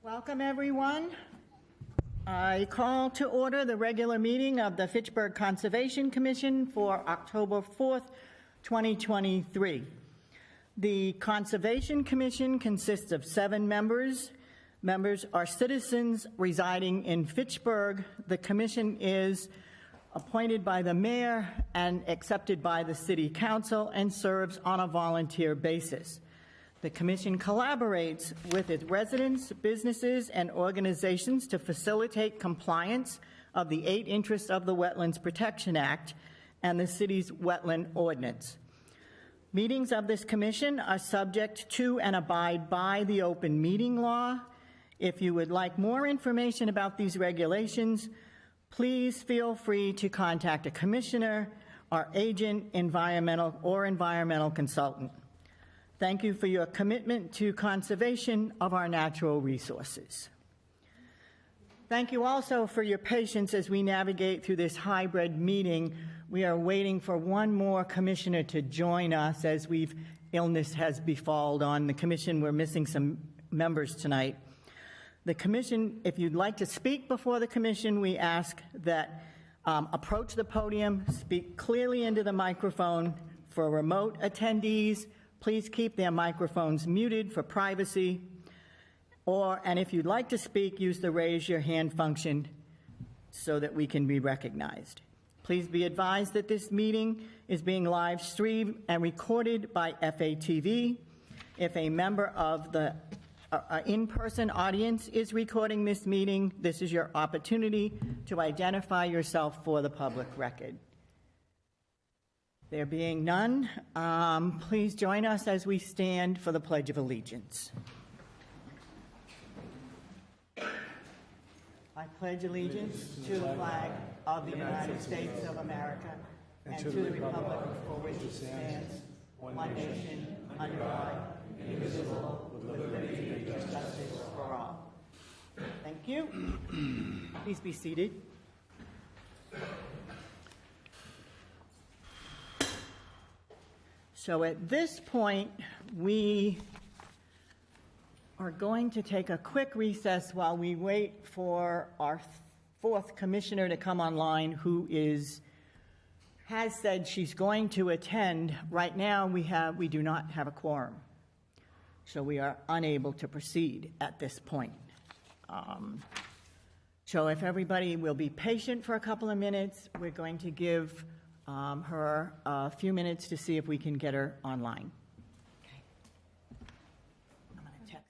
Welcome, everyone. I call to order the regular meeting of the Fitchburg Conservation Commission for October 4th, 2023. The Conservation Commission consists of 7 members. Members are citizens residing in Fitchburg. The commission is appointed by the mayor and accepted by the city council and serves on a volunteer basis. The commission collaborates with its residents, businesses, and organizations to facilitate compliance of the 8 interests of the Wetlands Protection Act and the city's wetland ordinance. Meetings of this commission are subject to and abide by the open meeting law. If you would like more information about these regulations, please feel free to contact a commissioner, our agent, environmental consultant. Thank you for your commitment to conservation of our natural resources. Thank you also for your patience as we navigate through this hybrid meeting. We are waiting for one more commissioner to join us as illness has befallen on the commission. We're missing some members tonight. The commission, if you'd like to speak before the commission, we ask that approach the podium, speak clearly into the microphone. For remote attendees, please keep their microphones muted for privacy. And if you'd like to speak, use the raise your hand function so that we can be recognized. Please be advised that this meeting is being live streamed and recorded by FATV. If a member of the in-person audience is recording this meeting, this is your opportunity to identify yourself for the public record. There being none, please join us as we stand for the Pledge of Allegiance. I pledge allegiance to the flag of the United States of America and to the republic for which it stands, one nation, under God, indivisible, with liberty and justice for all. Thank you. Please be seated. So at this point, we are going to take a quick recess while we wait for our 4th commissioner to come online, who has said she's going to attend. Right now, we do not have a quorum, so we are unable to proceed at this point. So if everybody will be patient for a couple of minutes, we're going to give her a few minutes to see if we can get her online. Okay. I'm going to text.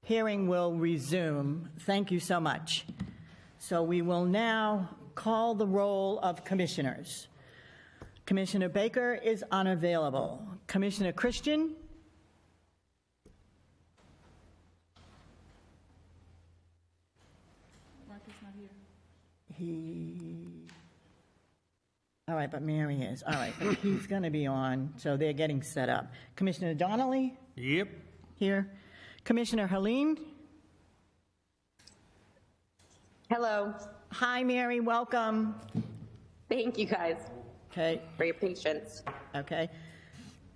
hearing will resume. Thank you so much. So we will now call the roll of commissioners. Commissioner Baker is unavailable. Commissioner Christian? Mark is not here. All right, but Mary is. All right, but he's going to be on, so they're getting set up. Commissioner Donnelly? Yep. Here. Commissioner Helene? Hello. Hi, Mary, welcome. Thank you guys Okay, for your patience. okay.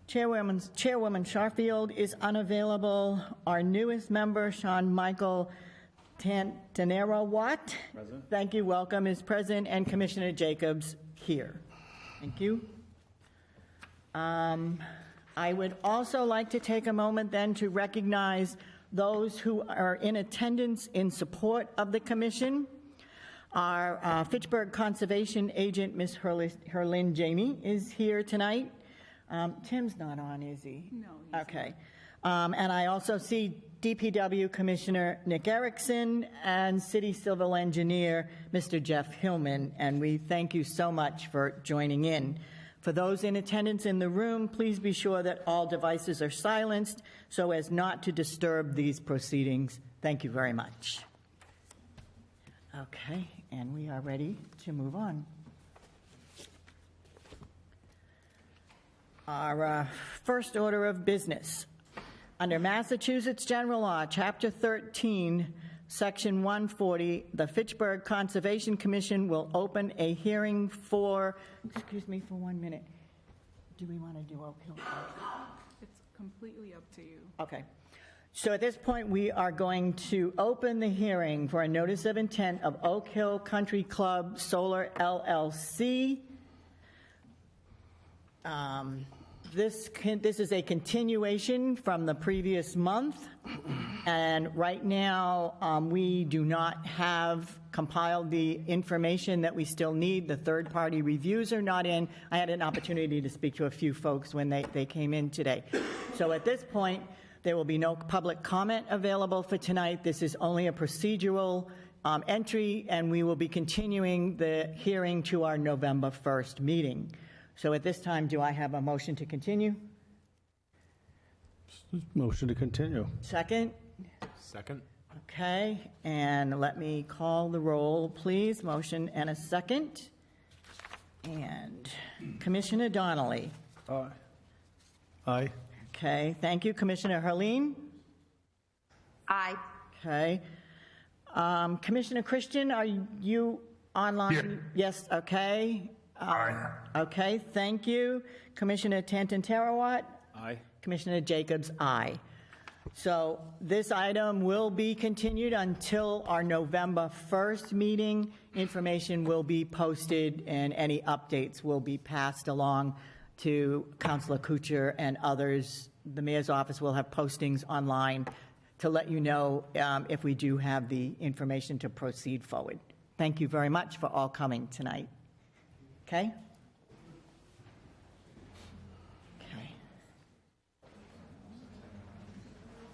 Chairwoman Sharfield is unavailable. Our newest member, Sean Michael Tanera-Watt. Present. Thank you, welcome, is present, and Commissioner Jacobs here. Thank you. I would also like to take a moment then to recognize those who are in attendance in support of the commission. Our Fitchburg Conservation Agent, Ms. Herlyn Jamie, is here tonight. Tim's not on, is he? No, he's Okay. And I also see DPW Commissioner Nick Erickson and City Civil Engineer, Mr. Jeff Hillman, and we thank you so much for joining in. For those in attendance in the room, please be sure that all devices are silenced so as not to disturb these proceedings. Thank you very much. Okay, and we are ready to move on. Our first order of business. Under Massachusetts General Law, Chapter 13, Section 140, the Fitchburg Conservation Commission will open a hearing for, excuse me for 1 minute. Do we want to do Oak Hill? It's completely up to you. Okay. So at this point, we are going to open the hearing for a notice of intent of Oak Hill Country Club Solar LLC. This is a continuation from the previous month, and right now we do not have compiled the information that we still need. The third-party reviews are not in. I had an opportunity to speak to a few folks when they came in today. So at this point, there will be no public comment available for tonight. This is only a procedural entry, and we will be continuing the hearing to our November 1st meeting. So at this time, do I have a motion to continue? Motion to continue. Second? Second. Okay, and let me call the roll, please. Motion and a second. And Commissioner Donnelly. Aye. Aye. Okay, thank you. Commissioner Herlyn? Aye. Okay. Commissioner Christian, are you online? Yes, okay. Okay, thank you. Commissioner Tantan-Tarawat? Aye. Commissioner Jacobs, aye. So this item will be continued until our November 1st meeting. Information will be posted and any updates will be passed along to Councilor Kuchar and others. The mayor's office will have postings online to let you know if we do have the information to proceed forward. Thank you very much for all coming tonight. Okay? Okay.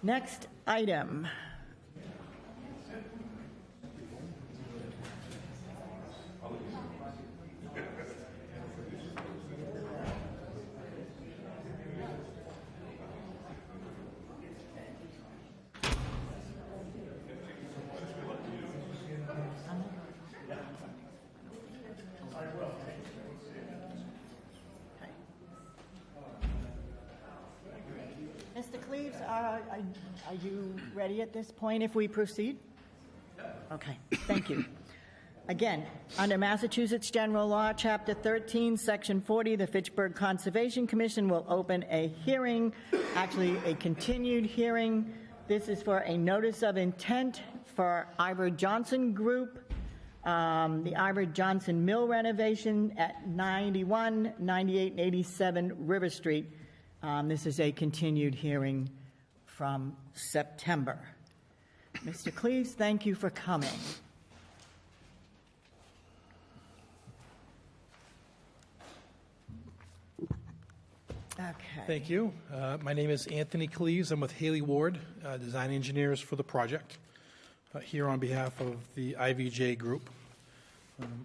Next item. Mr. Cleaves, are you ready at this point if we proceed? Okay, thank you. Again, under Massachusetts General Law, Chapter 13, Section 40, the Fitchburg Conservation Commission will open a hearing, actually a continued hearing. This is for a notice of intent for Ivor Johnson Group, the Ivor Johnson Mill renovation at 91, 98, and 87 River Street. This is a continued hearing from September. Mr. Cleaves, thank you for coming. Okay. Thank you. My name is Anthony Cleves. I'm with Haley Ward, design engineers for the project, here on behalf of the IVJ Group.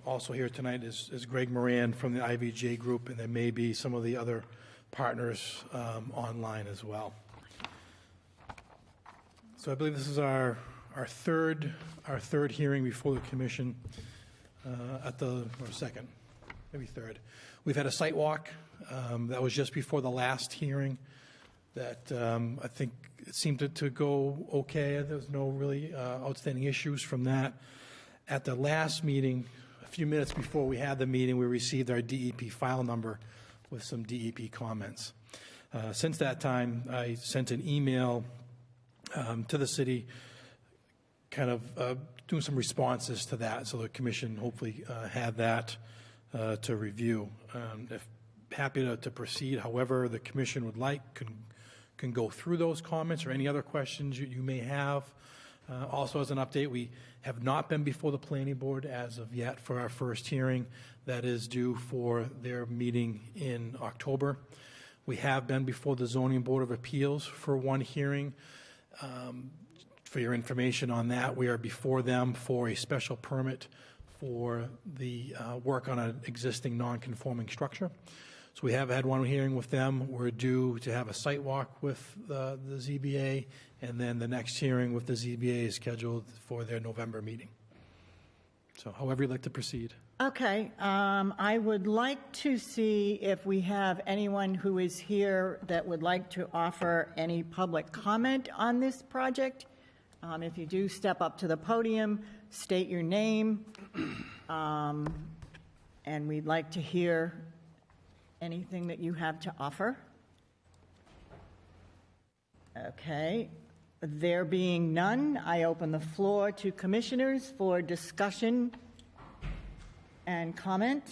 Also here tonight is Greg Moran from the IVJ Group, and there may be some of the other partners online as well. So I believe this is our third hearing before the commission or second, maybe third. We've had a site walk that was just before the last hearing that I think it seemed to go okay. There was no really outstanding issues from that. At the last meeting, a few minutes before we had the meeting, we received our DEP file number with some DEP comments. Since that time, I sent an email to the city kind of doing some responses to that, so the commission hopefully had that to review. If happy to proceed however the commission would like, can go through those comments or any other questions you may have. Also, as an update, we have not been before the planning board as of yet for our first hearing. That is due for their meeting in October. We have been before the Zoning Board of Appeals for one hearing. For your information on that, we are before them for a special permit for the work on an existing non-conforming structure. So we have had one hearing with them. We're due to have a site walk with the ZBA, and then the next hearing with the ZBA is scheduled for their November meeting. So however you'd like to proceed. Okay, I would like to see if we have anyone who is here that would like to offer any public comment on this project. If you do, step up to the podium, state your name, and we'd like to hear anything that you have to offer. Okay, there being none, I open the floor to commissioners for discussion and comment.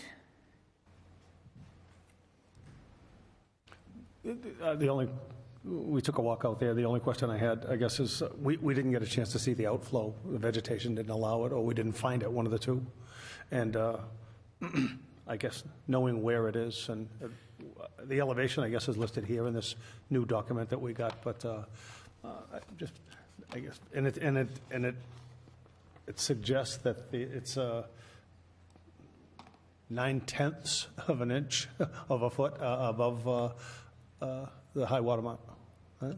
We took a walk out there. The only question I had, I guess, is we didn't get a chance to see the outflow. The vegetation didn't allow it, or we didn't find it, one of the two. And I guess knowing where it is, and the elevation, I guess, is listed here in this new document that we got. But I guess, and it suggests that it's 9/10 of an inch of a foot above the high water mark. Right?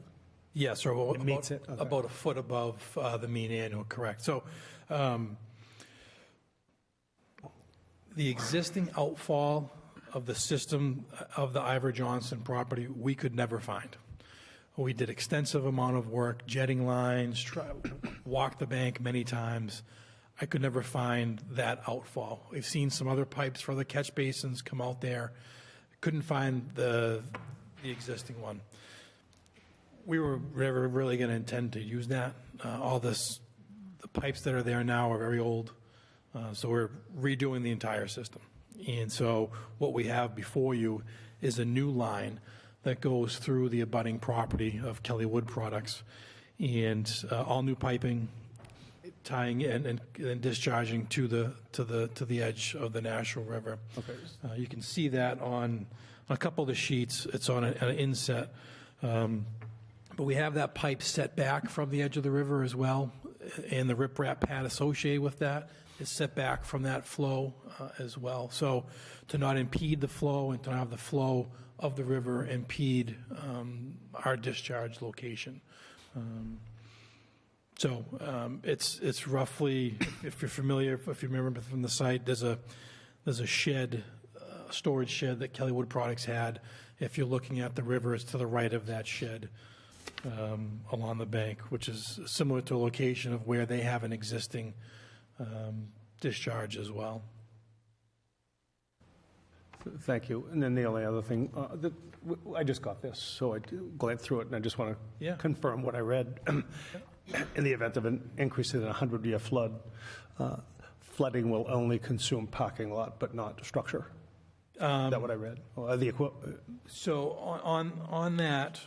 Yes, or It meets it? Okay. about a foot above the mean annual, correct. So the existing outfall of the system of the Ivor Johnson property, we could never find. We did extensive amount of work, jetting lines, walked the bank many times. I could never find that outfall. We've seen some other pipes for the catch basins come out there. Couldn't find the existing one. We were never really going to intend to use that. The pipes that are there now are very old, so we're redoing the entire system. And so what we have before you is a new line that goes through the abutting property of Kelly Wood Products, and all new piping, tying in and discharging to the edge of the Nashua River. Okay. You can see that on a couple of the sheets. It's on an inset. But we have that pipe set back from the edge of the river as well, and the riprap pad associated with that is set back from that flow as well. So to not impede the flow and to not have the flow of the river impede our discharge location. So it's roughly, if you're familiar, if you remember from the site, there's a shed, storage shed that Kelly Wood Products had. If you're looking at the river, it's to the right of that shed along the bank, which is similar to a location of where they have an existing discharge as well. Thank you. And then the only other thing, I just got this, so I glanced through it, and I just want to confirm what I read. In the event of an increase in a 100-year flood, flooding will only consume parking lot, but not structure. Is that what I read? Or So on that,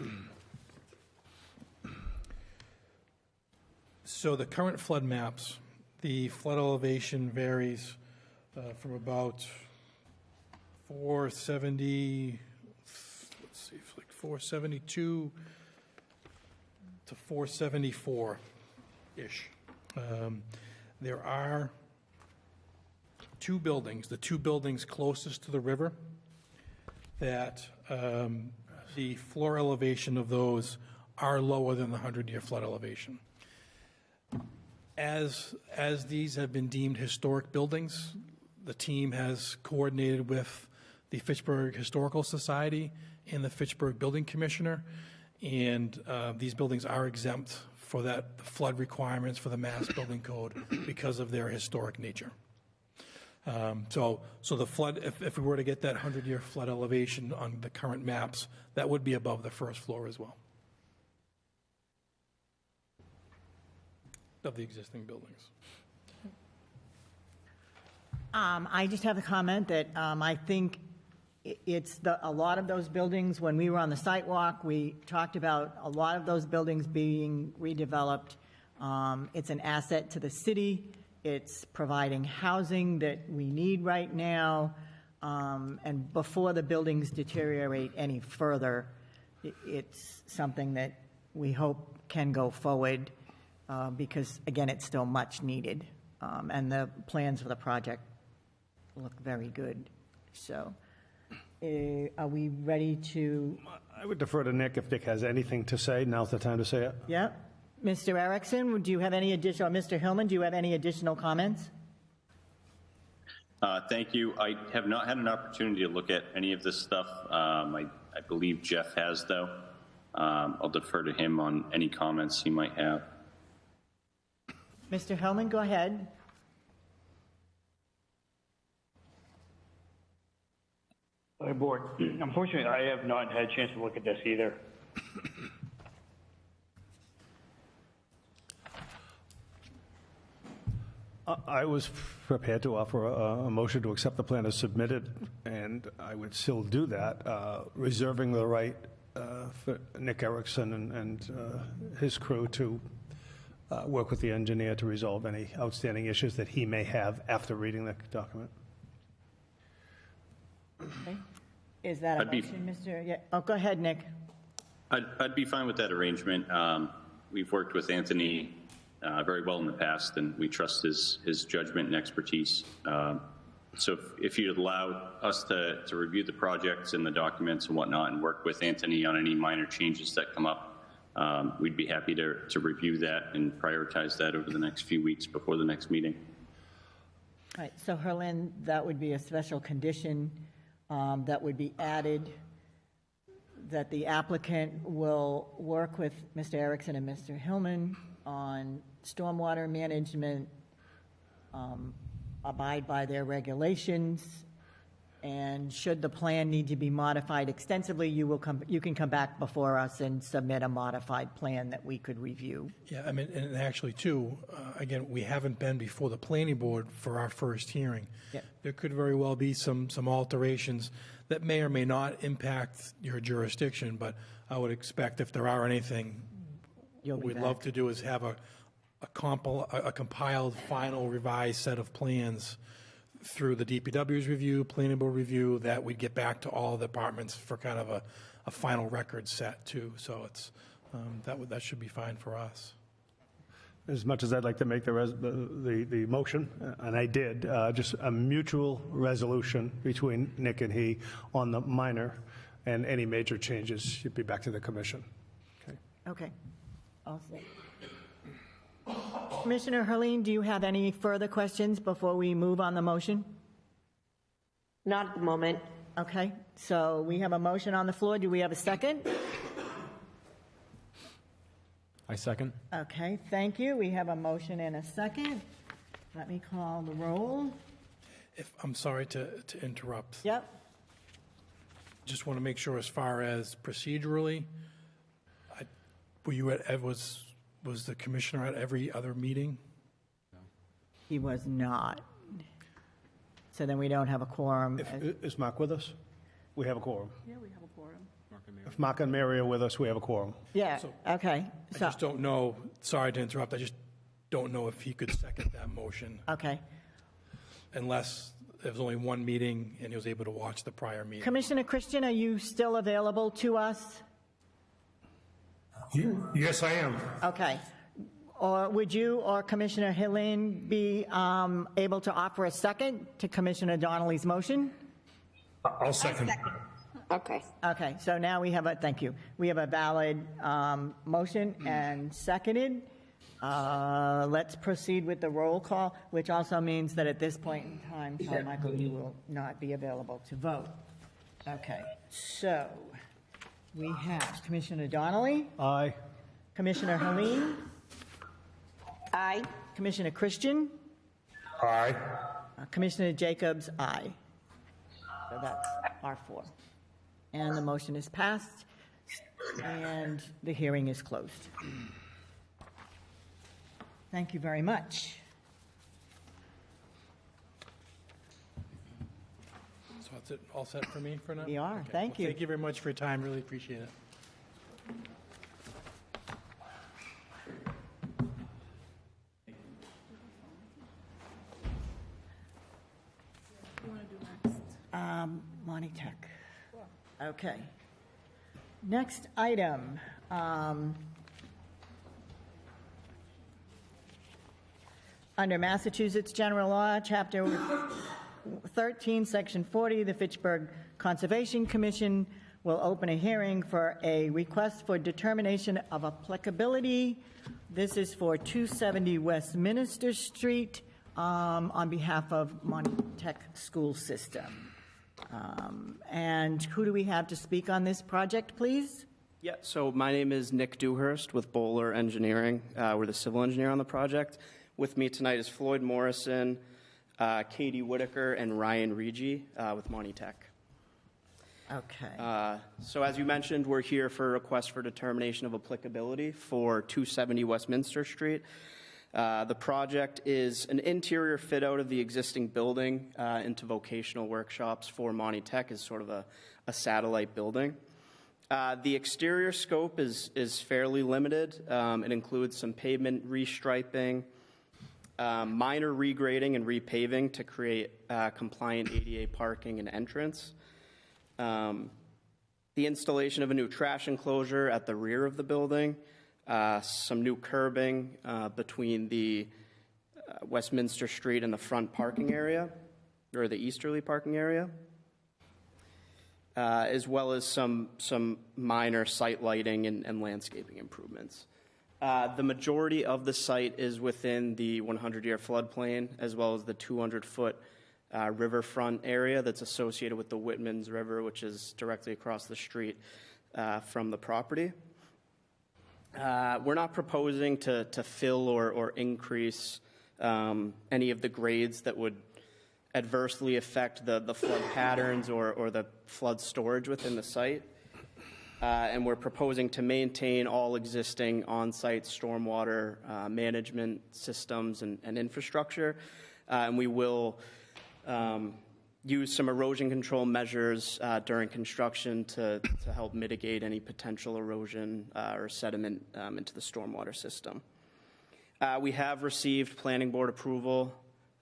so the current flood maps, the flood elevation varies from about 470. Let's see if we 472 to 474-ish. There are two buildings, the two buildings closest to the river, that the floor elevation of those are lower than the 100-year flood elevation. As these have been deemed historic buildings, the team has coordinated with the Fitchburg Historical Society and the Fitchburg Building Commissioner, and these buildings are exempt for that flood requirements for the Mass Building Code because of their historic nature. So the flood, if we were to get that 100-year flood elevation on the current maps, that would be above the first floor as well of the existing buildings. I just have a comment that I think it's a lot of those buildings, when we were on the site walk, we talked about a lot of those buildings being redeveloped. It's an asset to the city. It's providing housing that we need right now. And before the buildings deteriorate any further, it's something that we hope can go forward because, again, it's still much needed. And the plans for the project look very good. So are we ready to? I would defer to Nick if Nick has anything to say. Now's the time to say it. Yeah. Mr. Erickson, do you have any additional, Mr. Hillman, do you have any additional comments? Thank you. I have not had an opportunity to look at any of this stuff. I believe Jeff has, though. I'll defer to him on any comments he might have. Mr. Hillman, go ahead. Hi, Board. Unfortunately, I have not had a chance to look at this either. I was prepared to offer a motion to accept the plan as submitted, and I would still do that, reserving the right for Nick Erickson and his crew to work with the engineer to resolve any outstanding issues that he may have after reading the document. Okay. Is that a I'd be- motion, Mr.? Yeah. Oh, go ahead, Nick. I'd be fine with that arrangement. We've worked with Anthony very well in the past, and we trust his judgment and expertise. So if you'd allow us to review the projects and the documents and whatnot and work with Anthony on any minor changes that come up, we'd be happy to review that and prioritize that over the next few weeks before the next meeting. All right, so Herlin, that would be a special condition that would be added, that the applicant will work with Mr. Erickson and Mr. Hillman on stormwater management, abide by their regulations, and should the plan need to be modified extensively, you can come back before us and submit a modified plan that we could review. Yeah, I mean, and actually, too, again, we haven't been before the planning board for our first hearing. Yeah. There could very well be some alterations that may or may not impact your jurisdiction, but I would expect if there are anything, You'll what be we'd back. love to do is have a compiled, final, revised set of plans through the DPW's review, planning board review, that we'd get back to all the departments for kind of a final record set, too. So it's, that should be fine for us. As much as I'd like to make the motion, and I did, just a mutual resolution between Nick and he on the minor, and any major changes should be back to the commission. Okay. Okay. All set. Commissioner Herline, do you have any further questions before we move on the motion? Not at the moment. Okay, so we have a motion on the floor. Do we have a second? I second. Okay, thank you. We have a motion and a second. Let me call the roll. I'm sorry to interrupt. Yep. Just want to make sure, as far as procedurally, was the commissioner at every other meeting? He was not. So then we don't have a quorum. Is Mark with us? We have a quorum. Yeah, we have a quorum. If Mark and Mary are with us, we have a quorum. Yeah, okay. I So, just don't know, sorry to interrupt, I just don't know if he could second that motion, okay. unless there was only one meeting and he was able to watch the prior meeting. Commissioner Christian, are you still available to us? Yes, I am. Okay. Or would you or Commissioner Helene be able to offer a second to Commissioner Donnelly's motion? I'll second. Okay. Okay, so now we have thank you. We have a valid motion and seconded. Let's proceed with the roll call, which also means that at this point in time, Sean Michael, you will not be available to vote. Okay, so we have Commissioner Donnelly, Aye. Commissioner Helene, Aye. Commissioner Christian, Aye. Commissioner Jacobs, aye. So that's our 4. And the motion is passed, and the hearing is closed. Thank you very much. So that's it, all set for me for now? We are. Okay. Thank you. Thank you very much for your time, really appreciate it. You want to do next? Monty Tech. Okay. Next item. Under Massachusetts General Law, Chapter 13, Section 40, the Fitchburg Conservation Commission will open a hearing for a request for determination of applicability. This is for 270 Westminster Street on behalf of Monty Tech School System. And who do we have to speak on this project, please? Yeah, so my name is Nick Dewhurst with Bowler Engineering. We're the civil engineer on the project. With me tonight is Floyd Morrison, Katie Whitaker, and Ryan Rigi with Monty Tech. Okay. So as you mentioned, we're here for a request for determination of applicability for 270 Westminster Street. The project is an interior fit out of the existing building into vocational workshops for Monty Tech as sort of a satellite building. The exterior scope is fairly limited. It includes some pavement restriping, minor regrading and repaving to create compliant ADA parking and entrance. The installation of a new trash enclosure at the rear of the building, some new curbing between the Westminster Street and the front parking area, or the easterly parking area, as well as some minor site lighting and landscaping improvements. The majority of the site is within the 100-year floodplain, as well as the 200-foot riverfront area that's associated with the Whitmans River, which is directly across the street from the property. We're not proposing to fill or increase any of the grades that would adversely affect the flood patterns or the flood storage within the site. And we're proposing to maintain all existing on-site stormwater management systems and infrastructure. And we will use some erosion control measures during construction to help mitigate any potential erosion or sediment into the stormwater system. We have received planning board approval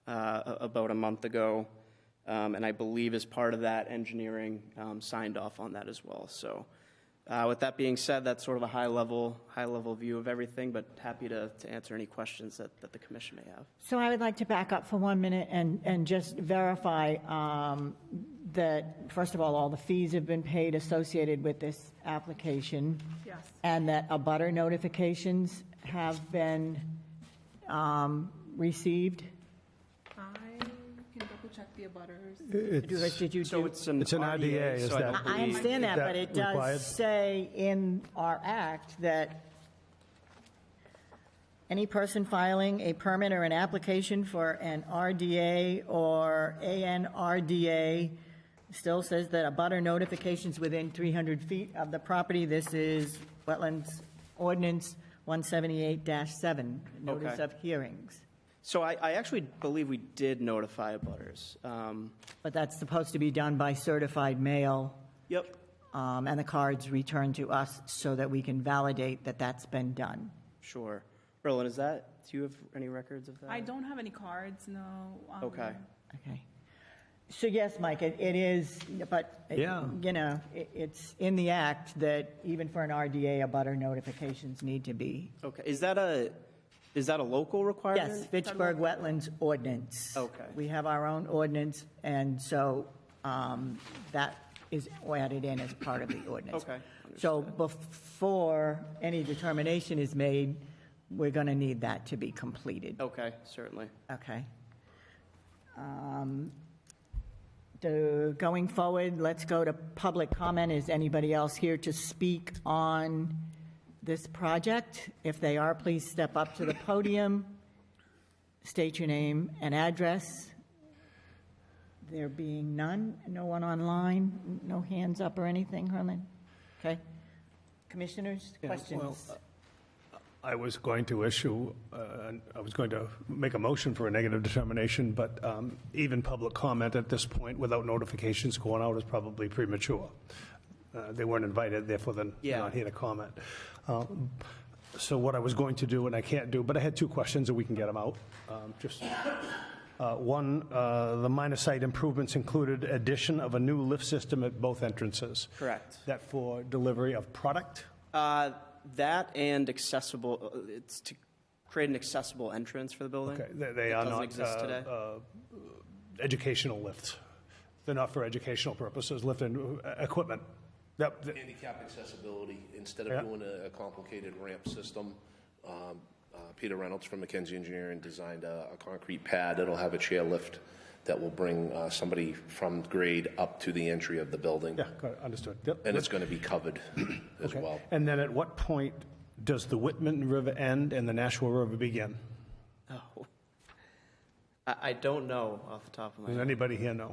about a month ago, and I believe as part of that, engineering signed off on that as well. So with that being said, that's sort of a high-level view of everything, but happy to answer any questions that the commission may have. So I would like to back up for 1 minute and just verify that, first of all the fees have been paid associated with this application. Yes. And that abutter notifications have been received. I can double check the abutters. Did you So do? it's an RDA, is so that- don't I believe- understand that, Is but that it does required? say in our act that any person filing a permit or an application for an RDA or ANRDA still says that abutter notifications within 300 feet of the property. This is Wetlands Ordinance 178-7, Notice Okay. of Hearings. So I actually believe we did notify abutters. But that's supposed to be done by certified mail, Yep. and the cards returned to us so that we can validate that that's been done. Sure. Roland, do you have any records of that? I don't have any cards, no. Okay. Okay. So yes, Mike, it is, but, Yeah. you know, it's in the act that even for an RDA, a butter notifications need to be. Okay, is that a local requirement? Yes, Fitchburg Wetlands Ordinance. Okay. We have our own ordinance, and so that is added in as part of the ordinance. Okay, So before any determination is made, we're going to need that to be completed. Okay, certainly. Okay. Going forward, let's go to public comment. Is anybody else here to speak on this project? If they are, please step up to the podium, state your name and address. There being none, no one online, no hands up or anything, Herman? Okay. Commissioners, questions? I was going to make a motion for a negative determination, but even public comment at this point without notifications going out is probably premature. They weren't invited, therefore they're not here to comment. So what I was going to do, and I can't do, but I had two questions and we can get them out. One, the minor site improvements included addition of a new lift system at both entrances. Correct. That for delivery of product? That and accessible, it's to create an accessible entrance for the building. Okay, they are doesn't not exist today. Educational lifts. They're not for educational purposes, lifting equipment. Yep. Handicap accessibility, instead of doing a complicated ramp system, Peter Reynolds from McKenzie Engineering designed a concrete pad that'll have a chair lift that will bring somebody from grade up to the entry of the building. Yeah, got it, understood. Yep. And it's going to be covered as well. And then at what point does the Whitman River end and the Nashua River begin? Oh, I don't know off the top of my Does head. anybody here know?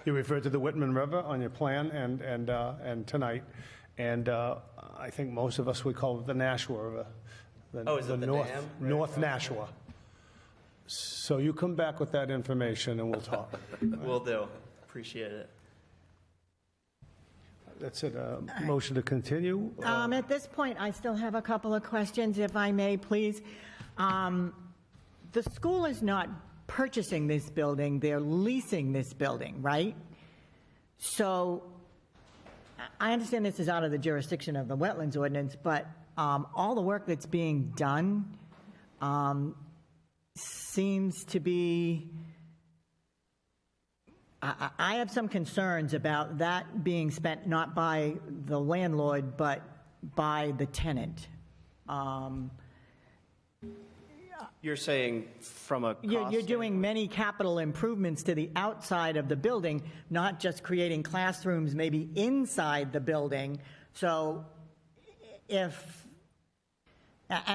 You referred to the Whitman River on your plan and tonight, and I think most of us would call it the Nashua River. Is it the dam? North Nashua. So you come back with that information and we'll talk. Will do. Appreciate it. That's it. Motion to continue? At this point, I still have a couple of questions, if I may, please. The school is not purchasing this building, they're leasing this building, right? So I understand this is out of the jurisdiction of the Wetlands Ordinance, but all the work that's being done seems to be, I have some concerns about that being spent not by the landlord, but by the tenant. You're saying from a cost You're doing many capital improvements to the outside of the building, not just creating classrooms maybe inside the building. So and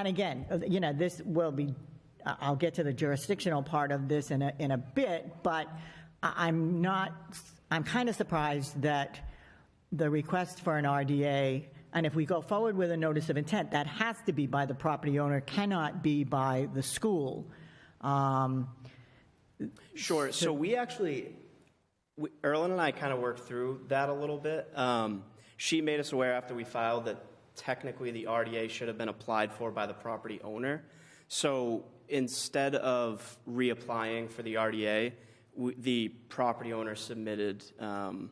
again, you know, this will be, I'll get to the jurisdictional part of this in a bit, but I'm kind of surprised that the request for an RDA, and if we go forward with a notice of intent, that has to be by the property owner, cannot be by the school. Sure. So we actually, Erlen and I kind of worked through that a little bit. She made us aware after we filed that technically the RDA should have been applied for by the property owner. So instead of reapplying for the RDA, the property owner submitted an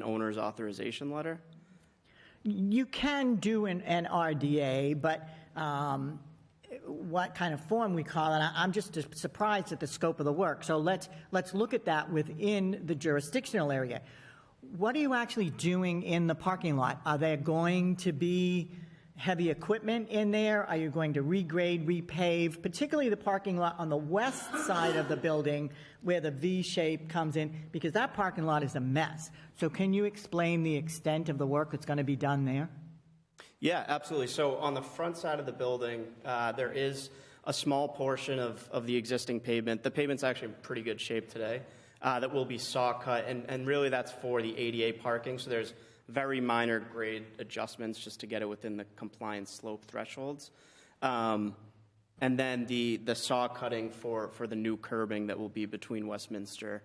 owner's authorization letter. You can do an RDA, but what kind of form we call it, I'm just surprised at the scope of the work. So let's look at that within the jurisdictional area. What are you actually doing in the parking lot? Are there going to be heavy equipment in there? Are you going to regrade, repave, particularly the parking lot on the west side of the building where the V shape comes in? Because that parking lot is a mess. So can you explain the extent of the work that's going to be done there? Yeah, absolutely. So on the front side of the building, there is a small portion of the existing pavement. The pavement's actually in pretty good shape today. That will be saw cut, and really that's for the ADA parking. So there's very minor grade adjustments just to get it within the compliance slope thresholds. And then the saw cutting for the new curbing that will be between Westminster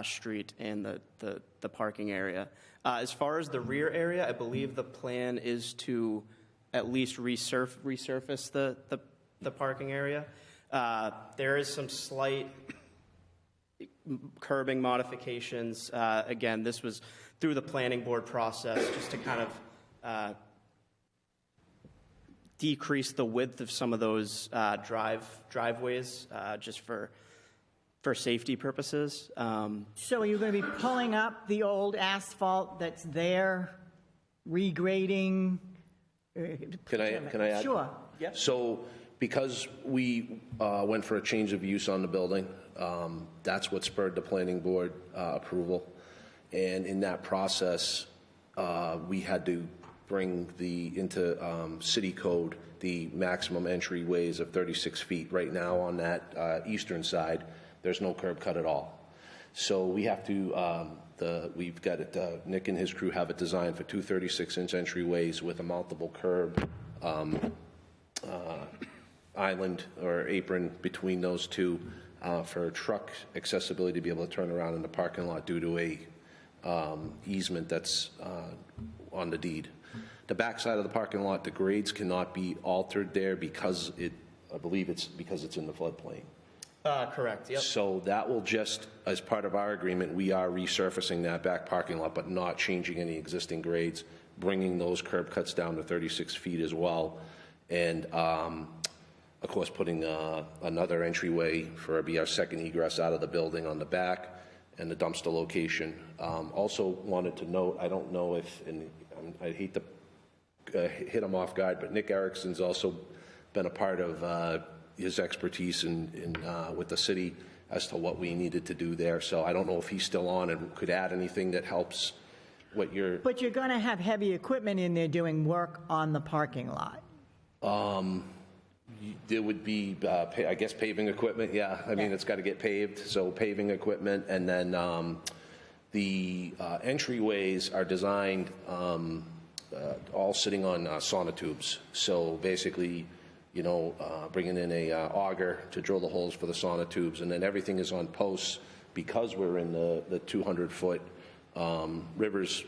Street and the parking area. As far as the rear area, I believe the plan is to at least resurface the parking area. There is some slight curbing modifications. Again, this was through the planning board process just to kind of decrease the width of some of those driveways just for safety purposes. So are you going to be pulling up the old asphalt that's there, regrading? Can I add? Sure. Yeah. So because we went for a change of use on the building, that's what spurred the planning board approval. And in that process, we had to bring into city code the maximum entryways of 36 feet. Right now on that eastern side, there's no curb cut at all. So we have to, we've got it, Nick and his crew have it designed for two 36-inch entryways with a mountable curb island or apron between those two for truck accessibility to be able to turn around in the parking lot due to a easement that's on the deed. The backside of the parking lot, the grades cannot be altered there because I believe it's because it's in the floodplain. Correct, yep. So that will just, as part of our agreement, we are resurfacing that back parking lot, but not changing any existing grades, bringing those curb cuts down to 36 feet as well, and of course putting another entryway for our second egress out of the building on the back, and the dumpster location. Also wanted to note, I don't know if, and I hate to hit him off guard, but Nick Erickson's also been a part of his expertise with the city as to what we needed to do there. So I don't know if he's still on and could add anything that helps what you're... But you're going to have heavy equipment in there doing work on the parking lot. There would be, I guess, paving equipment, yeah. I mean, it's got to get paved, so paving equipment. And then the entryways are designed all sitting on sonotubes. So basically, you know, bringing in a auger to drill the holes for the sonotubes, and then everything is on posts because we're in the 200-foot rivers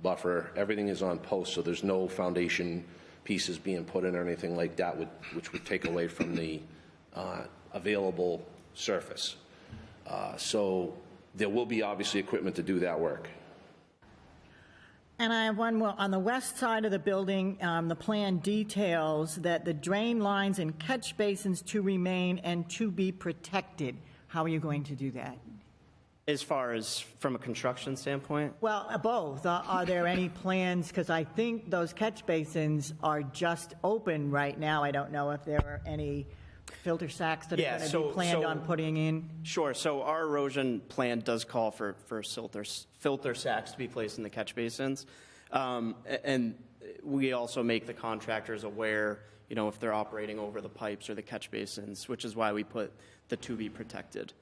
buffer. Everything is on posts, so there's no foundation pieces being put in or anything like that, which would take away from the available surface. So there will be obviously equipment to do that work. And I have one more. On the west side of the building, the plan details that the drain lines and catch basins to remain and to be protected. How are you going to do that? As far as from a construction standpoint? Well, both. Are there any plans? Because I think those catch basins are just open right now. I don't know if there are any filter sacks that are going to be planned on putting in. Sure. So our erosion plan does call for filter sacks to be placed in the catch basins. And we also make the contractors aware, you know, if they're operating over the pipes or the catch basins, which is why we put the to be protected.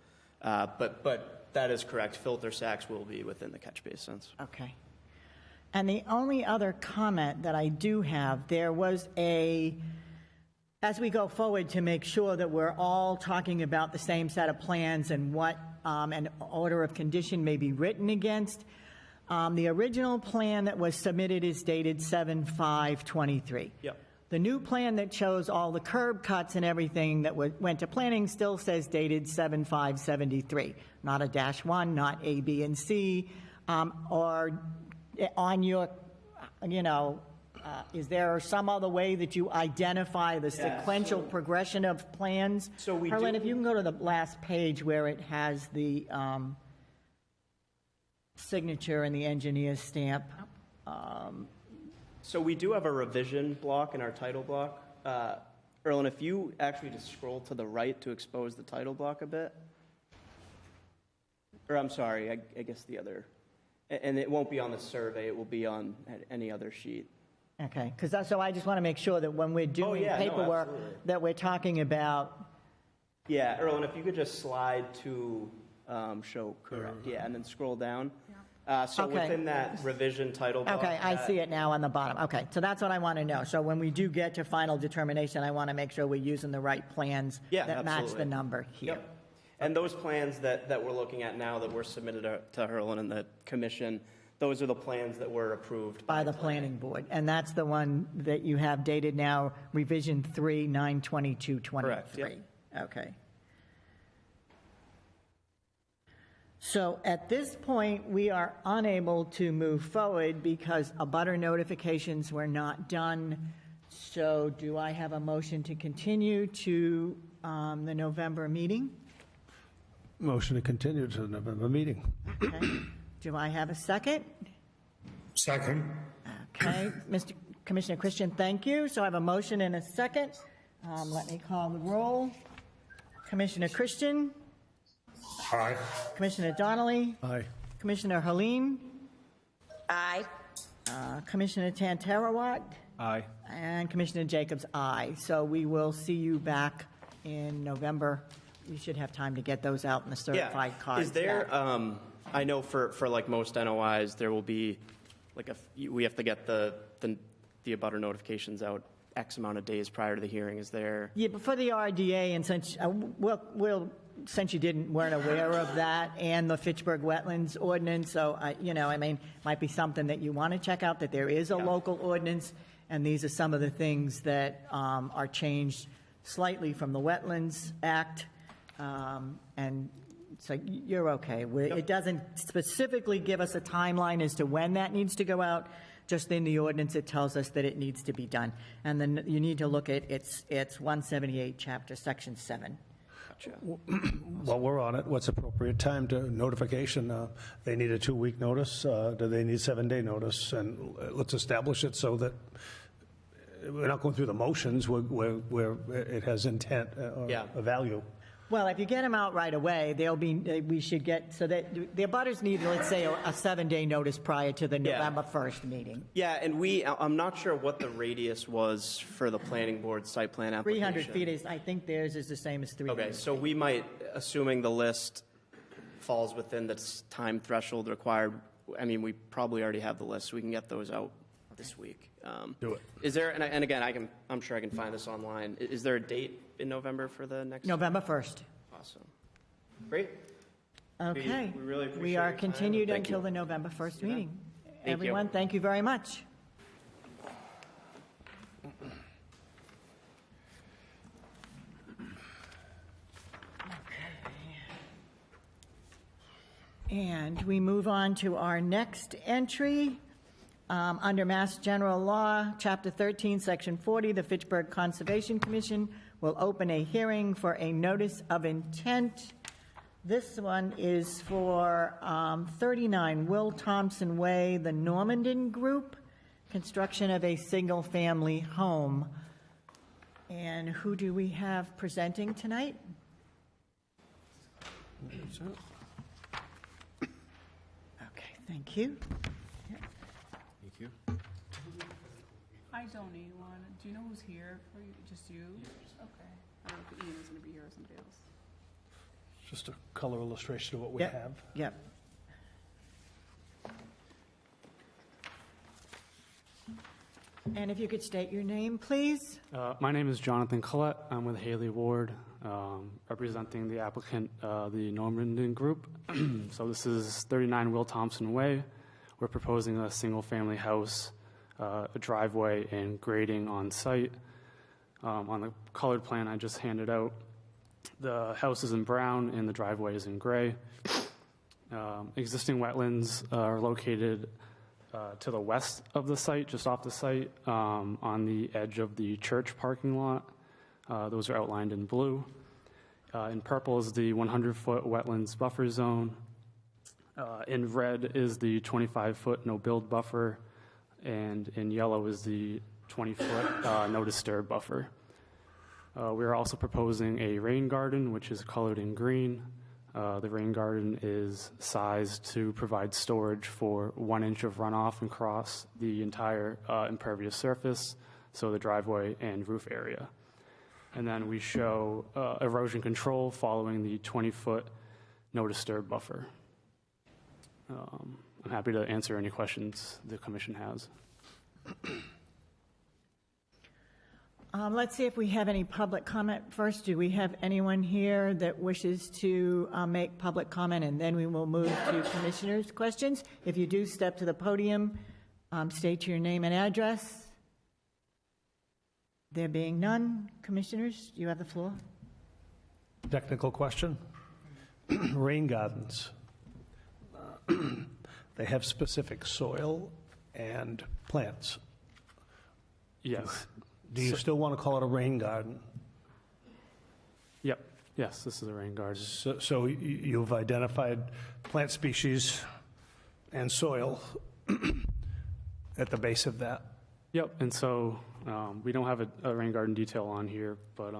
But that is correct. Filter sacks will be within the catch basins. Okay. And the only other comment that I do have, there was as we go forward to make sure that we're all talking about the same set of plans and what an order of condition may be written against, the original plan that was submitted is dated 7/5/23. Yep. The new plan that shows all the curb cuts and everything that went to planning still says dated 7/5/73, not a -1, not A, B, and C. Or on your, you know, is there some other way that you identify the sequential progression of plans? So we Harlan, do. if you can go to the last page where it has the signature and the engineer's stamp. So we do have a revision block in our title block. Erlen, if you actually just scroll to the right to expose the title block a bit. Or I'm sorry, I guess the other. And it won't be on the survey, it will be on any other sheet. Okay, because so I just want to make sure that when we're doing paperwork that we're talking about. Yeah, Erlen, if you could just slide to show correct. Yeah, and then scroll down. Within that revision title block. Okay, I see it now on the bottom. Okay, so that's what I want to know. So when we do get to final determination, I want to make sure we're using the right plans that match the number here. Yep. And those plans that we're looking at now that were submitted to Harlan and the commission, those are the plans that were approved by the planning board. And that's the one that you have dated now, revision 3/9/22/23. Correct, yep. Okay. So at this point, we are unable to move forward because abutter notifications were not done. So do I have a motion to continue to the November meeting? Motion to continue to the November meeting. Okay. Do I have a second? Second. Okay, Commissioner Christian, thank you. So I have a motion and a second. Let me call the roll. Commissioner Christian? Aye. Commissioner Donnelly? Aye. Commissioner Helene? Aye. Commissioner Tantarawat? Aye. And Commissioner Jacobs, aye. So we will see you back in November. You should have time to get those out in the certified cards. Is there, back. I know for like most NOIs, there will be, like, we have to get the abutter notifications out X amount of days prior to the hearing. Is there? Yeah, but for the RDA, and since, since you weren't aware of that, and the Fitchburg Wetlands Ordinance, so, might be something that you want to check out, that there is a local ordinance, and these are some of the things that are changed slightly from the Wetlands Act, and so you're okay. It doesn't specifically give us a timeline as to when that needs to go out. Just in the ordinance, it tells us that it needs to be done. And then you need to look at it's 178, chapter, section 7. Gotcha. While we're on it, what's appropriate time to notification? They need a 2-week notice? Do they need 7-day notice? And let's establish it so that we're not going through the motions where it has intent or a value. Well, if you get them out right away, we should get, so that the abutters need, let's say, a 7-day notice prior to the November 1st meeting. Yeah, and I'm not sure what the radius was for the planning board site plan application. 300 feet is, I think theirs is the same as 300. Okay, so we might, assuming the list falls within the time threshold required, we probably already have the list, so we can get those out this week. Do it. Is there, and again, I'm sure I can find this online. Is there a date in November for the next? November 1st. Awesome. Great. Okay. We really appreciate We are your time. continued Thank until you. the November 1st meeting. you. Everyone, thank you very much. And we move on to our next entry. Under Mass General Law, Chapter 13, Section 40, the Fitchburg Conservation Commission will open a hearing for a notice of intent. This one is for 39 Will Thompson Way, the Normandin Group, construction of a single-family home. And who do we have presenting tonight? Okay, thank you. Thank you. Hi, Tony. Do you know who's here for you? Just you? Okay. I don't know if Ian is going to be here or somebody else. Just a color illustration of what we have. Yep. And if you could state your name, please. My name is Jonathan Collette. I'm with Haley Ward, representing the applicant, the Normandin Group. So this is 39 Will Thompson Way. We're proposing a single-family house, a driveway, and grading on site. On the colored plan I just handed out, the house is in brown and the driveway is in gray. Existing wetlands are located to the west of the site, just off the site, on the edge of the church parking lot. Those are outlined in blue. In purple is the 100-foot wetlands buffer zone. In red is the 25-foot no-build buffer, and in yellow is the 20-foot no-disturb buffer. We are also proposing a rain garden, which is colored in green. The rain garden is sized to provide storage for 1 inch of runoff across the entire impervious surface, so the driveway and roof area. And then we show erosion control following the 20-foot no-disturb buffer. I'm happy to answer any questions the commission has. Let's see if we have any public comment first. Do we have anyone here that wishes to make public comment, and then we will move to commissioners' questions? If you do step to the podium, state your name and address. There being none, commissioners, you have the floor. Technical question. Rain gardens. they have specific soil and plants. Yes. Do you still want to call it a rain garden? Yep. Yes, this is a rain garden. So you've identified plant species and soil at the base of that? Yep. And so we don't have a rain garden detail on here, but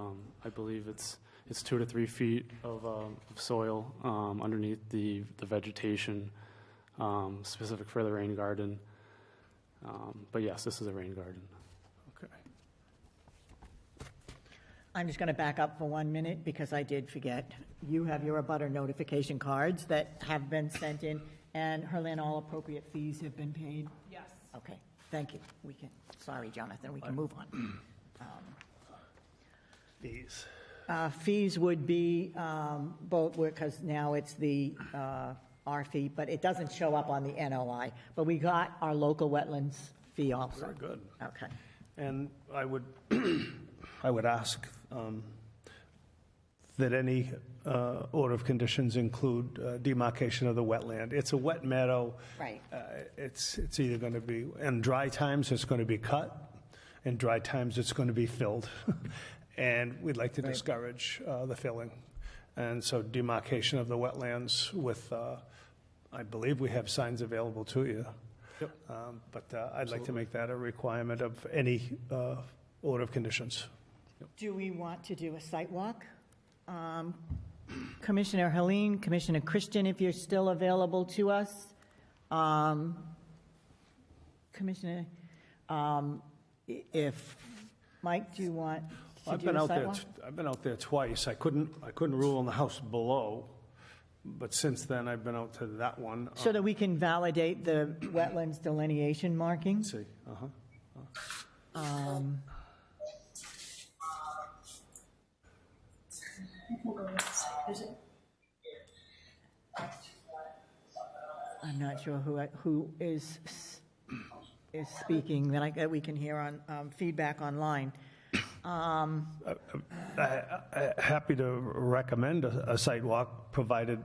I believe it's 2 to 3 feet of soil underneath the vegetation specific for the rain garden. But yes, this is a rain garden. Okay. I'm just going to back up for 1 minute because I did forget. You have your abutter notification cards that have been sent in, and Herlin, all appropriate fees have been paid? Yes. Okay, thank you. We can, sorry, Jonathan, we can move on. Fees. Fees would be both, because now it's the our fee, but it doesn't show up on the NOI. But we got our local wetlands fee also. Very good. Okay. And I would, I would ask that any order of conditions include demarcation of the wetland. It's a wet meadow. Right. It's either going to be, in dry times, it's going to be cut. In dry times, it's going to be filled. And we'd like to discourage the filling. And so demarcation of the wetlands with, I believe we have signs available to you. Yep. But I'd like to make that a requirement of any order of conditions. Do we want to do a site walk? Commissioner Helene, Commissioner Christian, if you're still available to us. Commissioner, if, Mike, do you want to do a site walk? I've been out there twice. I couldn't rule on the house below, but since then I've been out to that one. So that we can validate the wetlands delineation markings? See, I'm not sure who is speaking that we can hear on feedback online. Happy to recommend a site walk, provided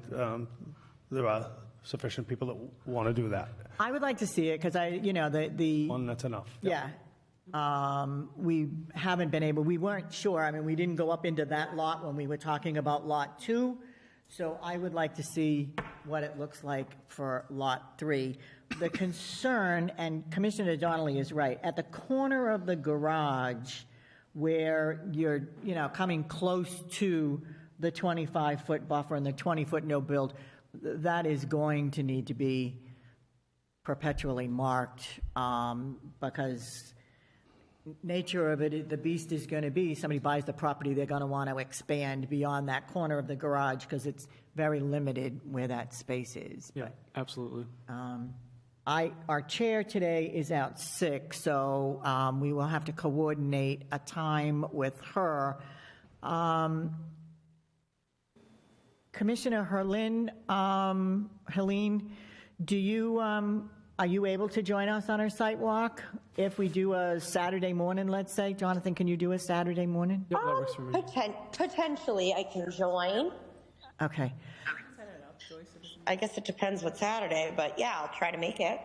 there are sufficient people that want to do that. I would like to see it because the One, that's enough. Yeah. We haven't been able, we weren't sure. I mean, we didn't go up into that lot when we were talking about Lot 2. So I would like to see what it looks like for Lot 3. The concern, and Commissioner Donnelly is right, at the corner of the garage where you're, coming close to the 25-foot buffer and the 20-foot no build, that is going to need to be perpetually marked because nature of it, the beast is going to be, somebody buys the property, they're going to want to expand beyond that corner of the garage because it's very limited where that space is. Yeah, absolutely. Our chair today is out sick, so we will have to coordinate a time with her. Commissioner Helene, do you, are you able to join us on our site walk? If we do a Saturday morning, let's say. Jonathan, can you do a Saturday morning? Yep, that works for me. Potentially, I can join. Okay. I guess it depends what Saturday, but yeah, I'll try to make it.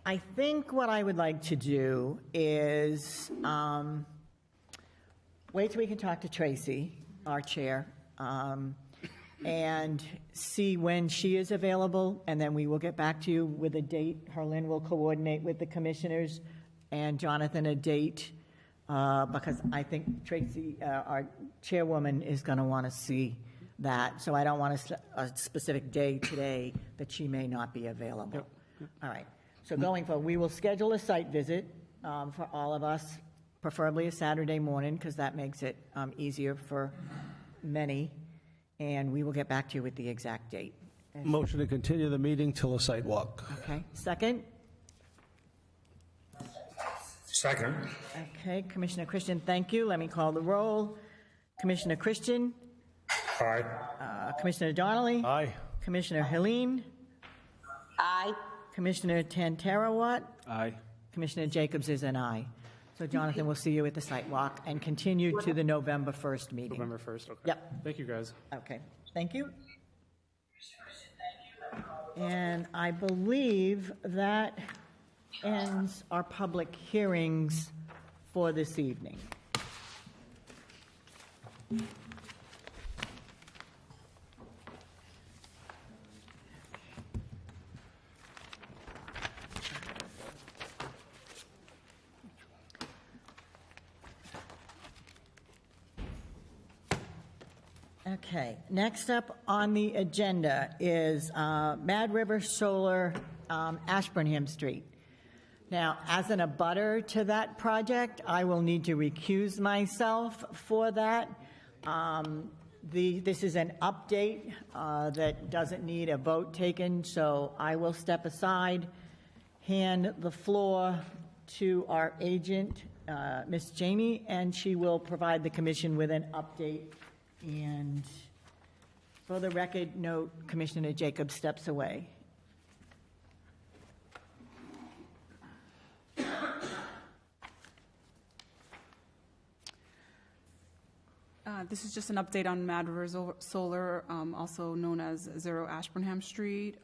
I think what I would like to do is wait till we can talk to Tracy, our chair, and see when she is available, and then we will get back to you with a date. Herlin will coordinate with the commissioners and Jonathan a date, because I think Tracy, our chairwoman, is going to want to see that. So I don't want a specific day today that she may not be available. Yep. All right. So going forward, we will schedule a site visit for all of us, preferably a Saturday morning, because that makes it easier for many. And we will get back to you with the exact date. Motion to continue the meeting till a site walk. Okay. Second? Second. Okay. Commissioner Christian, thank you. Let me call the roll. Commissioner Christian? Aye. Commissioner Donnelly? Aye. Commissioner Helene? Aye. Commissioner Tantarawat? Aye. Commissioner Jacobs is an aye. So Jonathan, we'll see you at the site walk and continue to the November 1st meeting. November 1st, okay. Yep. Thank you, guys. Okay. Thank you. And I believe that ends our public hearings for this evening. Okay, next up on the agenda is Mad River Solar, Ashburnham Street. Now, as an abutter to that project, I will need to recuse myself for that. This is an update that doesn't need a vote taken, so I will step aside, hand the floor to our agent, Ms. Jamie, and she will provide the commission with an update. And for the record, note Commissioner Jacobs steps away. This is just an update on Mad River Solar, also known as 0 Ashburnham Street.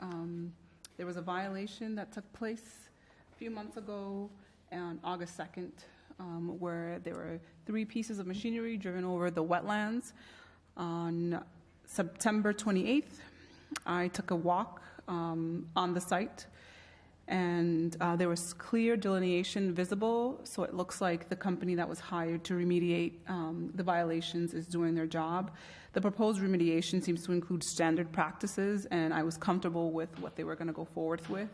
There was a violation that took place a few months ago on August 2nd, where there were 3 pieces of machinery driven over the wetlands. On September 28th, I took a walk on the site, and there was clear delineation visible, so it looks like the company that was hired to remediate the violations is doing their job. The proposed remediation seems to include standard practices, and I was comfortable with what they were going to go forward with.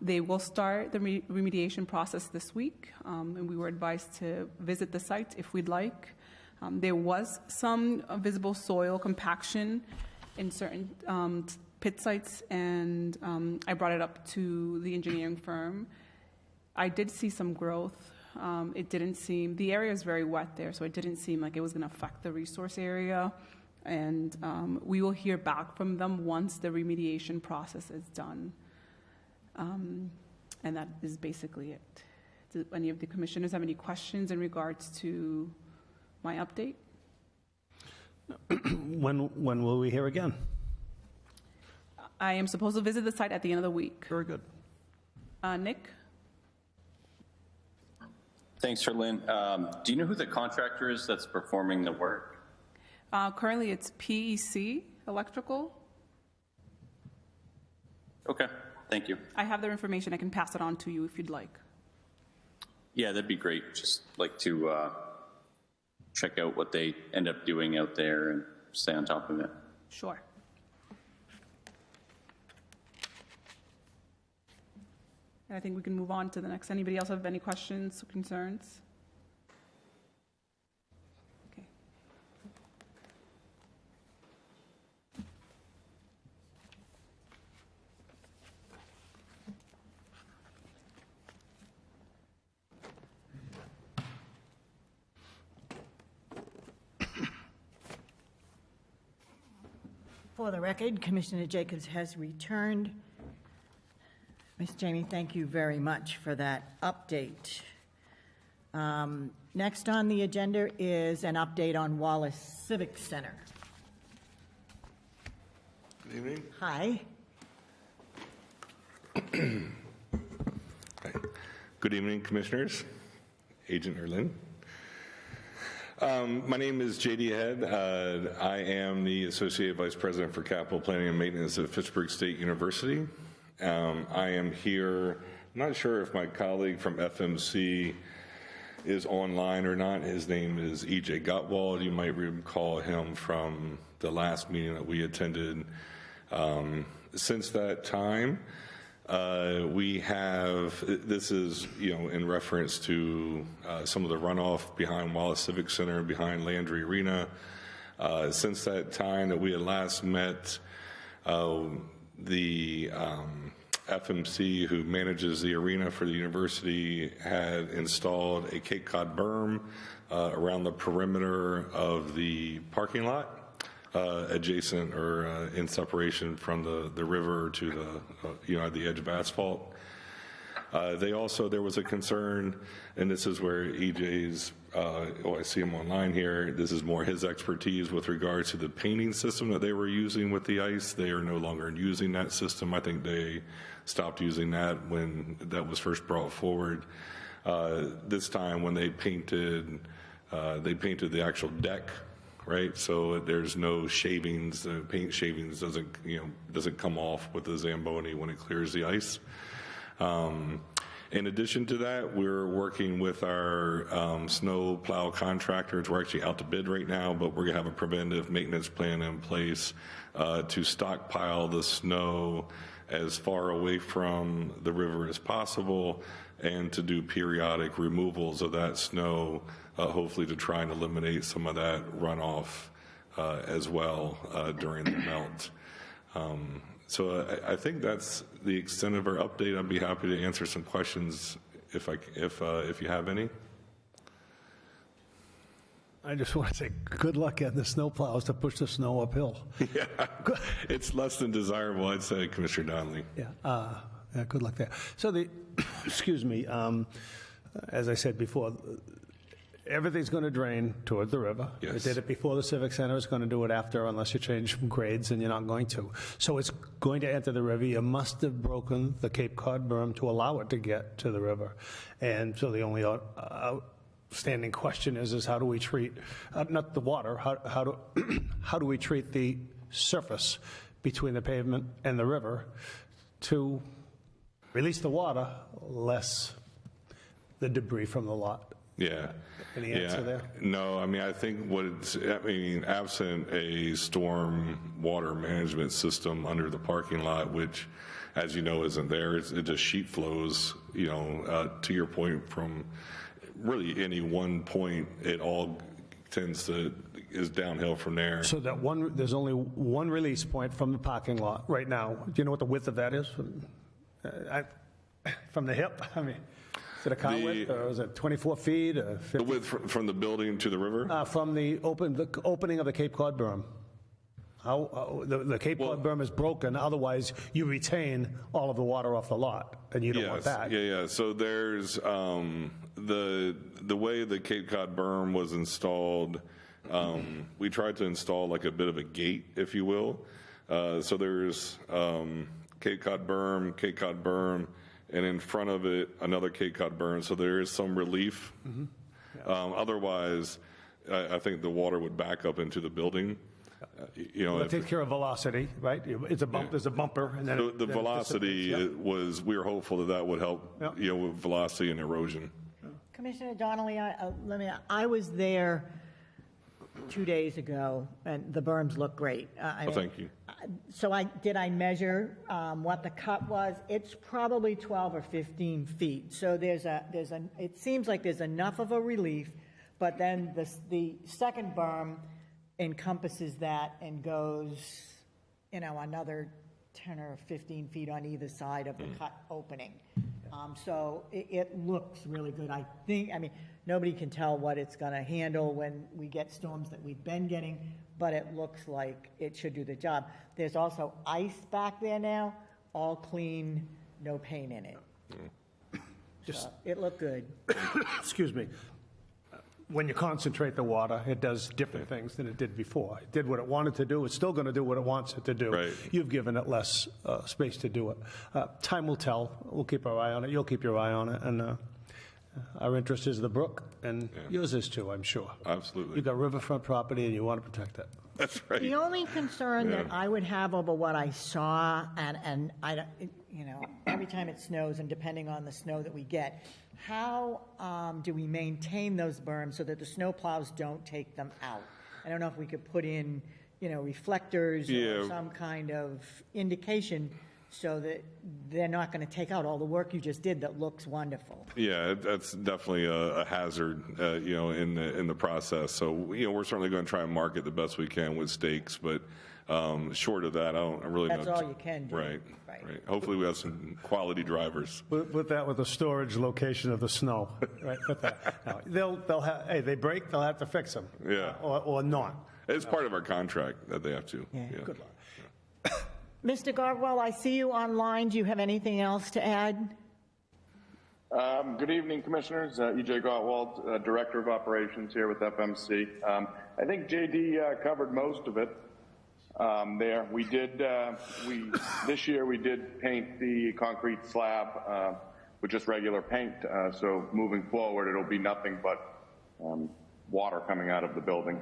They will start the remediation process this week, and we were advised to visit the site if we'd like. There was some visible soil compaction in certain pit sites, and I brought it up to the engineering firm. I did see some growth. It didn't seem, the area is very wet there, so it didn't seem like it was going to affect the resource area. And we will hear back from them once the remediation process is done. And that is basically it. Do any of the commissioners have any questions in regards to my update? When will we hear again? I am supposed to visit the site at the end of the week. Very good. Nick? Thanks, Lynn. Do you know who the contractor is that's performing the work? Currently, it's PEC Electrical. Okay, thank you. I have their information. I can pass it on to you if you'd like. Yeah, that'd be great. Just like to check out what they end up doing out there and stay on top of it. Sure. And I think we can move on to the next. Anybody else have any questions or concerns? Okay. For the record, Commissioner Jacobs has returned. Ms. Jamie, thank you very much for that update. Next on the agenda is an update on Wallace Civic Center. Good evening. Hi. Hi. Good evening, Commissioners. Agent Erlin. My name is J.D. Head. I am the Associate Vice President for Capital Planning and Maintenance at Fitchburg State University. I am here, I'm not sure if my colleague from FMC is online or not. His name is E.J. Gottwald. You might recall him from the last meeting that we attended. Since that time, we have, this is, in reference to some of the runoff behind Wallace Civic Center, behind Landry Arena. Since that time that we had last met, the FMC, who manages the arena for the university, had installed a Cape Cod berm around the perimeter of the parking lot, adjacent or in separation from the river to the, the edge of asphalt. There was a concern, and this is where EJ's, I see him online here, this is more his expertise with regards to the painting system that they were using with the ice. They are no longer using that system. I think they stopped using that when that was first brought forward. This time when they painted the actual deck, right? So there's no shavings. The paint shavings doesn't come off with the Zamboni when it clears the ice. In addition to that, we're working with our snow plow contractors. We're actually out to bid right now, but we're going to have a preventive maintenance plan in place to stockpile the snow as far away from the river as possible and to do periodic removals of that snow, hopefully to try and eliminate some of that runoff as well during the melt. So I think that's the extent of our update. I'd be happy to answer some questions if you have any. I just want to say good luck getting the snow plows to push the snow uphill. Yeah, it's less than desirable, I'd say, Commissioner Donnelly. Yeah, good luck there. So excuse me, as I said before, everything's going to drain toward the river. Yes. It did it before the Civic Center. It's going to do it after, unless you change grades, and you're not going to. So it's going to enter the river. You must have broken the Cape Cod berm to allow it to get to the river. And so the only outstanding question is how do we treat, not the water, how do we treat the surface between the pavement and the river to release the water, less the debris from the lot? Yeah. Any answer there? No, I mean, I think absent a storm water management system under the parking lot, which, as you know, isn't there, it just sheet flows, to your point, from really any one point, it all is downhill from there. So there's only one release point from the parking lot right now. Do you know what the width of that is? From the hip? I mean, is it a car width, or is it 24 feet? Or 50? The width from the building to the river? From the opening of the Cape Cod berm. The Cape Cod berm is broken, otherwise you retain all of the water off the lot, and you don't want that. Yeah. So there's the way the Cape Cod berm was installed, we tried to install like a bit of a gate, if you will. So there's Cape Cod berm, and in front of it, another Cape Cod berm, so there is some relief. Mm-hmm. Otherwise, I think the water would back up into the building. It takes care of velocity, right? It's a bump. There's a bumper, and then the velocity was. We were hopeful that would help. With velocity and erosion. Commissioner Donnelly, I was there 2 days ago, and the berms look great. Thank you. So did I measure what the cut was? It's probably 12 or 15 feet. So it seems like there's enough of a relief, but then the second berm encompasses that and goes, another 10 or 15 feet on either side of the cut opening. So it looks really good. Nobody can tell what it's going to handle when we get storms that we've been getting, but it looks like it should do the job. There's also ice back there now, all clean, no paint in it. So it looked good. Excuse me. When you concentrate the water, it does different things than it did before. It did what it wanted to do. It's still going to do what it wants it to do. Right. You've given it less space to do it. Time will tell. We'll keep our eye on it. You'll keep your eye on it. And our interest is the brook, and yours is too, I'm sure. Absolutely. You've got riverfront property, and you want to protect it. That's right. The only concern that I would have over what I saw, and every time it snows, and depending on the snow that we get, how do we maintain those berms so that the snow plows don't take them out? I don't know if we could put in, reflectors or some kind of indication so that they're not going to take out all the work you just did that looks wonderful. Yeah, that's definitely a hazard, in the process. So, we're certainly going to try and market the best we can with stakes, but short of that, I really That's all you can do. Right. Hopefully, we have some quality drivers. Put that with the storage location of the snow. Right. Put that. No, they'll have. Hey, they break. They'll have to fix them. Yeah. Or not. It's part of our contract that they have to. Yeah. Good luck. Mr. Gardwell, I see you online. Do you have anything else to add? Good evening, Commissioners. E.J. Gottwald, Director of Operations here with FMC. I think JD covered most of it there. We did, this year we did paint the concrete slab with just regular paint. So moving forward, it'll be nothing but water coming out of the building,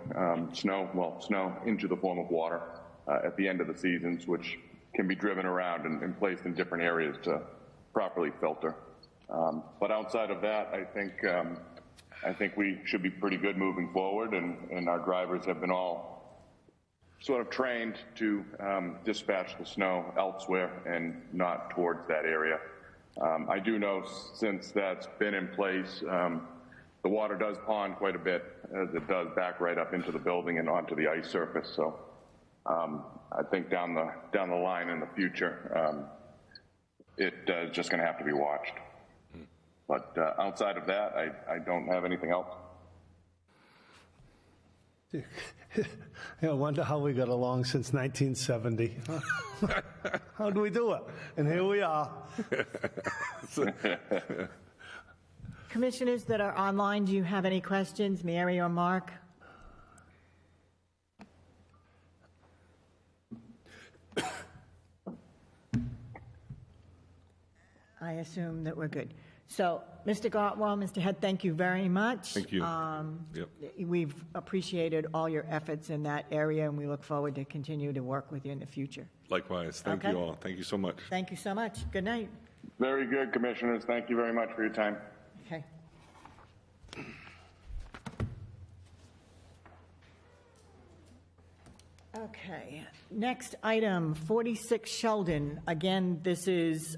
snow into the form of water at the end of the seasons, which can be driven around and placed in different areas to properly filter. But outside of that, I think we should be pretty good moving forward, and our drivers have been all sort of trained to dispatch the snow elsewhere and not towards that area. I do know since that's been in place, the water does pond quite a bit as it does back right up into the building and onto the ice surface. So I think down the line in the future, it's just going to have to be watched. But outside of that, I don't have anything else. I wonder how we got along since 1970. How do we do it? And here we are. Commissioners that are online, do you have any questions, Mary or Mark? I assume that we're good. So, Mr. Gottwald, Mr. Head, thank you very much. Thank you. We've appreciated all your efforts in that area, and we look forward to continue to work with you in the future. Likewise. Thank you all. Thank you so much. Thank you so much. Good night. Very good, Commissioners. Thank you very much for your time. Okay. Okay, next item, 46 Sheldon. Again, this is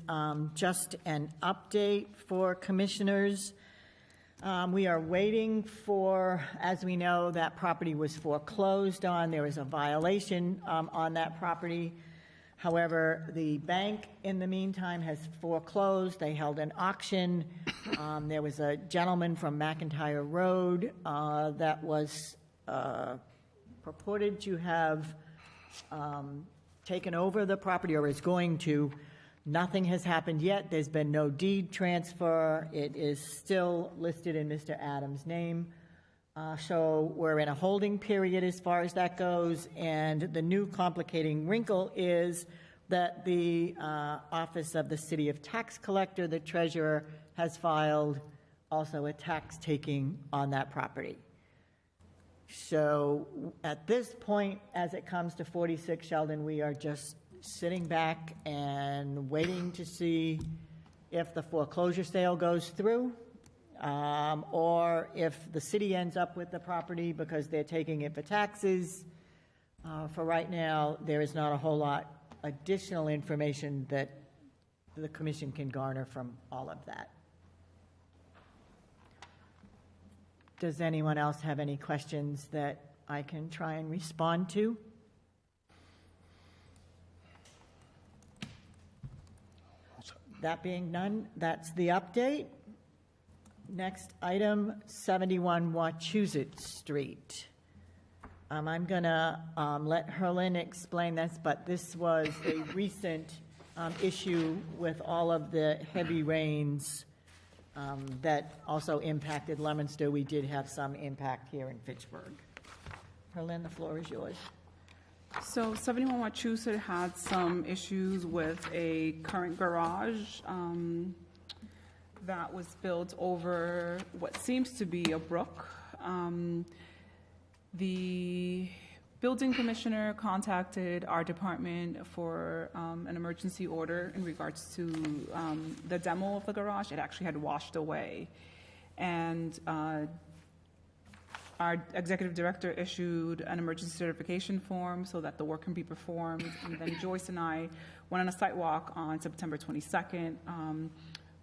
just an update for commissioners. We are waiting for, as we know, that property was foreclosed on. There was a violation on that property. However, the bank, in the meantime, has foreclosed. They held an auction. There was a gentleman from McIntyre Road that was purported to have taken over the property or is going to. Nothing has happened yet. There's been no deed transfer. It is still listed in Mr. Adams' name. So we're in a holding period as far as that goes. And the new complicating wrinkle is that the Office of the City of Tax Collector, the treasurer, has filed also a tax taking on that property. So at this point, as it comes to 46 Sheldon, we are just sitting back and waiting to see if the foreclosure sale goes through or if the city ends up with the property because they're taking it for taxes. For right now, there is not a whole lot additional information that the commission can garner from all of that. Does anyone else have any questions that I can try and respond to? That being none, that's the update. Next item, 71 Wachusett Street. I'm going to let Herlin explain this, but this was a recent issue with all of the heavy rains that also impacted Leominster. We did have some impact here in Fitchburg. Herlin, the floor is yours. So 71 Wachusett had some issues with a current garage that was built over what seems to be a brook. The building commissioner contacted our department for an emergency order in regards to the demo of the garage. It actually had washed away. And our executive director issued an emergency certification form so that the work can be performed. And then Joyce and I went on a site walk on September 22nd.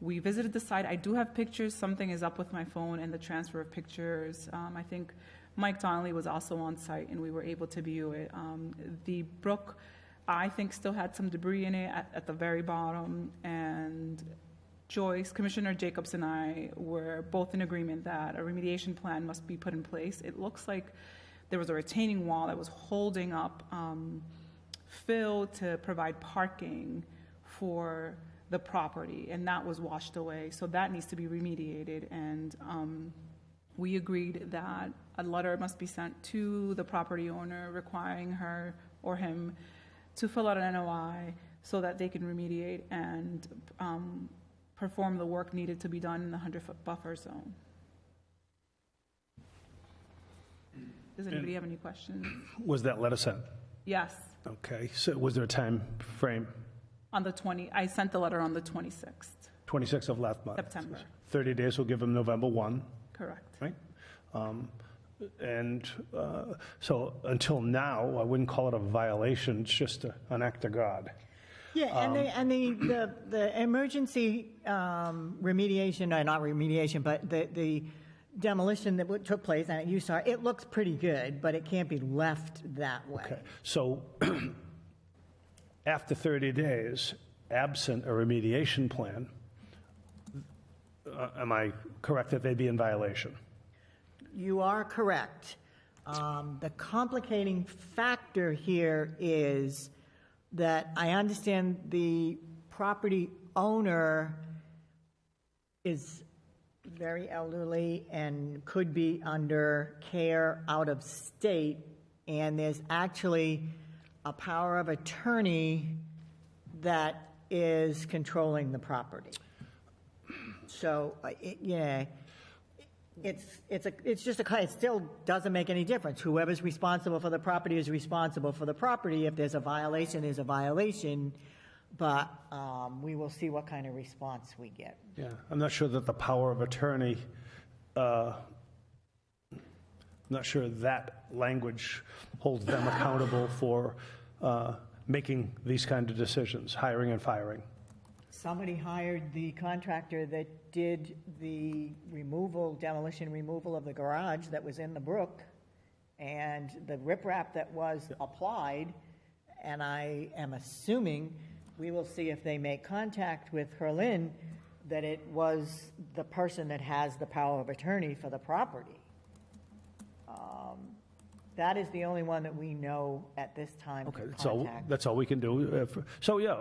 We visited the site. I do have pictures. Something is up with my phone and the transfer of pictures. I think Mike Donnelly was also on site and we were able to view it. The brook, I think, still had some debris in it at the very bottom. And Joyce, Commissioner Jacobs, and I were both in agreement that a remediation plan must be put in place. It looks like there was a retaining wall that was holding up fill to provide parking for the property, and that was washed away. So that needs to be remediated, and we agreed that a letter must be sent to the property owner requiring her or him to fill out an NOI so that they can remediate and perform the work needed to be done in the 100-foot buffer zone. Does anybody have any questions? Was that letter sent? Yes. Okay, so was there a time frame? On the I sent the letter on the 26th. 26th of last month? September. 30 days will give them November 1. Correct. Right? So until now, I wouldn't call it a violation, it's just an act of God. Yeah, and the emergency remediation, or not remediation, but the demolition that took place, and you saw, it looks pretty good, but it can't be left that way. Okay, so after 30 days, absent a remediation plan, am I correct that they'd be in violation? You are correct. The complicating factor here is that I understand the property owner is very elderly and could be under care out of state, and there's actually a power of attorney that is controlling the property. So, it's just it still doesn't make any difference. Whoever's responsible for the property is responsible for the property. If there's a violation, there's a violation. But we will see what kind of response we get. Yeah, I'm not sure that the power of attorney, I'm not sure that language holds them accountable for making these kind of decisions, hiring and firing. Somebody hired the contractor that did the demolition removal of the garage that was in the brook, and the riprap that was applied, and I am assuming we will see if they make contact with Herlin that it was the person that has the power of attorney for the property. That is the only one that we know at this time. Okay, so that's all we can do. So yeah,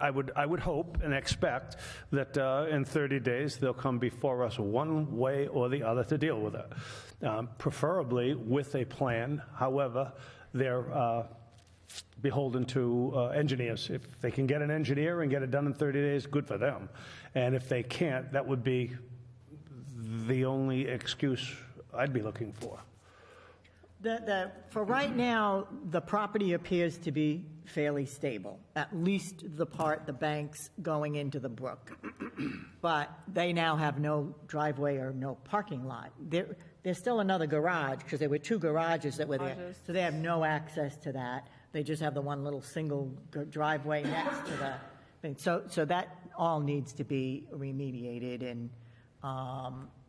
I would hope and expect that in 30 days they'll come before us one way or the other to deal with it, preferably with a plan. However, they're beholden to engineers. If they can get an engineer and get it done in 30 days, good for them. And if they can't, that would be the only excuse I'd be looking for. For right now, the property appears to be fairly stable, at least the banks going into the brook. But they now have no driveway or no parking lot. There's still another garage, because there were two garages that were there, so they have no access to that. They just have the one little single driveway next to the thing. So that all needs to be remediated, and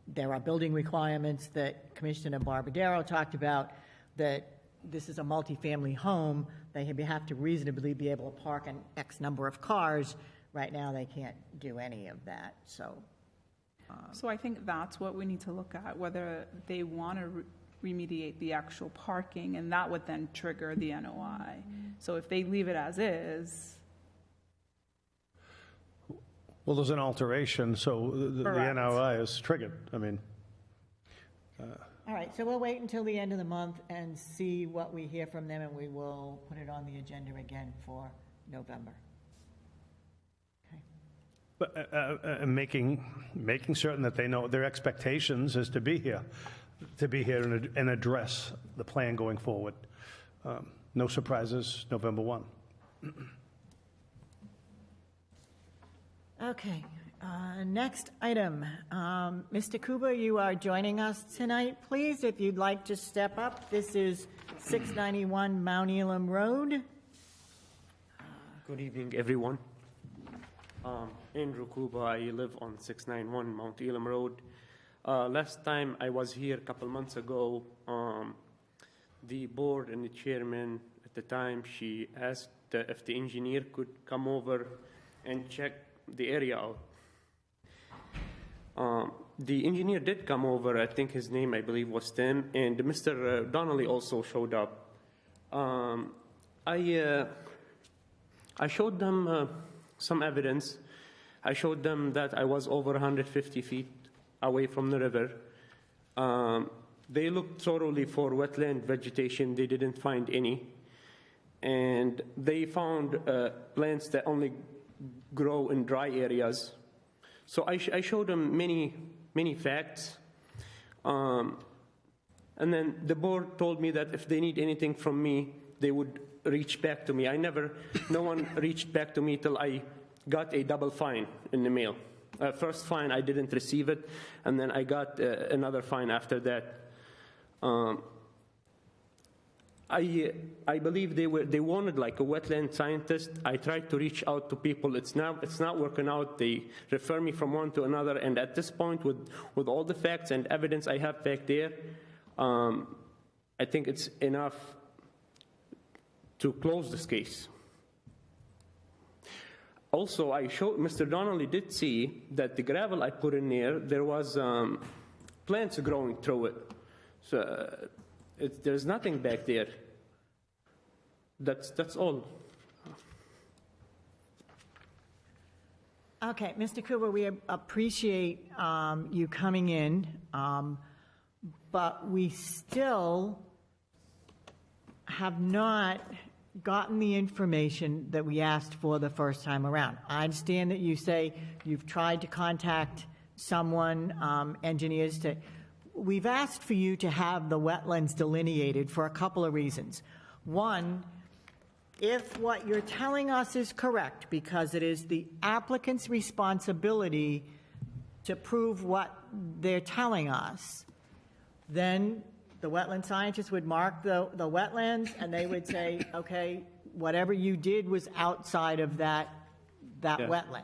there are building requirements that Commissioner Barbadero talked about, that this is a multifamily home. They have to reasonably be able to park an X number of cars. Right now, they can't do any of that, so. So I think that's what we need to look at, whether they want to remediate the actual parking, and that would then trigger the NOI. So if they leave it as is. Well, there's an alteration, so the NOI is triggered. I mean. All right, so we'll wait until the end of the month and see what we hear from them, and we will put it on the agenda again for November. Okay. But making certain that they know their expectations is to be here and address the plan going forward. No surprises, November 1. Okay. Next item. Mr. Kuba, you are joining us tonight. Please, if you'd like to step up. This is 691 Mount Elam Road. Good evening, everyone. Andrew Kuba, I live on 691 Mount Elam Road. Last time I was here a couple months ago, the board and the chairman at the time, she asked if the engineer could come over and check the area out. The engineer did come over. I think his name, I believe, was Tim, and Mr. Donnelly also showed up. I showed them some evidence. I showed them that I was over 150 feet away from the river. They looked thoroughly for wetland vegetation. They didn't find any. And they found plants that only grow in dry areas. So I showed them many facts. And then the board told me that if they need anything from me, they would reach back to me. No one reached back to me till I got a double fine in the mail. First fine, I didn't receive it, and then I got another fine after that. I believe they wanted like a wetland scientist. I tried to reach out to people. It's not working out. They refer me from one to another, and at this point, with all the facts and evidence I have back there, I think it's enough to close this case. Also, Mr. Donnelly did see that the gravel I put in there was plants growing through it. So there's nothing back there. That's all. Okay, Mr. Cooper, we appreciate you coming in, but we still have not gotten the information that we asked for the first time around. I understand that you say you've tried to contact someone, engineers to. We've asked for you to have the wetlands delineated for a couple of reasons. One, if what you're telling us is correct, because it is the applicant's responsibility to prove what they're telling us, then the wetland scientists would mark the wetlands, and they would say, okay, whatever you did was outside of that wetland.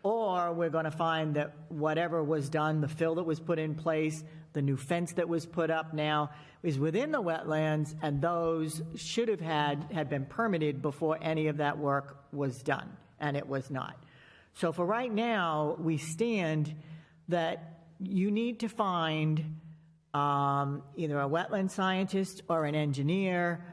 Or we're going to find that whatever was done, the fill that was put in place, the new fence that was put up now, is within the wetlands, and those should have had been permitted before any of that work was done, and it was not. So for right now, we stand that you need to find either a wetland scientist or an engineer.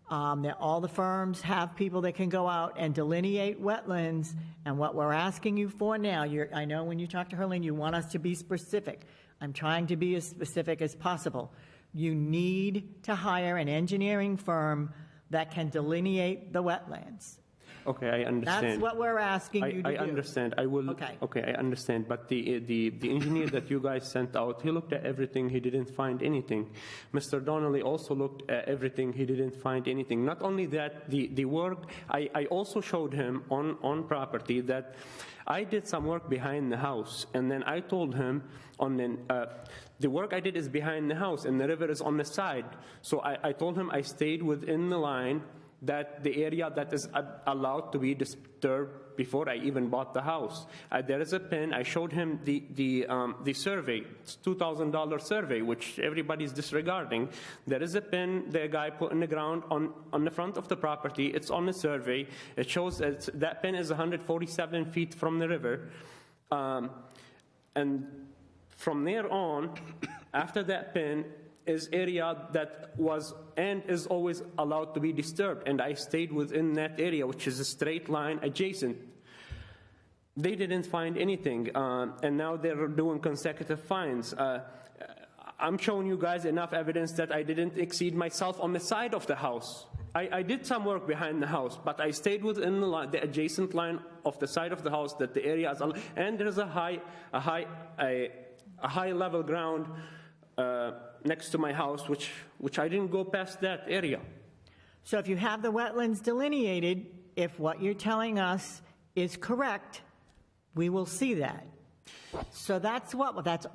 That all the firms have people that can go out and delineate wetlands, and what we're asking you for now, I know when you talk to Herlene, you want us to be specific. I'm trying to be as specific as possible. You need to hire an engineering firm that can delineate the wetlands. Okay, I understand. That's what we're asking you to do. I understand. I will. Okay, I understand. But the engineer that you guys sent out, he looked at everything. He didn't find anything. Mr. Donnelly also looked at everything. He didn't find anything. Not only that, the work. I also showed him on property that I did some work behind the house, and then I told him the work I did is behind the house, and the river is on the side. So I told him I stayed within the line, that the area that is allowed to be disturbed before I even bought the house. There is a pin. I showed him the survey. It's $2,000 survey, which everybody's disregarding. There is a pin the guy put in the ground on the front of the property. It's on the survey. It shows that pin is 147 feet from the river. And from there on, after that pin, is area that was and is always allowed to be disturbed, and I stayed within that area, which is a straight line adjacent. They didn't find anything, and now they're doing consecutive fines. I'm showing you guys enough evidence that I didn't exceed myself on the side of the house. I did some work behind the house, but I stayed within the adjacent line of the side of the house that the area is, and there's a high level ground next to my house, which I didn't go past that area. So if you have the wetlands delineated, if what you're telling us is correct, we will see that. So that's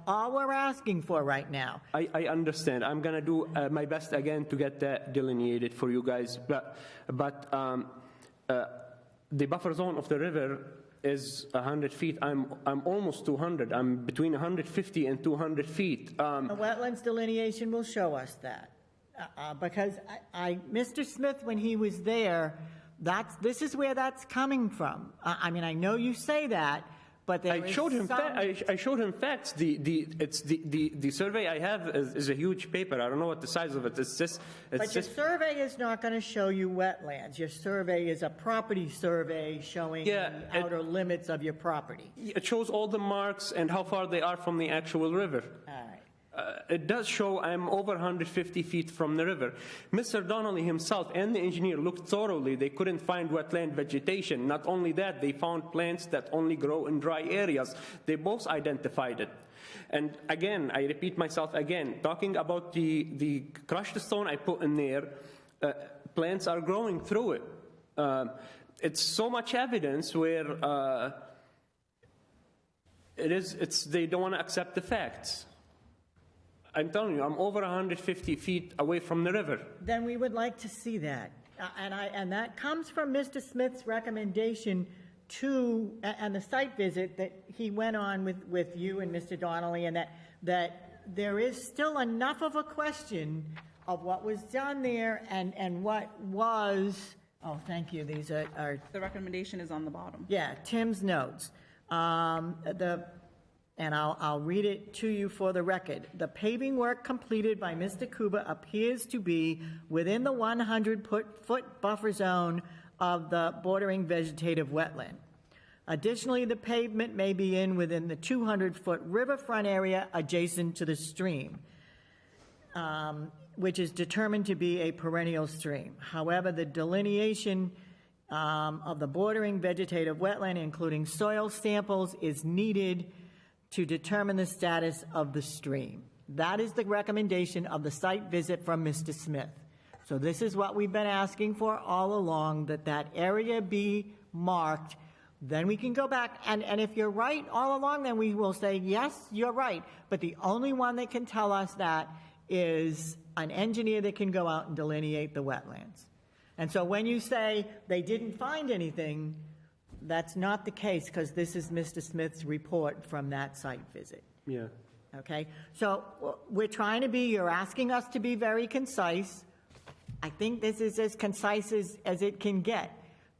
all we're asking for right now. I understand. I'm going to do my best again to get that delineated for you guys. But the buffer zone of the river is 100 feet. I'm almost 200. I'm between 150 and 200 feet. The wetlands delineation will show us that. Because Mr. Smith, when he was there, this is where that's coming from. I mean, I know you say that, but there I is showed him. some... I showed him facts. The survey I have is a huge paper. I don't know what the size of it. But your survey is not going to show you wetlands. Your survey is a property survey showing the outer limits of your property. It shows all the marks and how far they are from the actual river. All right. It does show I'm over 150 feet from the river. Mr. Donnelly himself and the engineer looked thoroughly. They couldn't find wetland vegetation. Not only that, they found plants that only grow in dry areas. They both identified it. And again, I repeat myself again, talking about the crushed stone I put in there, plants are growing through it. It's so much evidence where they don't want to accept the facts. I'm telling you, I'm over 150 feet away from the river. Then we would like to see that. And that comes from Mr. Smith's recommendation and the site visit that he went on with you and Mr. Donnelly, and that there is still enough of a question of what was done there and what was, oh, thank you, these are The recommendation is on the bottom. yeah, Tim's notes. And I'll read it to you for the record. The paving work completed by Mr. Kuba appears to be within the 100-foot buffer zone of the bordering vegetative wetland. Additionally, the pavement may be within the 200-foot riverfront area adjacent to the stream, which is determined to be a perennial stream. However, the delineation of the bordering vegetative wetland, including soil samples, is needed to determine the status of the stream. That is the recommendation of the site visit from Mr. Smith. So this is what we've been asking for all along, that area be marked. Then we can go back, and if you're right all along, then we will say, yes, you're right. But the only one that can tell us that is an engineer that can go out and delineate the wetlands. And so when you say they didn't find anything, that's not the case, because this is Mr. Smith's report from that site visit. Yeah. Okay? So we're trying to you're asking us to be very concise. I think this is as concise as it can get.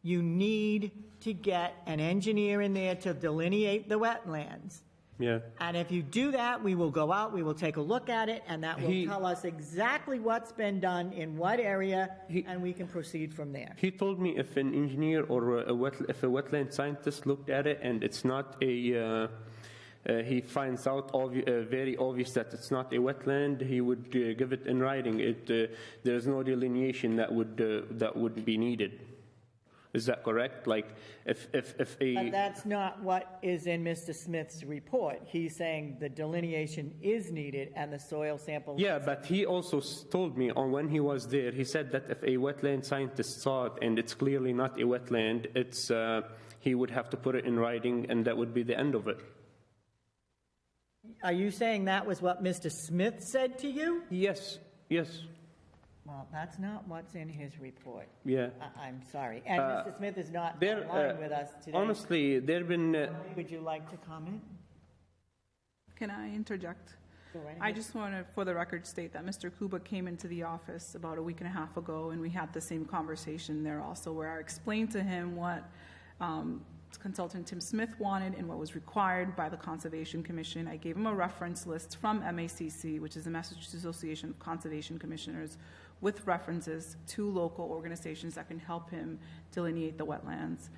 You need to get an engineer in there to delineate the wetlands. Yeah. And if you do that, we will go out, we will take a look at it, and that will tell us exactly what's been done in what area, and we can proceed from there. He told me if an engineer or if a wetland scientist looked at it and it's not he finds out very obvious that it's not a wetland, he would give it in writing. There's no delineation that would be needed. Is that correct? Like, if a... But that's not what is in Mr. Smith's report. He's saying the delineation is needed and the soil sample... Yeah, but he also told me when he was there, he said that if a wetland scientist saw it and it's clearly not a wetland, he would have to put it in writing and that would be the end of it. Are you saying that was what Mr. Smith said to you? Yes, yes. Well, that's not what's in his report. Yeah. I'm sorry. And Mr. Smith is not online with us today. Honestly, there have been... Would you like to comment? Can I interject? Go right ahead. I just want to, for the record, state that Mr. Kuba came into the office about a week and a half ago, and we had the same conversation there also, where I explained to him what consultant Tim Smith wanted and what was required by the Conservation Commission. I gave him a reference list from MACC, which is the Massachusetts Association of Conservation Commissioners, with references to local organizations that can help him delineate the wetlands.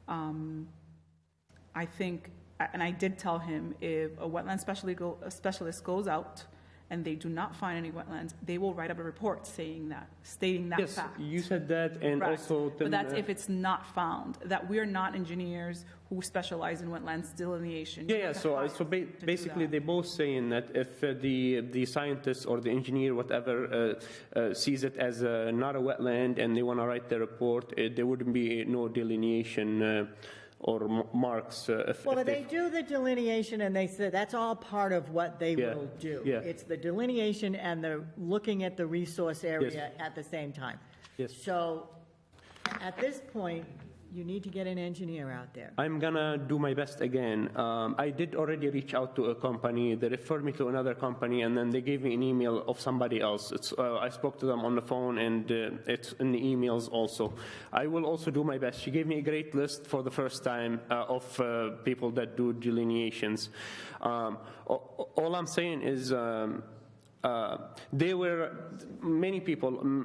I think, and I did tell him, if a wetland specialist goes out and they do not find any wetlands, they will write up a report stating that yes, fact. You said that, and Correct. also... But that's if it's not found, that we're not engineers who specialize in wetlands delineation. Yeah, so basically they're both saying that if the scientist or the engineer, whatever, sees it as not a wetland and they want to write the report, there wouldn't be no delineation or marks. Well, they do the delineation, and they said that's all part of what they will do. Yeah. It's the delineation and the looking at the resource area at the same time. Yes. So at this point, You need to get an engineer out there. I'm gonna do my best again. I did already reach out to a company. They referred me to another company, and then they gave me an email of somebody else. I spoke to them on the phone, and it's in the emails also. I will also do my best. She gave me a great list for the first time of people that do delineations. All I'm saying is there were many people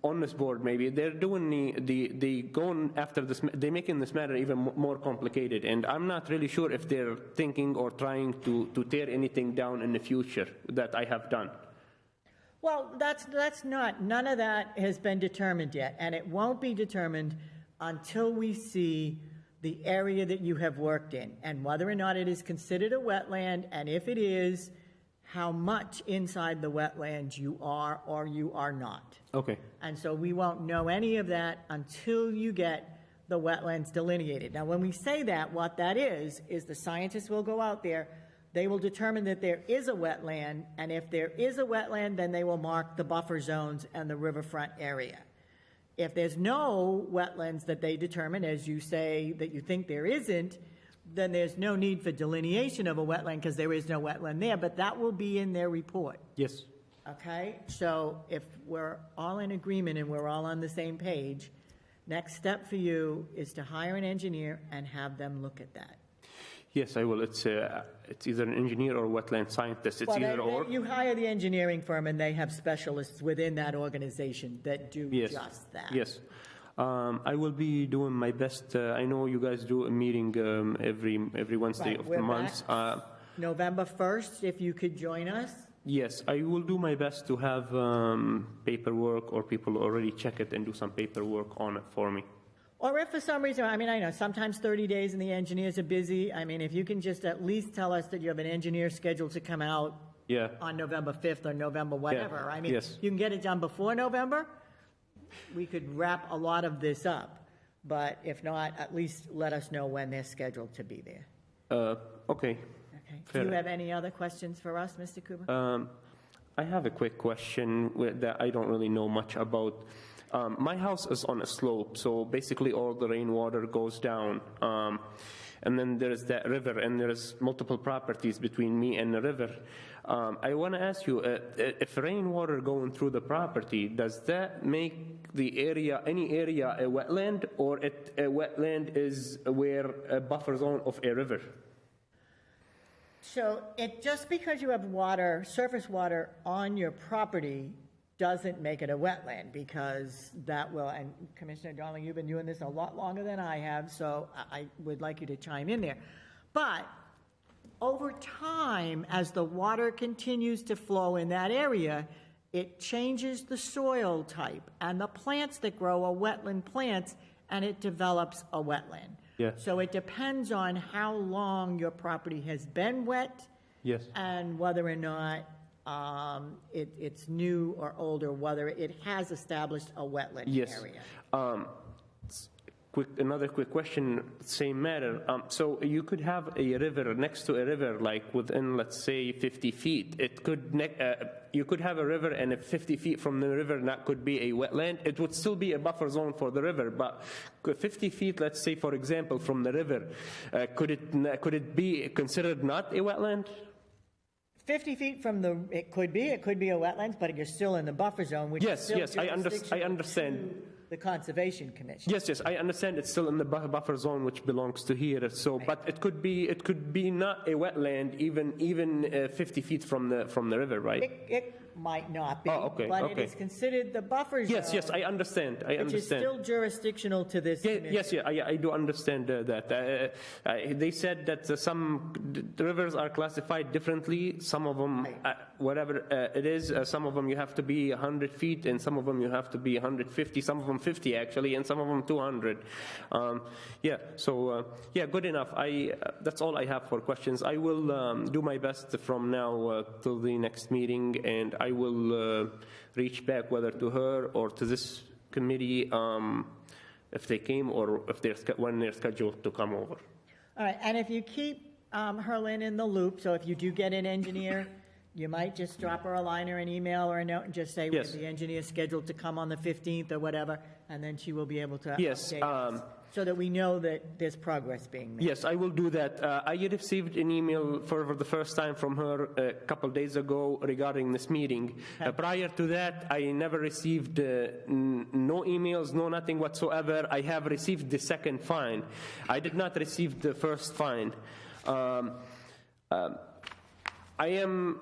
on this board, maybe they're doing the going after this. They're making this matter even more complicated, and I'm not really sure if they're thinking or trying to tear anything down in the future that I have done. Well, that's not. None of that has been determined yet, and it won't be determined until we see the area that you have worked in and whether or not it is considered a wetland, and if it is, how much inside the wetlands you are or you are not. Okay. And so we won't know any of that until you get the wetlands delineated. Now, when we say that, what that is the scientists will go out there, they will determine that there is a wetland, and if there is a wetland, then they will mark the buffer zones and the riverfront area. If there's no wetlands that they determine, as you say that you think there isn't, then there's no need for delineation of a wetland because there is no wetland there, but that will be in their report. Yes. Okay, so if we're all in agreement and we're all on the same page, next step for you is to hire an engineer and have them look at that. Yes, I will. It's either an engineer or wetland scientist. It's either or. You hire the engineering firm and they have specialists within that organization that do just that. Yes. I will be doing my best. I know you guys do a meeting every Wednesday of the month. November 1st, if you could join us. Yes, I will do my best to have paperwork or people already check it and do some paperwork on it for me. Or if for some reason, I mean, I know sometimes 30 days and the engineers are busy. I mean, if you can just at least tell us that you have an engineer scheduled to come out on November 5th or November whatever. I mean, you can get it done before November. We could wrap a lot of this up. But if not, at least let us know when they're scheduled to be there. Okay. Do you have any other questions for us, Mr. Cooper? I have a quick question that I don't really know much about. My house is on a slope, so basically all the rainwater goes down. And then there's that river, and there's multiple properties between me and the river. I want to ask you, if rainwater going through the property, does that make the area, any area, a wetland, or a wetland is where a buffer zone of a river? So just because you have water, surface water on your property doesn't make it a wetland, because that will, and Commissioner Darling, you've been doing this a lot longer than I have, so I would like you to chime in there. But over time, as the water continues to flow in that area, it changes the soil type and the plants that grow are wetland plants, and it develops a wetland. Yeah. So it depends on how long your property has been wet. Yes. And whether or not it's new or old, or whether it has established a wetland area. Another quick question, same matter. So you could have a river next to a river, like within, let's say, 50 feet. It could you could have a river, and if 50 feet from the river, that could be a wetland. It would still be a buffer zone for the river, but 50 feet, let's say, for example, from the river, could it be considered not a wetland? 50 feet from it could be a wetland, but you're still in the buffer zone, which is still I understand. The Conservation Commission. Yes, I understand it's still in the buffer zone, which belongs to here. So, but it could be not a wetland, even 50 feet from the river, right? It might not be, but it is considered the buffer zone. Yes, I understand. Which is still jurisdictional to this commission. Yes, I do understand that. They said that some rivers are classified differently. Some of them, whatever it is, some of them you have to be 100 feet, and some of them you have to be 150, some of them 50 actually, and some of them 200. Good enough. That's all I have for questions. I will do my best from now till the next meeting, and I will reach back whether to her or to this committee if they came, or when they're scheduled to come over. All right, and if you keep Herlin in the loop, so if you do get an engineer, you might just drop her a line or an email or a note and just say, the engineer is scheduled to come on the 15th or whatever, and then she will be able to update us. so that we know that there's progress being made. Yes, I will do that. I received an email for the first time from her a couple days ago regarding this meeting. Prior to that, I never received no emails, no nothing whatsoever. I have received the second fine. I did not receive the first fine. I am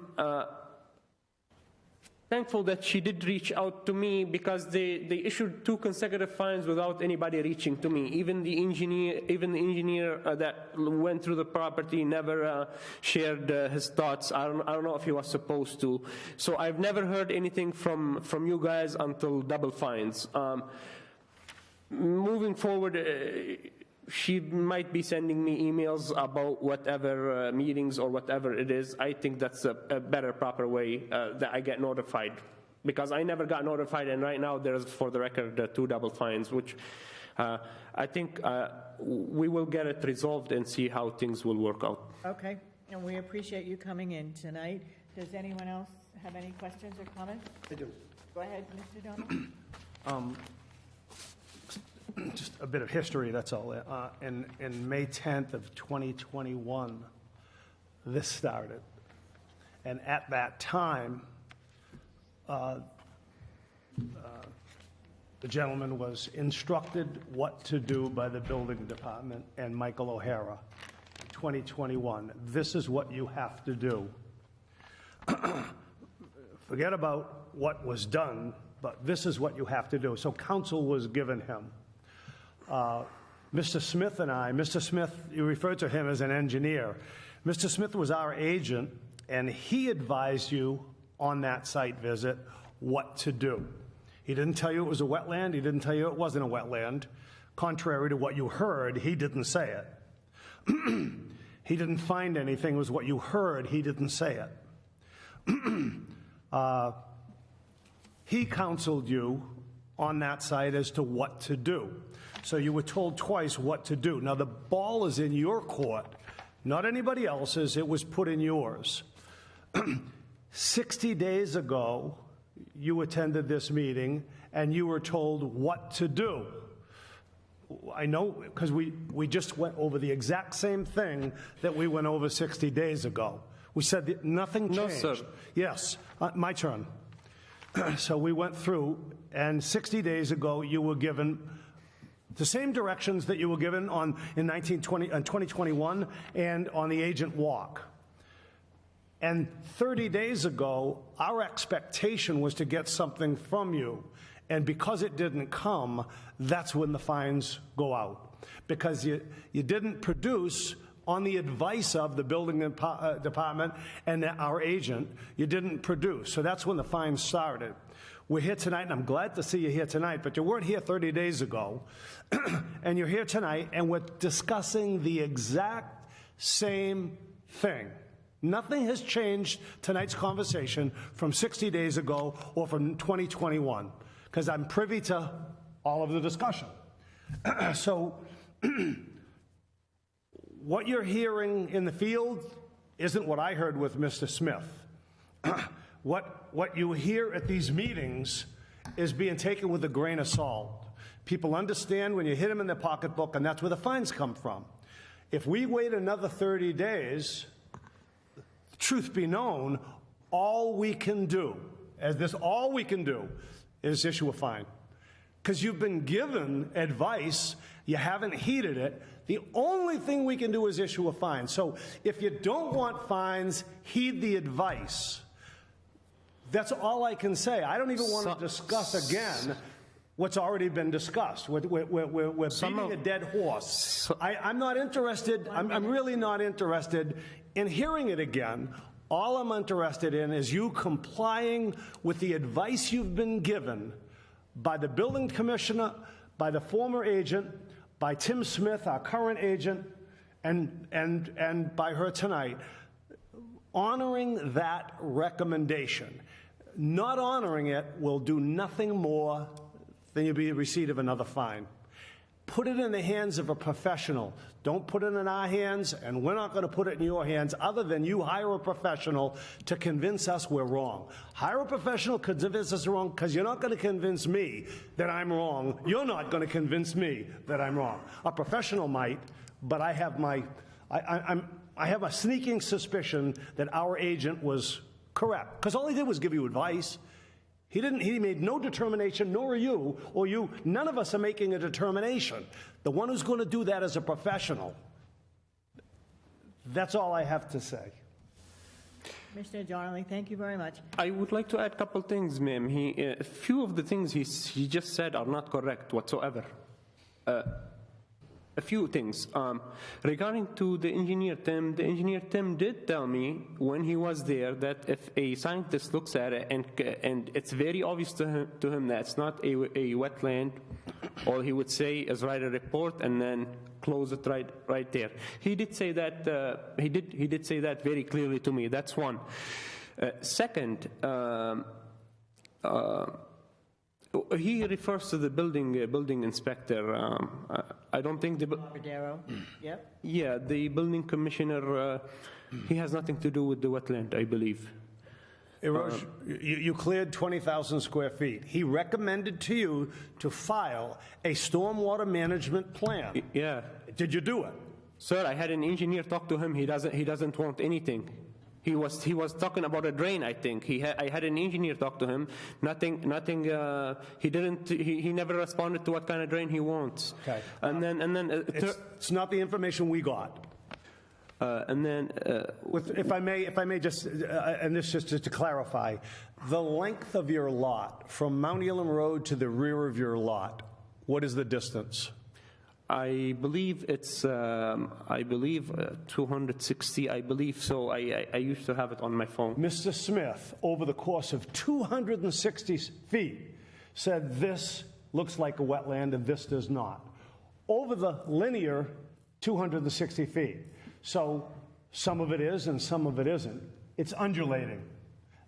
thankful that she did reach out to me, because they issued 2 consecutive fines without anybody reaching to me. Even the engineer that went through the property never shared his thoughts. I don't know if he was supposed to. So I've never heard anything from you guys until double fines. Moving forward, she might be sending me emails about whatever meetings or whatever it is. I think that's a better, proper way that I get notified, because I never got notified, and right now there's, for the record, 2 double fines, which I think we will get it resolved and see how things will work out. Okay, and we appreciate you coming in tonight. Does anyone else have any questions or comments? I do. Go ahead, Mr. Donovan. Just a bit of history, that's all. In May 10th of 2021, this started. And at that time, the gentleman was instructed what to do by the building department and Michael O'Hara. 2021, this is what you have to do. Forget about what was done, but this is what you have to do. So counsel was given him. Mr. Smith and I, Mr. Smith, you referred to him as an engineer. Mr. Smith was our agent, and he advised you on that site visit what to do. He didn't tell you it was a wetland. He didn't tell you it wasn't a wetland. Contrary to what you heard, he didn't say it. He didn't find anything. It was what you heard. He didn't say it. He counseled you on that site as to what to do. So you were told twice what to do. Now, the ball is in your court, not anybody else's. It was put in yours. 60 days ago, you attended this meeting, and you were told what to do. I know, because we just went over the exact same thing that we went over 60 days ago. We said that nothing changed. No, sir. Yes, my turn. So we went through, and 60 days ago, you were given the same directions that you were given in 2021 and on the agent walk. And 30 days ago, our expectation was to get something from you. And because it didn't come, that's when the fines go out. Because you didn't produce on the advice of the building department and our agent, you didn't produce. So that's when the fines started. We're here tonight, and I'm glad to see you here tonight, but you weren't here 30 days ago, and you're here tonight, and we're discussing the exact same thing. Nothing has changed tonight's conversation from 60 days ago or from 2021, because I'm privy to all of the discussion. So what you're hearing in the field isn't what I heard with Mr. Smith. What you hear at these meetings is being taken with a grain of salt. People understand when you hit them in their pocketbook, and that's where the fines come from. If we wait another 30 days, truth be known, all we can do is issue a fine. Because you've been given advice, you haven't heeded it. The only thing we can do is issue a fine. So if you don't want fines, heed the advice. That's all I can say. I don't even want to discuss again what's already been discussed. We're beating a dead horse. I'm not interested. I'm really not interested in hearing it again. All I'm interested in is you complying with the advice you've been given by the building commissioner, by the former agent, by Tim Smith, our current agent, and by her tonight, honoring that recommendation. Not honoring it will do nothing more than you'll be in receipt of another fine. put it in the hands of a professional. Don't put it in our hands, and we're not going to put it in your hands other than you hire a professional to convince us we're wrong. Hire a professional to convince us wrong, because you're not going to convince me that I'm wrong. You're not going to convince me that I'm wrong. A professional might, but I have I have a sneaking suspicion that our agent was correct, because all he did was give you advice. He made no determination, nor are you, or you. None of us are making a determination. The one who's going to do that is a professional. That's all I have to say. Commissioner Donnelly, thank you very much. I would like to add a couple things, ma'am. A few of the things he just said are not correct whatsoever. A few things. Regarding to the engineer Tim did tell me when he was there that if a scientist looks at it and it's very obvious to him that it's not a wetland, all he would say is write a report and then close it right there. He did say that. He did say that very clearly to me. That's one. Second. He refers to the building inspector. I don't think the Barbadero. Yep. Yeah, the building commissioner. He has nothing to do with the wetland, I believe. Erosion, you cleared 20,000 square feet. He recommended to you to file a stormwater management plan. Yeah. Did you do it? Sir, I had an engineer talk to him. He doesn't want anything. He was talking about a drain, I think. I had an engineer talk to him. Nothing. He never responded to what kind of drain he wants. Okay. And then it's not the information we got. If I may just, and this just to clarify, the length of your lot from Mount Elam Road to the rear of your lot, what is the distance? I believe it's 260, I believe so. I used to have it on my phone. Mr. Smith, over the course of 260 feet, said this looks like a wetland and this does not. Over the linear 260 feet. So some of it is and some of it isn't. It's undulating.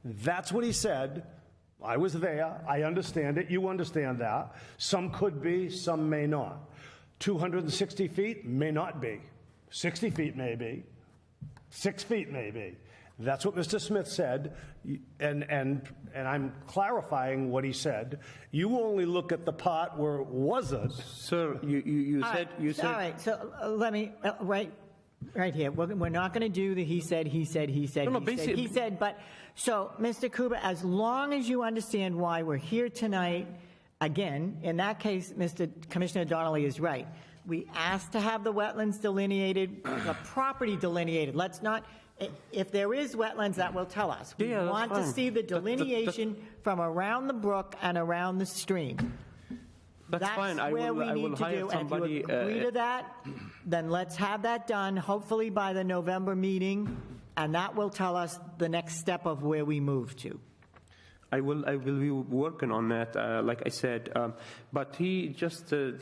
That's what he said. I was there. I understand it. You understand that. Some could be, some may not. 260 feet may not be. 60 feet may be. 6 feet may be. That's what Mr. Smith said, and I'm clarifying what he said. You only look at the part where it wasn't. Sir, you said. All right, so let me, right here. We're not going to do the he said, but, so, Mr. Kuba, as long as you understand why we're here tonight, again, in that case, Commissioner Donnelly is right. We asked to have the wetlands delineated, the property delineated. Let's not, if there is wetlands, that will tell us. We want to see the delineation from around the brook and around the stream. That's fine. That's where we need to do. And if you agree to that, then let's have that done, hopefully by the November meeting, and that will tell us the next step of where we move to. I will be working on that, like I said. But he just I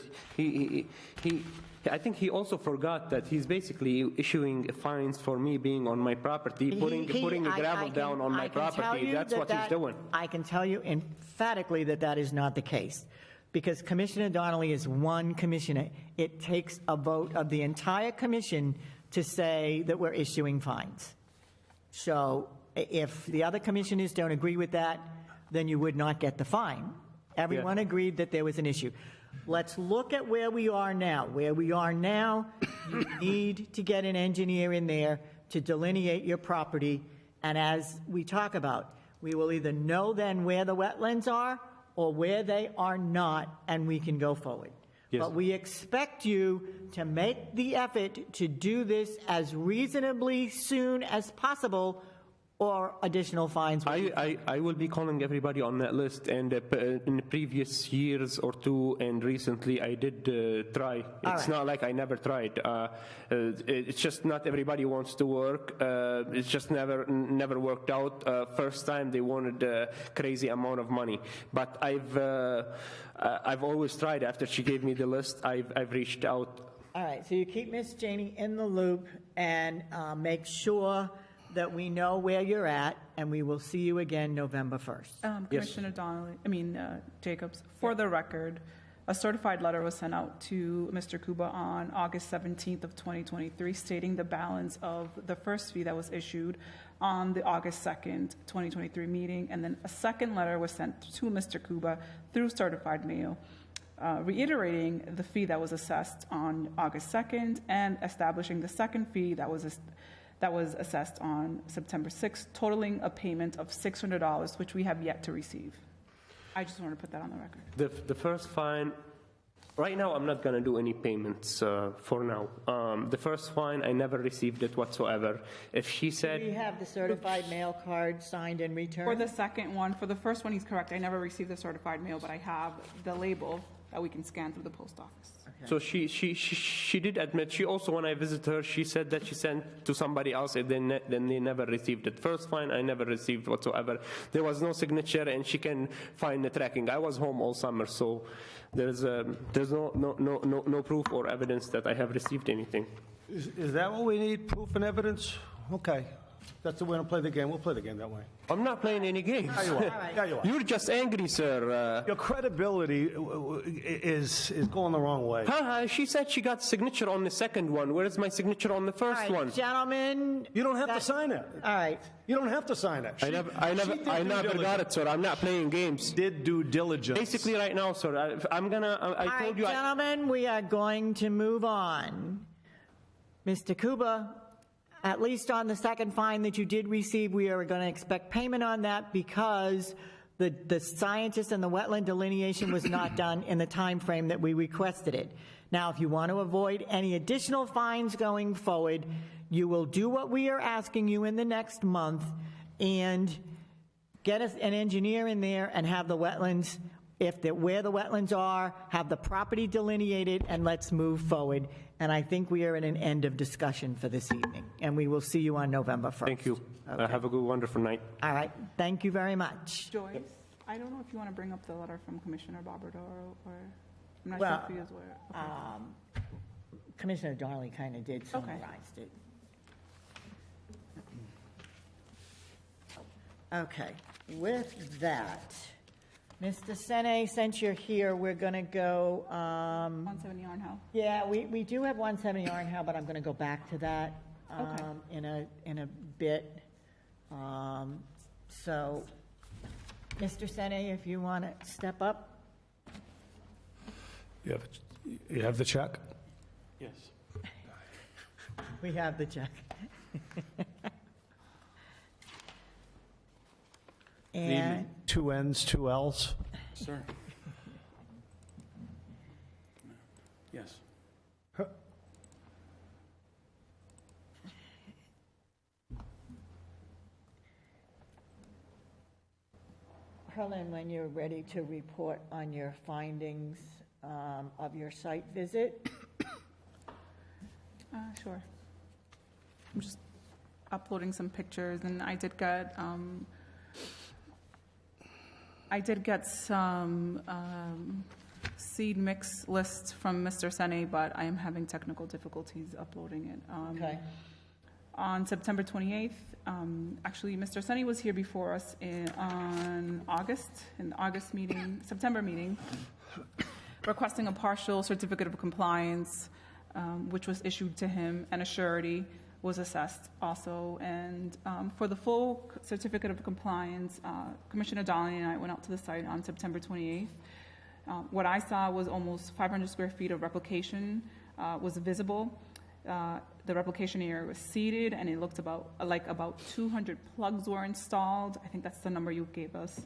think he also forgot that he's basically issuing fines for me being on my property, putting the gravel down on my property. That's what he's doing. I can tell you emphatically that is not the case, because Commissioner Donnelly is one commissioner. It takes a vote of the entire commission to say that we're issuing fines. So if the other commissioners don't agree with that, then you would not get the fine. Everyone agreed that there was an issue. Let's look at where we are now. Where we are now, you need to get an engineer in there to delineate your property. And as we talk about, we will either know then where the wetlands are or where they are not, and we can go forward. Yes. But we expect you to make the effort to do this as reasonably soon as possible, or additional fines. I will be calling everybody on that list, and in the previous years or two, and recently I did try. It's not like I never tried. It's just not everybody wants to work. It's just never worked out. First time they wanted a crazy amount of money, but I've always tried. After she gave me the list, I've reached out. All right, so you keep Miss Janey in the loop and make sure that we know where you're at, and we will see you again November 1st. Commissioner Donnelly, Jacobs, for the record, A certified letter was sent out to Mr. Kuba on August 17th of 2023, stating the balance of the first fee that was issued on the August 2nd, 2023 meeting, and then a second letter was sent to Mr. Kuba through certified mail, reiterating the fee that was assessed on August 2nd and establishing the second fee that was assessed on September 6th, totaling a payment of $600, which we have yet to receive. I just want to put that on the record. The first fine, right now I'm not going to do any payments for now. The first fine, I never received it whatsoever. If she said... Do we have the certified mail card signed and returned? For the second one, for the first one, he's correct. I never received the certified mail, but I have the label that we can scan through the post office. So she did admit. She also, when I visited her, she said that she sent to somebody else, and then they never received it. First fine, I never received whatsoever. There was no signature, and she can find the tracking. I was home all summer, so there's no proof or evidence that I have received anything. Is that what we need, proof and evidence? Okay. That's the way to play the game. We'll play the game that way. I'm not playing any games. Yeah, you are. Yeah, you are. You're just angry, sir. Your credibility is going the wrong way. She said she got signature on the second one. Where is my signature on the first one? Gentlemen. You don't have to sign it. All right. You don't have to sign it. I never got it, sir. I'm not playing games. Did due diligence. Basically, right now, sir, I told you. Gentlemen, we are going to move on. Mr. Kuba, at least on the second fine that you did receive, we are going to expect payment on that because the scientist and the wetland delineation was not done in the time frame that we requested it. Now, if you want to avoid any additional fines going forward, you will do what we are asking you in the next month and get us an engineer in there and have the wetlands, where the wetlands are, have the property delineated, and let's move forward. And I think we are at an end of discussion for this evening, and we will see you on November 1st. Thank you. Okay. Have a good, wonderful night. All right. Thank you very much. Joyce, I don't know if you want to bring up the letter from Commissioner Barbadaro, or I'm not Well, sure if he is aware. Okay. Commissioner Donnelly kind of did summarize it. Okay. With that, Mr. Sene, since you're here, we're going to go... 170 Yarnhouse. Yeah, we do have 170 Yarnhouse, but I'm going to go back to that in a bit. So, Mr. Sene, if you want to step up. You have the check? Yes. We have the check. And 2 N's, 2 L's? Sir. Yes. Harlan, when you're ready to report on your findings of your site visit. Sure. I'm just uploading some pictures, and I did get some seed mix lists from Mr. Sene, but I am having technical difficulties uploading it. Okay. On September 28th, actually, Mr. Sene was here before us in the August meeting, September meeting, requesting a partial certificate of compliance, which was issued to him, and a surety was assessed also. And for the full certificate of compliance, Commissioner Donnelly and I went out to the site on September 28th. What I saw was almost 500 square feet of replication was visible. The replication area was seeded, and it looked about 200 plugs were installed. I think that's the number you gave us.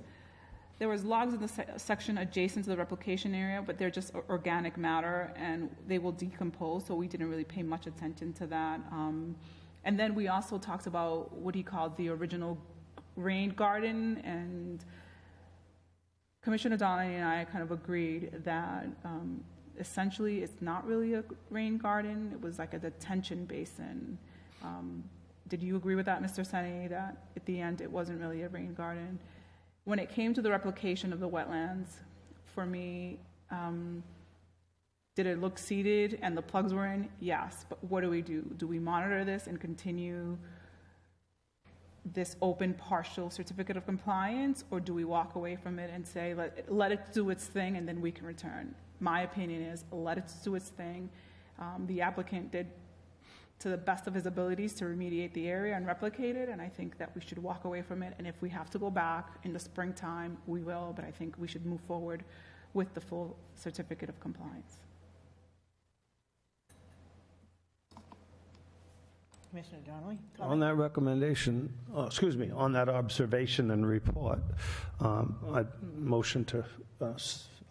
There was logs in the section adjacent to the replication area, but they're just organic matter, and they will decompose, so we didn't really pay much attention to that. And then we also talked about what he called the original rain garden, and Commissioner Donnelly and I kind of agreed that essentially it's not really a rain garden. It was like a detention basin. Did you agree with that, Mr. Sene, that at the end it wasn't really a rain garden? When it came to the replication of the wetlands, for me, did it look seeded and the plugs were in? Yes, but what do? Do we monitor this and continue this open partial certificate of compliance, or do we walk away from it and say, let it do its thing and then we can return? My opinion is let it do its thing. The applicant did to the best of his abilities to remediate the area and replicate it, and I think that we should walk away from it, and if we have to go back in the springtime, we will, but I think we should move forward with the full certificate of compliance. Commissioner Donnelly? On that recommendation, on that observation and report, I'd motion to,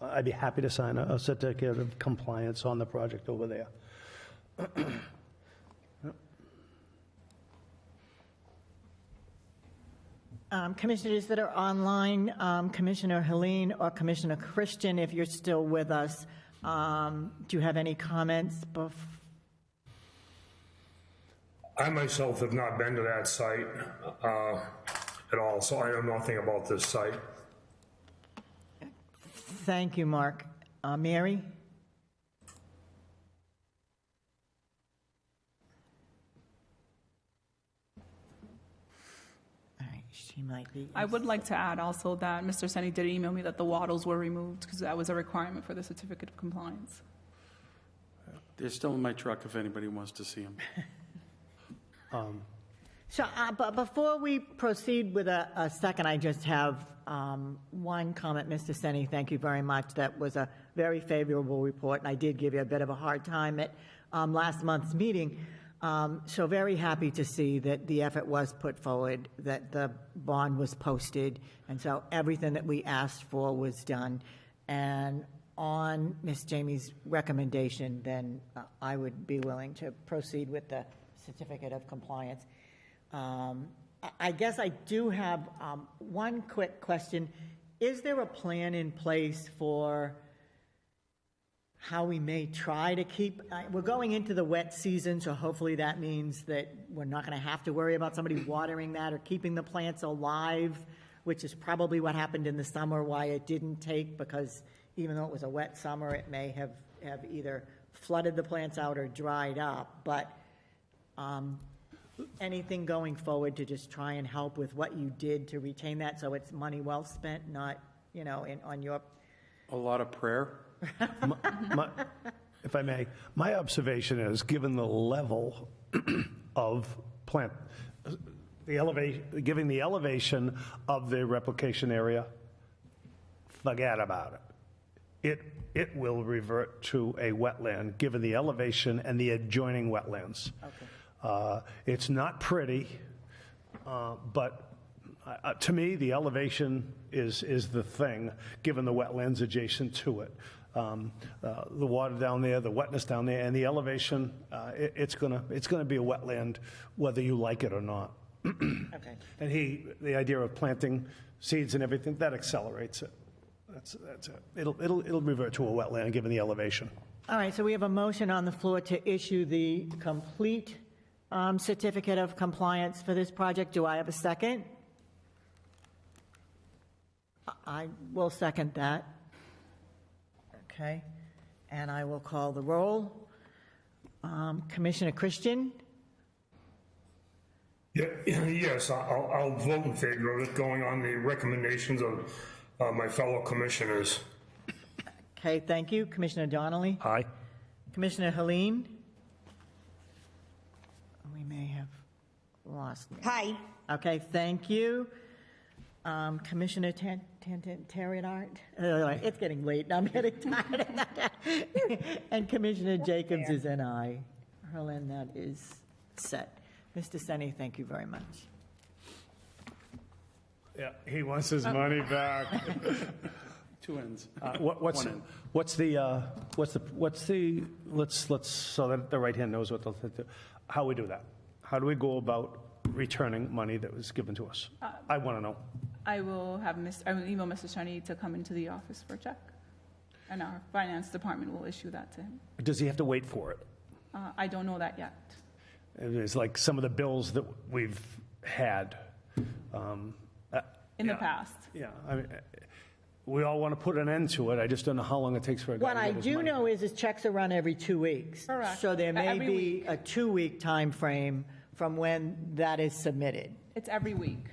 I'd be happy to sign a certificate of compliance on the project over there. Commissioners that are online, Commissioner Helene or Commissioner Christian, if you're still with us, do you have any comments? I myself have not been to that site at all, so I know nothing about this site. Thank you, Mark. Mary? She might be. I would like to add also that Mr. Senni did email me that the wattles were removed because that was a requirement for the certificate of compliance. They're still in my truck if anybody wants to see them. But before we proceed with a second, I just have one comment, Mr. Senni. Thank you very much. That was a very favorable report, and I did give you a bit of a hard time at last month's meeting. So very happy to see that the effort was put forward, that the bond was posted, and so everything that we asked for was done. And on Ms. Jamie's recommendation, then I would be willing to proceed with the certificate of compliance. I guess I do have one quick question. Is there a plan in place for how we may try to keep, we're going into the wet season, so hopefully that means that we're not going to have to worry about somebody watering that or keeping the plants alive, which is probably what happened in the summer, why it didn't take, because even though it was a wet summer, it may have either flooded the plants out or dried up. But anything going forward to just try and help with what you did to retain that so it's money well spent, not, on your... A lot of prayer. If I may, my observation is, given the level of plant, given the elevation of the replication area, forget about it. It will revert to a wetland, given the elevation and the adjoining wetlands. Okay. It's not pretty, but to me, the elevation is the thing, given the wetlands adjacent to it. The water down there, the wetness down there, and the elevation, it's gonna be a wetland whether you like it or not. Okay. And the idea of planting seeds and everything, that accelerates it. That's it. It'll revert to a wetland given the elevation. All right, so we have a motion on the floor to issue the complete certificate of compliance for this project. Do I have a second? I will second that. Okay, and I will call the roll. Commissioner Christian? Yes, I'll vote in favor of it, going on the recommendations of my fellow commissioners. Okay, thank you. Commissioner Donnelly? Aye. Commissioner Helene? We may have lost me. Hi. Okay, thank you. Commissioner Terriart? It's getting late, I'm getting tired. And Commissioner Jacobs is an aye. Herlin, that is set. Mr. Senni, thank you very much. Yeah, he wants his money back. Two ends. What's so that the right hand knows what they'll do. How we do that? How do we go about returning money that was given to us? I want to know. I will email Mr. Senni to come into the office for a check, and our finance department will issue that to him. Does he have to wait for it? I don't know that yet. It's like some of the bills that we've had. In the past. Yeah, I mean, we all want to put an end to it. I just don't know how long it takes for a guy What to I get his do money. know is checks are run every 2 weeks. Correct. So there may Every be week. a 2-week time frame from when that is submitted? It's every week.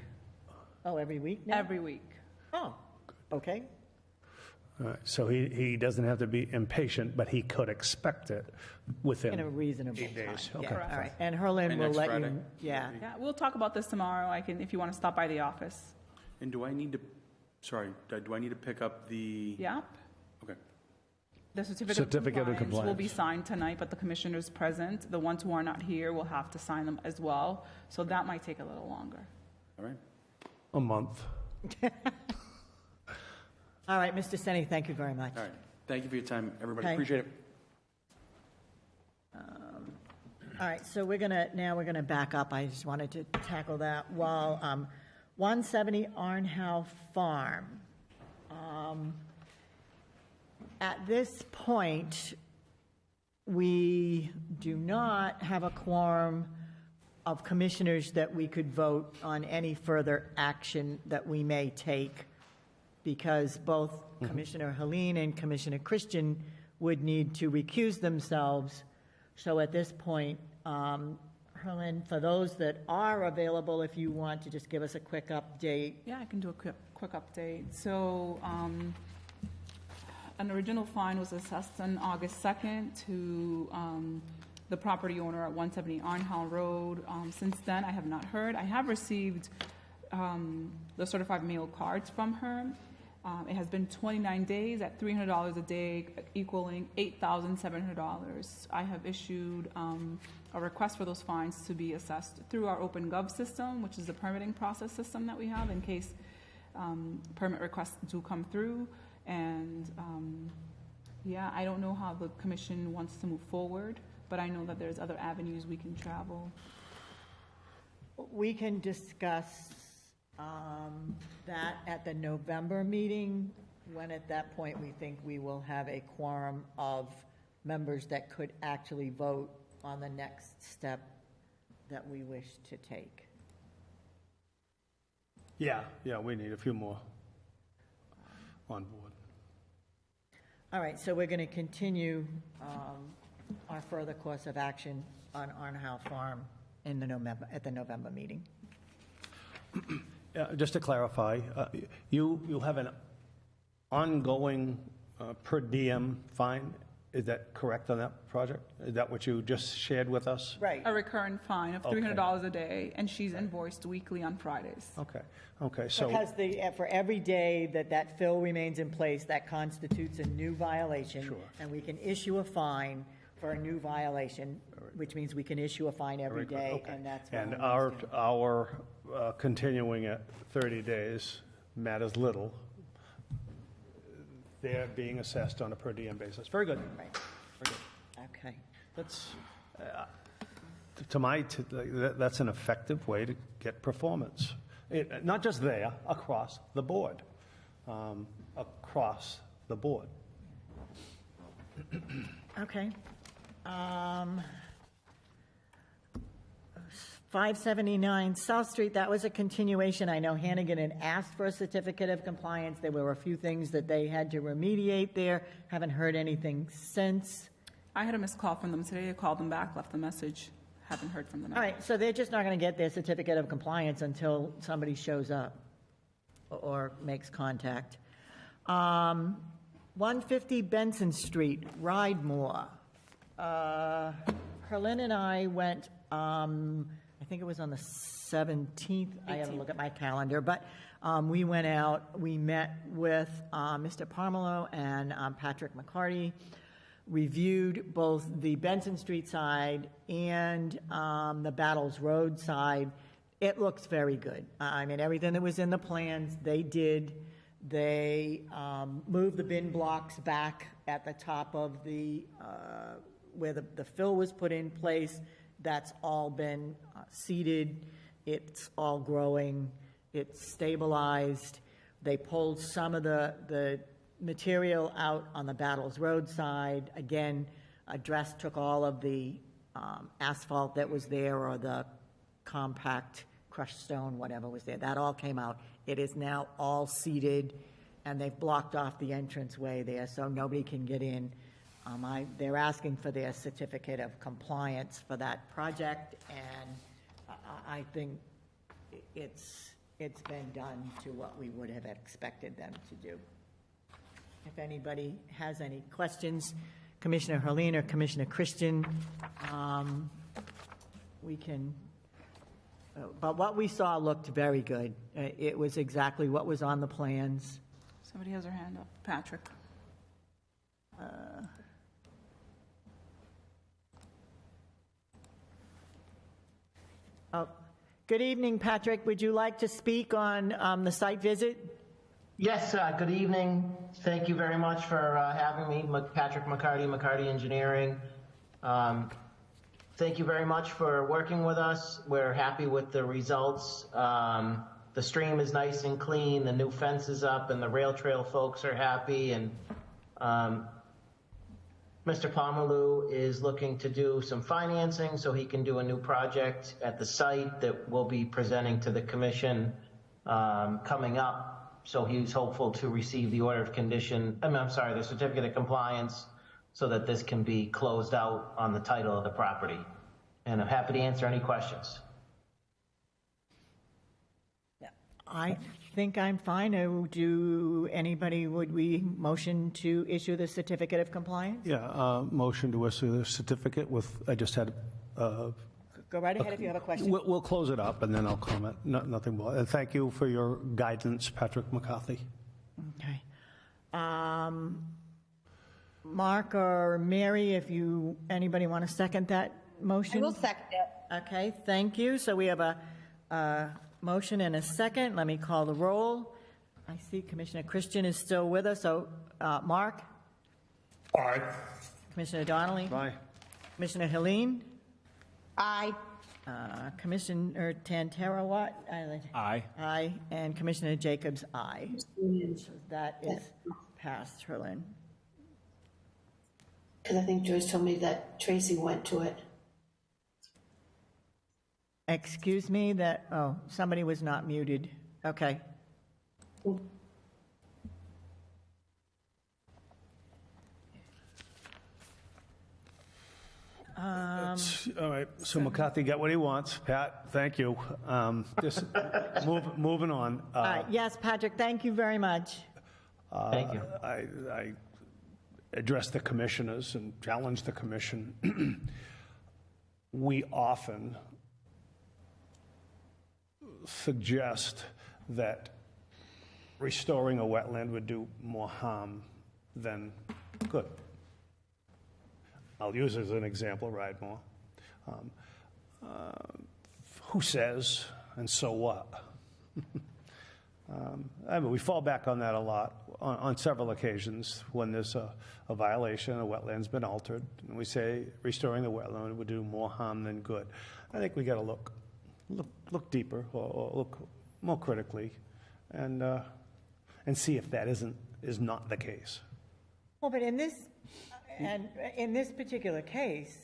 Oh, every week now? Every week. Oh, okay. All right, so he doesn't have to be impatient, but he could expect it within In a reasonable 8 time. days. Yeah, Okay. all right. And Herlin And will next let Friday? you, yeah. Yeah, we'll talk about this tomorrow. I can, if you want to stop by the office. And do I need to, sorry, do I need to pick up the? Yep. Okay. The Certificate of will be compliance. signed tonight, but the commissioners present, the ones who are not here, will have to sign them as well. So that might take a little longer. All right. A month. All right, Mr. Senni, thank you very much. All right. Thank you for your time, everybody. Okay. Appreciate it. All right, so we're gonna back up. I just wanted to tackle that while 170 Arnhow Farm. At this point, we do not have a quorum of commissioners that we could vote on any further action that we may take, because both Commissioner Helene and Commissioner Christian would need to recuse themselves. So at this point, Herlin, for those that are available, if you want to just give us a quick update. Yeah, I can do a quick update. So, an original fine was assessed on August 2nd to the property owner at 170 Arnhow Road. Since then, I have not heard. I have received the certified mail cards from her. It has been 29 days at $300 a day, equaling $8,700. I have issued a request for those fines to be assessed through our OpenGov system, which is the permitting process system that we have in case permit requests do come through. And yeah, I don't know how the commission wants to move forward, but I know that there's other avenues we can travel. We can discuss that at the November meeting, when at that point we think we will have a quorum of members that could actually vote on the next step that we wish to take. Yeah, we need a few more on board. All right, so we're going to continue our further course of action on Arnhow Farm at the November meeting. Just to clarify, you have an ongoing per diem fine. Is that correct on that project? Is that what you just shared with us? Right. A recurrent fine of $300 a day, and she's invoiced weekly on Fridays. Okay, so. Because for every day that fill remains in place, that constitutes a new violation. Sure. And we can issue a fine for a new violation, which means we can issue a fine every day, and that's what And we're doing. our continuing at 30 days matters little. They're being assessed on a per diem basis. Very good. Right. Very good. Okay. That's, that's an effective way to get performance. Not just there, across the board. Across the board. Okay. 579 South Street, that was a continuation. I know Hannigan had asked for a certificate of compliance. There were a few things that they had to remediate there. Haven't heard anything since. I had a missed call from them today. I called them back, left a message. Haven't heard from them. All right, so they're just not going to get their certificate of compliance until somebody shows up or makes contact. 150 Benson Street, Ridemore. Herlin and I went, I think it was on the 17th. I have to look at my calendar, but we went out. We met with Mr. Parmelo and Patrick McCarty, reviewed both the Benson Street side and the Battles Road side. It looks very good. I mean, everything that was in the plans, they did. They moved the bin blocks back at the top of the, where the fill was put in place. That's all been seeded. It's all growing. It's stabilized. They pulled some of the material out on the Battles Road side. Again, took all of the asphalt that was there, or the compact crushed stone, whatever was there. That all came out. It is now all seeded, and they've blocked off the entranceway there so nobody can get in. They're asking for their certificate of compliance for that project, and I think it's been done to what we would have expected them to do. If anybody has any questions, Commissioner Helene or Commissioner Christian, we can, but what we saw looked very good. It was exactly what was on the plans. Somebody has their hand up. Patrick. Good evening, Patrick. Would you like to speak on the site visit? Yes, good evening. Thank you very much for having me, Patrick McCarty, McCarty Engineering. Thank you very much for working with us. We're happy with the results. The stream is nice and clean, the new fence is up, and the rail trail folks are happy. And Mr. Pomerleau is looking to do some financing so he can do a new project at the site that we'll be presenting to the commission coming up. So he's hopeful to receive the order of condition, the certificate of compliance, so that this can be closed out on the title of the property. And I'm happy to answer any questions. I think I'm fine. Would we motion to issue the certificate of compliance? Yeah, motion to issue the certificate with, I just had. Go right ahead if you have a question. We'll close it up and then I'll comment. Nothing more. And thank you for your guidance, Patrick McCarthy. Okay. Mark or Mary, anybody want to second that motion? I will second it. Okay, thank you. So we have a motion and a second. Let me call the roll. I see Commissioner Christian is still with us. So, Mark? Aye. Commissioner Donnelly? Aye. Commissioner Helene? Aye. Commissioner Tantera, what? Aye. Aye. And Commissioner Jacobs, aye. So that is passed, Herlin. Because I think Joyce told me that Tracy went to it. Excuse me, somebody was not muted. Okay. All right, so McCarthy got what he wants. Pat, thank you. Just moving on. Yes, Patrick, thank you very much. Thank you. I addressed the commissioners and challenged the commission. We often suggest that restoring a wetland would do more harm than good. I'll use as an example Ridemore. Who says, and so what? We fall back on that a lot on several occasions when there's a violation, a wetland's been altered, and we say restoring the wetland would do more harm than good. I think we got to look deeper or look more critically and see if that is not the case. Well, but in this particular case,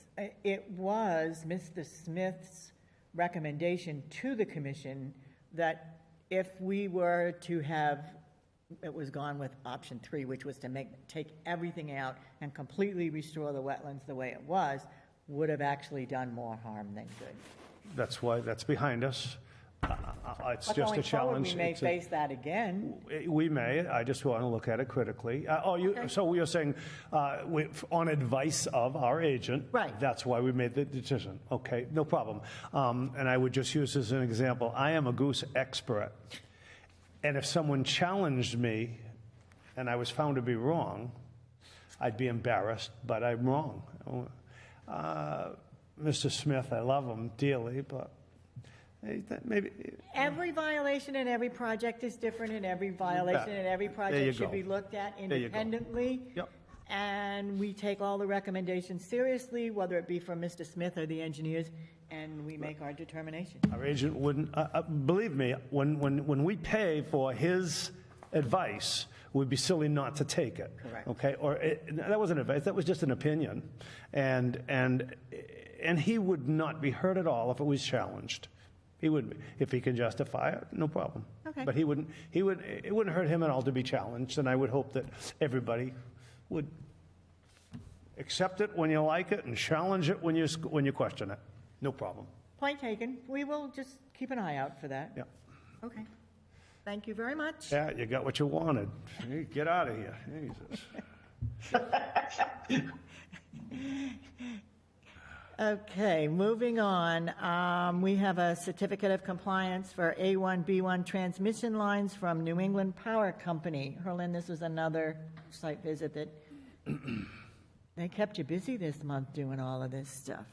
it was Mr. Smith's recommendation to the commission that if we were to have, it was gone with option 3, which was to take everything out and completely restore the wetlands the way it was, would have actually done more harm than good. That's why that's behind us. It's just a challenge. Forward, we may face that again. We may. I just want to look at it critically. So you're saying on advice of our agent, right? That's why we made the decision. Okay, no problem. And I would just use as an example, I am a goose expert. And if someone challenged me and I was found to be wrong, I'd be embarrassed, but I'm wrong. Mr. Smith, I love him dearly, but maybe every violation in every project is different, and every violation in every project should be looked at independently. Yep. And we take all the recommendations seriously, whether it be from Mr. Smith or the engineers, and we make our determination. Our agent wouldn't believe me. When we pay for his advice, we'd be silly not to take it. Correct. Okay. That wasn't advice. That was just an opinion, and he would not be hurt at all if it was challenged. He wouldn't be. If he can justify it, no problem. Okay. But it wouldn't hurt him at all to be challenged, and I would hope that everybody would accept it when you like it and challenge it when you question it. No problem. Point taken. We will just keep an eye out for that. Yeah. Okay. Thank you very much. Yeah, you got what you wanted. Hey, get out of here. Jesus. Okay, moving on. We have a certificate of compliance for A1B1 transmission lines from New England Power Company. Herlin, this was another site visit that they kept you busy this month doing all of this stuff.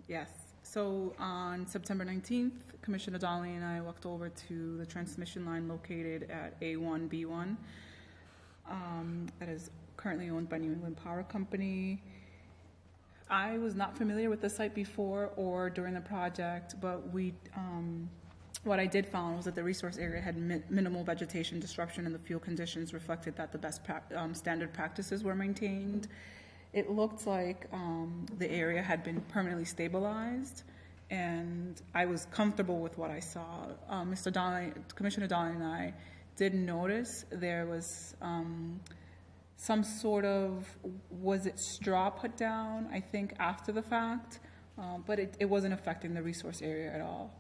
Yes. So on September 19th, Commissioner Donnelly and I walked over to the transmission line located at A1B1 that is currently owned by New England Power Company. I was not familiar with the site before or during the project, but what I did find was that the resource area had minimal vegetation disruption and the field conditions reflected that the best standard practices were maintained. It looked like the area had been permanently stabilized, and I was comfortable with what I saw. Commissioner Donnelly and I did notice there was some sort of, was it straw put down, I think, after the fact, but it wasn't affecting the resource area at all.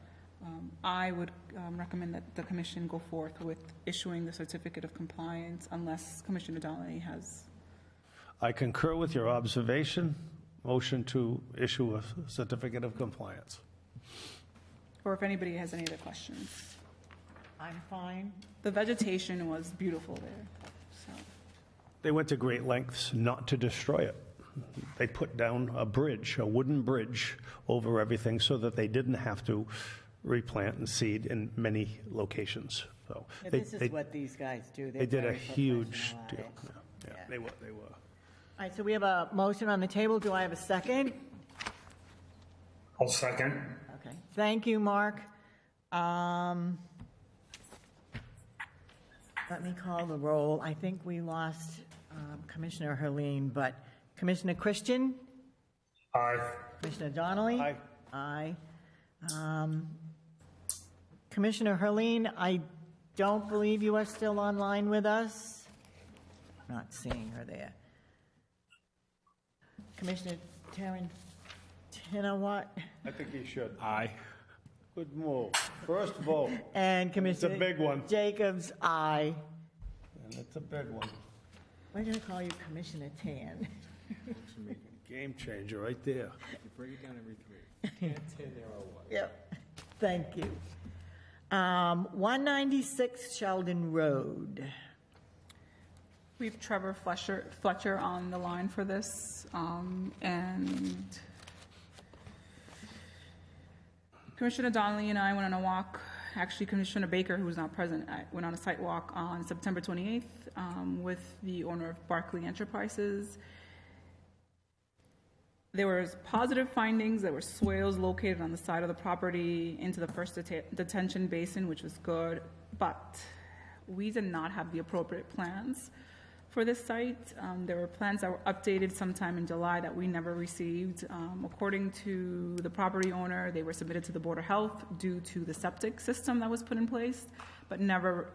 I would recommend that the commission go forth with issuing the certificate of compliance unless Commissioner Donnelly has. I concur with your observation. Motion to issue a certificate of compliance. Or if anybody has any other questions. I'm fine. The vegetation was beautiful there. So. They went to great lengths not to destroy it. They put down a bridge, a wooden bridge, over everything so that they didn't have to replant and seed in many locations. So Yeah, this is what these guys do. They did a very huge deal. professionalized. Yeah, they were. All right, so we have a motion on the table. Do I have a second? I'll second. Okay, thank you, Mark. Let me call the roll. I think we lost Commissioner Herline, but Commissioner Christian? Aye. Commissioner Donnelly? Aye. Aye. Commissioner Herline, I don't believe you are still online with us. Not seeing her there. Commissioner Tarantino, I think he should. Aye. Good move. First vote. And Commissioner It's a big one. Jacobs, aye. And it's a big one. We're going to call you Commissioner Tan. Game changer right there. You bring it down every 3. 10 there or what? Yep. Thank you. 196 Sheldon Road. We have Trevor Fletcher on the line for this, and Commissioner Donnelly and I went on a walk. Actually, Commissioner Baker, who was not present, went on a site walk on September 28th with the owner of Barclay Enterprises. There were positive findings. There were swales located on the side of the property into the first detention basin, which was good, but we did not have the appropriate plans for this site. There were plans that were updated sometime in July that we never received. According to the property owner, they were submitted to the Board of Health due to the septic system that was put in place, but never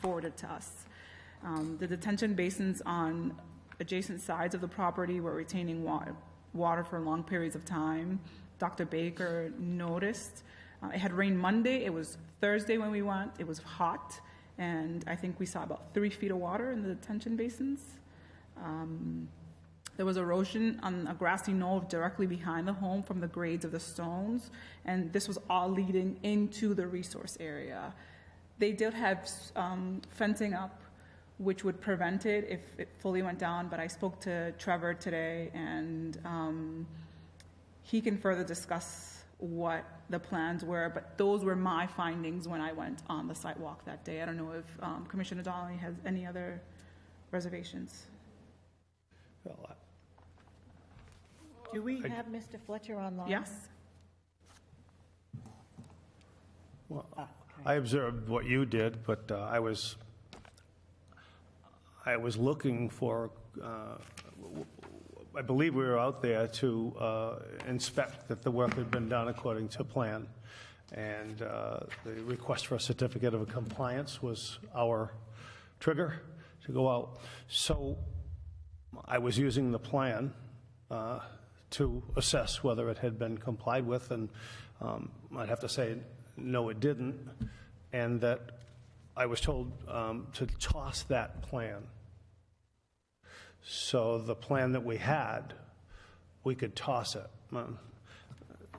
forwarded to us. The detention basins on adjacent sides of the property were retaining water for long periods of time. Dr. Baker noticed. It had rained Monday. It was Thursday when we went. It was hot. And I think we saw about 3 feet of water in the detention basins. There was erosion on a grassy knoll directly behind the home from the grades of the stones, and this was all leading into the resource area. They did have fencing up, which would prevent it if it fully went down, but I spoke to Trevor today, and he can further discuss what the plans were, but those were my findings when I went on the site walk that day. I don't know if Commissioner Donnelly has any other reservations. Well, do we have Mr. Fletcher online? Yes. Well, I observed what you did, but I was looking for, I believe we were out there to inspect that the work had been done according to plan. And the request for a certificate of compliance was our trigger to go out. So I was using the plan to assess whether it had been complied with, and I'd have to say, no, it didn't, and that I was told to toss that plan. So the plan that we had, we could toss it.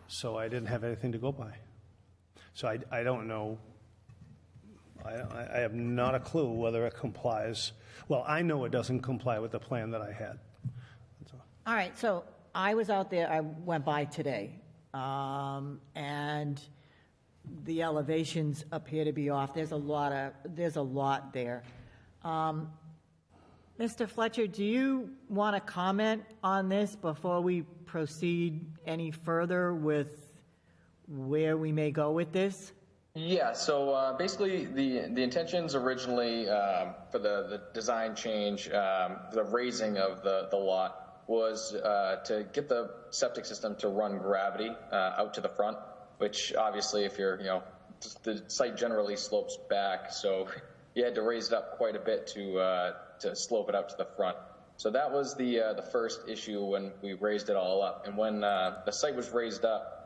So I didn't have anything to go by. So I don't know. I have not a clue whether it complies. Well, I know it doesn't comply with the plan that I had. All right, so I was out there, I went by today, and the elevations appear to be off. There's a lot there. Mr. Fletcher, do you want to comment on this before we proceed any further with where we may go with this? Yeah, so basically the intentions originally for the design change, the raising of the lot was to get the septic system to run gravity out to the front, which obviously if you're, the site generally slopes back, so you had to raise it up quite a bit to slope it out to the front. So that was the first issue when we raised it all up. And when the site was raised up,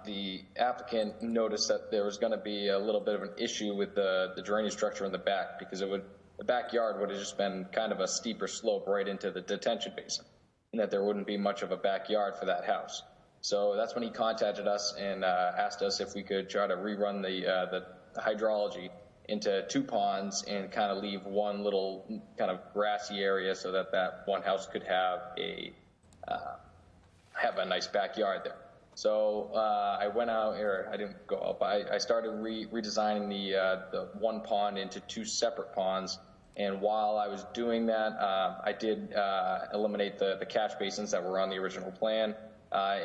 the applicant noticed that there was going to be a little bit of an issue with the drainage structure in the back, because the backyard would have just been kind of a steeper slope right into the detention basin, and that there wouldn't be much of a backyard for that house. So that's when he contacted us and asked us if we could try to rerun the hydrology into 2 ponds and kind of leave one little kind of grassy area so that one house could have a nice backyard there. So I went out, or I didn't go out, but I started redesigning the 1 pond into 2 separate ponds. And while I was doing that, I did eliminate the catch basins that were on the original plan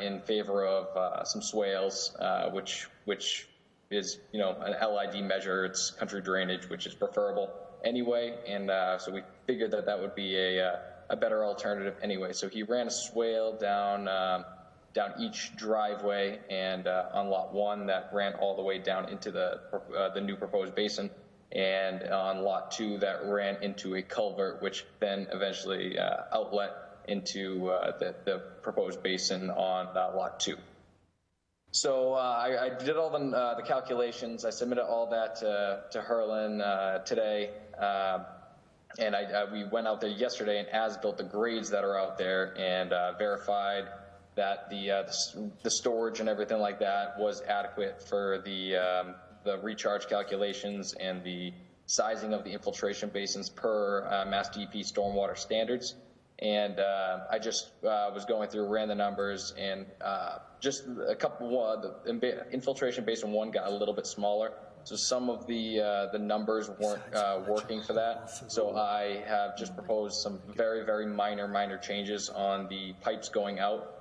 in favor of some swales, which is, an LID measure. It's country drainage, which is preferable anyway. And so we figured that would be a better alternative anyway. So he ran a swale down each driveway, and on lot 1 that ran all the way down into the new proposed basin, and on lot 2 that ran into a culvert, which then eventually outlet into the proposed basin on lot 2. So I did all the calculations. I submitted all that to Herlin today, and we went out there yesterday and as-built the grades that are out there and verified that the storage and everything like that was adequate for the recharge calculations and the sizing of the infiltration basins per Mass DEP stormwater standards. And I just was going through, ran the numbers, and just a couple. The infiltration basin 1 got a little bit smaller, so some of the numbers weren't working for that. So I have just proposed some very, very minor changes on the pipes going out.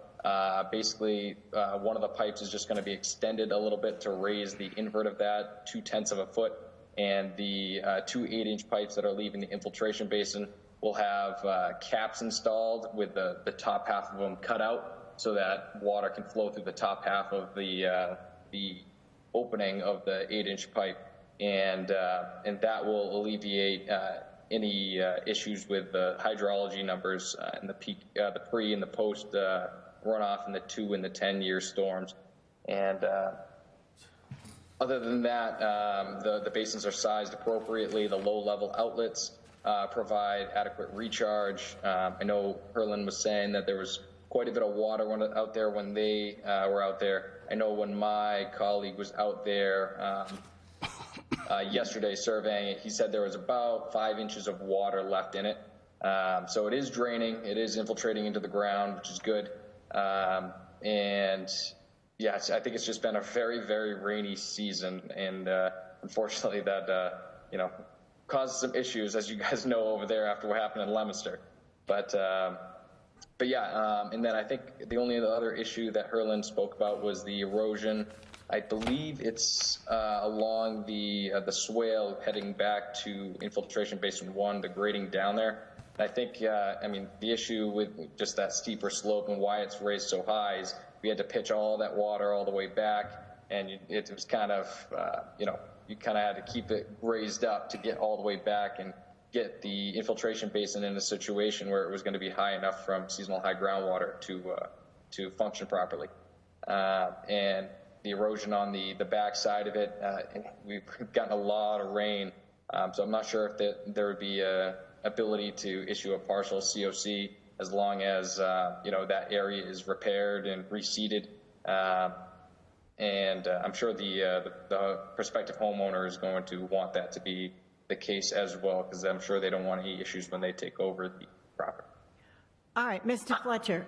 Basically, one of the pipes is just going to be extended a little bit to raise the invert of that 0.2 of a foot, and the 2 8-inch pipes that are leaving the infiltration basin will have caps installed with the top half of them cut out so that water can flow through the top half of the opening of the 8-inch pipe, and that will alleviate any issues with the hydrology numbers and the pre and the post runoff in the 2 and the 10-year storms. And other than that, the basins are sized appropriately. The low-level outlets provide adequate recharge. I know Herlin was saying that there was quite a bit of water out there when they were out there. I know when my colleague was out there yesterday surveying it, he said there was about 5 inches of water left in it. So it is draining. It is infiltrating into the ground, which is good. And yeah, I think it's just been a very, very rainy season, and unfortunately that causes some issues, as you guys know, over there after what happened in Leominster. But yeah, and then I think the only other issue that Herlin spoke about was the erosion. I believe it's along the swale heading back to infiltration basin 1, the grading down there. I think, the issue with just that steeper slope and why it's raised so high is we had to pitch all that water all the way back, and it was kind of, you kind of had to keep it raised up to get all the way back and get the infiltration basin in a situation where it was going to be high enough from seasonal high groundwater to to function properly. And the erosion on the back side of it, we've gotten a lot of rain. So I'm not sure if there would be a ability to issue a partial COC as long as, that area is repaired and reseeded. And I'm sure the prospective homeowner is going to want that to be the case as well, because I'm sure they don't want any issues when they take over the property. All right, Mr. Fletcher,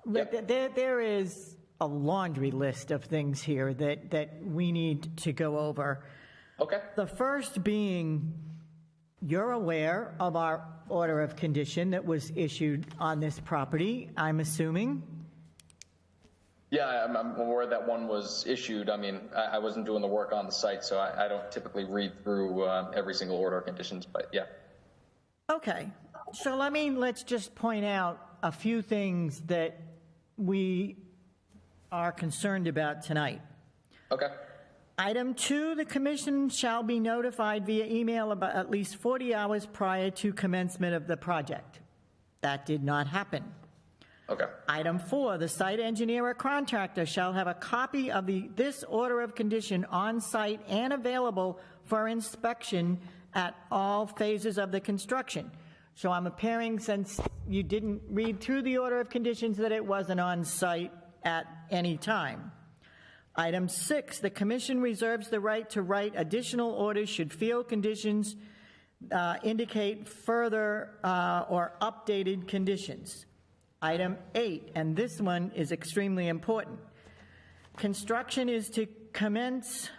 there is a laundry list of things here that we need to go over. Okay. The first being, you're aware of our order of condition that was issued on this property, I'm assuming? Yeah, I'm aware that one was issued. I mean, I wasn't doing the work on the site, so I don't typically read through every single order of conditions, but yeah. Okay, so let's just point out a few things that we are concerned about tonight. Okay. Item 2, the commission shall be notified via email about at least 40 hours prior to commencement of the project. That did not happen. Okay. Item 4, the site engineer or contractor shall have a copy of this order of condition on site and available for inspection at all phases of the construction. So I'm appearing, since you didn't read through the order of conditions, that it wasn't on site at any time. Item 6, the commission reserves the right to write additional orders should field conditions indicate further or updated conditions. Item 8, and this one is extremely important. Construction is to commence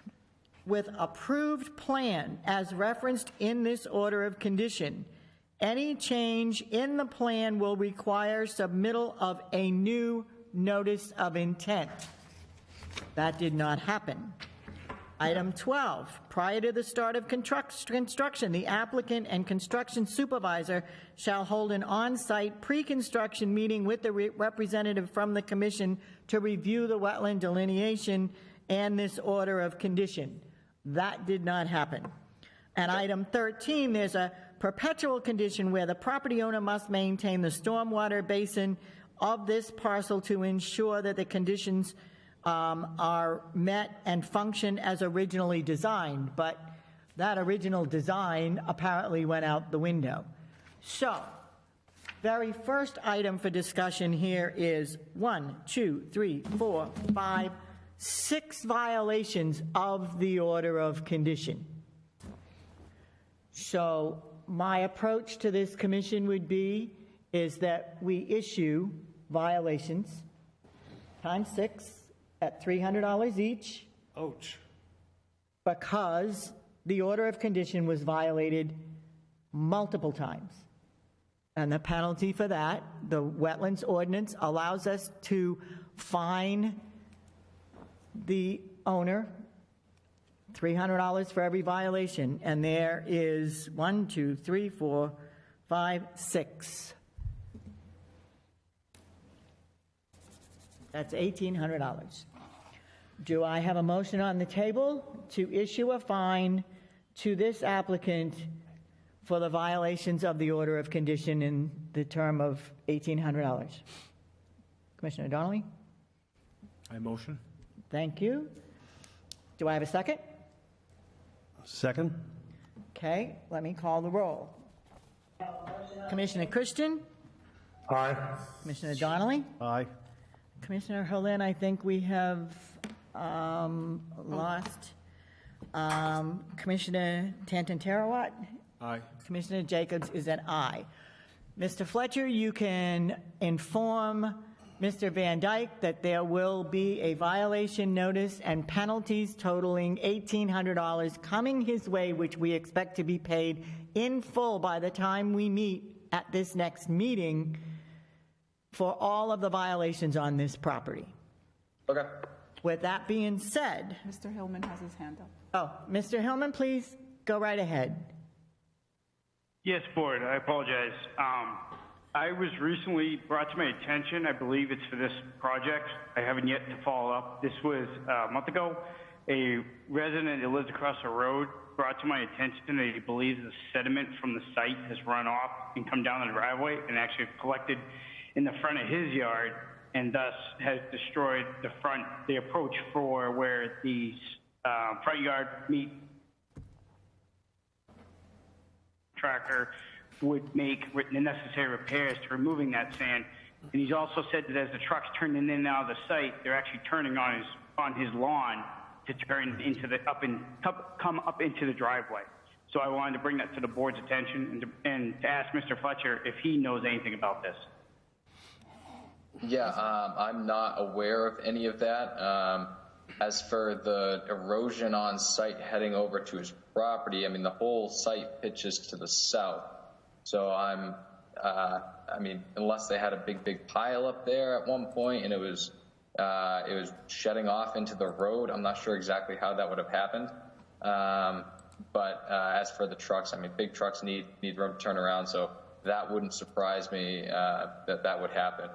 with approved plan as referenced in this order of condition. Any change in the plan will require submittal of a new notice of intent. That did not happen. Item 12, prior to the start of construction, the applicant and construction supervisor shall hold an on-site pre-construction meeting with the representative from the commission to review the wetland delineation and this order of condition. That did not happen. And item 13, there's a perpetual condition where the property owner must maintain the stormwater basin of this parcel to ensure that the conditions are met and function as originally designed, but that original design apparently went out the window. So, very first item for discussion here is 1, 2, 3, 4, 5, 6 violations of the order of condition. So, my approach to this commission would be is that we issue violations times 6 at $300 each. Ouch. Because the order of condition was violated multiple times. And the penalty for that, the wetlands ordinance allows us to fine the owner $300 for every violation. And there is 1, 2, 3, 4, 5, 6. That's $1,800. Do I have a motion on the table to issue a fine to this applicant for the violations of the order of condition in the term of $1,800? Commissioner Donnelly? I motion. Thank you. Do I have a second? Second. Okay, let me call the roll. Commissioner Christian? Aye. Commissioner Donnelly? Aye. Commissioner Helin, I think we have lost. Commissioner Tantantarawat? Aye. Commissioner Jacobs is an aye. Mr. Fletcher, you can inform Mr. Van Dyke that there will be a violation notice and penalties totaling $1,800 coming his way, which we expect to be paid in full by the time we meet at this next meeting for all of the violations on this property. Okay. With that being said... Mr. Hillman has his hand up. Oh, Mr. Hillman, please go right ahead. Yes, Board, I apologize. I was recently brought to my attention, I believe it's for this project. I haven't yet to follow up. This was a month ago. A resident that lives across the road brought to my attention that he believes the sediment from the site has run off and come down the driveway and actually collected in the front of his yard and thus has destroyed the approach for where the front yard meet tractor would make the necessary repairs to removing that sand. And he's also said that as the trucks turn in and out of the site, they're actually turning on his lawn to turn into come up into the driveway. So I wanted to bring that to the board's attention and to ask Mr. Fletcher if he knows anything about this. Yeah, I'm not aware of any of that. As for the erosion on site heading over to his property, I mean, the whole site pitches to the south. So I mean, unless they had a big pile up there at one point and it was shedding off into the road, I'm not sure exactly how that would have happened. But as for the trucks, I mean, big trucks need room to turn around, so that wouldn't surprise me that would happen.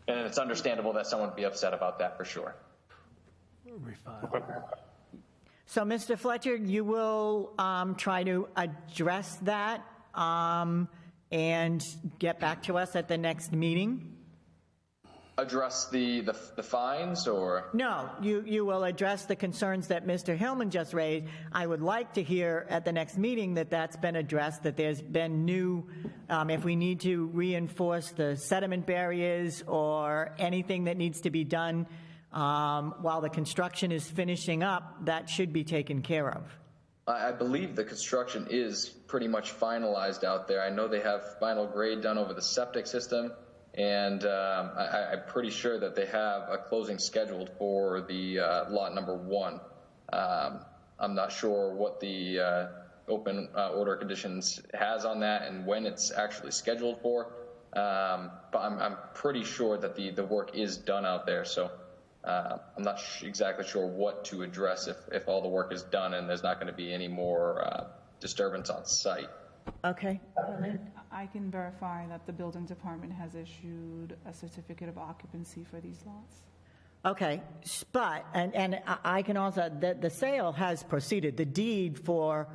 And it's understandable that someone would be upset about that for sure. So, Mr. Fletcher, you will try to address that and get back to us at the next meeting? Address the fines, or? No, you will address the concerns that Mr. Hillman just raised. I would like to hear at the next meeting that that's been addressed, that there's been new, if we need to reinforce the sediment barriers or anything that needs to be done while the construction is finishing up, that should be taken care of. I believe the construction is pretty much finalized out there. I know they have final grade done over the septic system. And I'm pretty sure that they have a closing scheduled for the lot number 1. I'm not sure what the open order conditions has on that and when it's actually scheduled for. But I'm pretty sure that the work is done out there. So I'm not exactly sure what to address if all the work is done and there's not going to be any more disturbance on site. Okay. I can verify that the building department has issued a certificate of occupancy for these lots. Okay, but, and I can also, the sale has proceeded. The deed for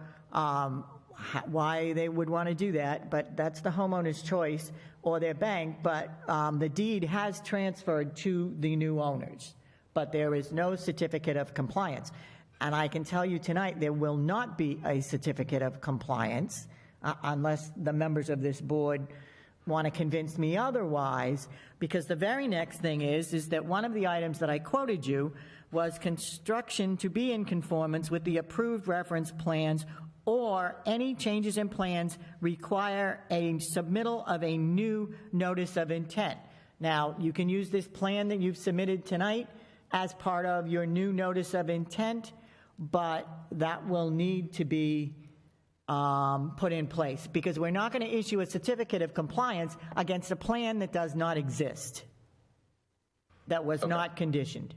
why they would want to do that, but that's the homeowner's choice or their bank, but the deed has transferred to the new owners, but there is no certificate of compliance. And I can tell you tonight, there will not be a certificate of compliance unless the members of this board want to convince me otherwise, because the very next thing is that one of the items that I quoted you was construction to be in conformance with the approved reference plans, or any changes in plans require a submittal of a new notice of intent. Now, you can use this plan that you've submitted tonight as part of your new notice of intent, but that will need to be put in place, because we're not going to issue a certificate of compliance against a plan that does not exist, that was not conditioned.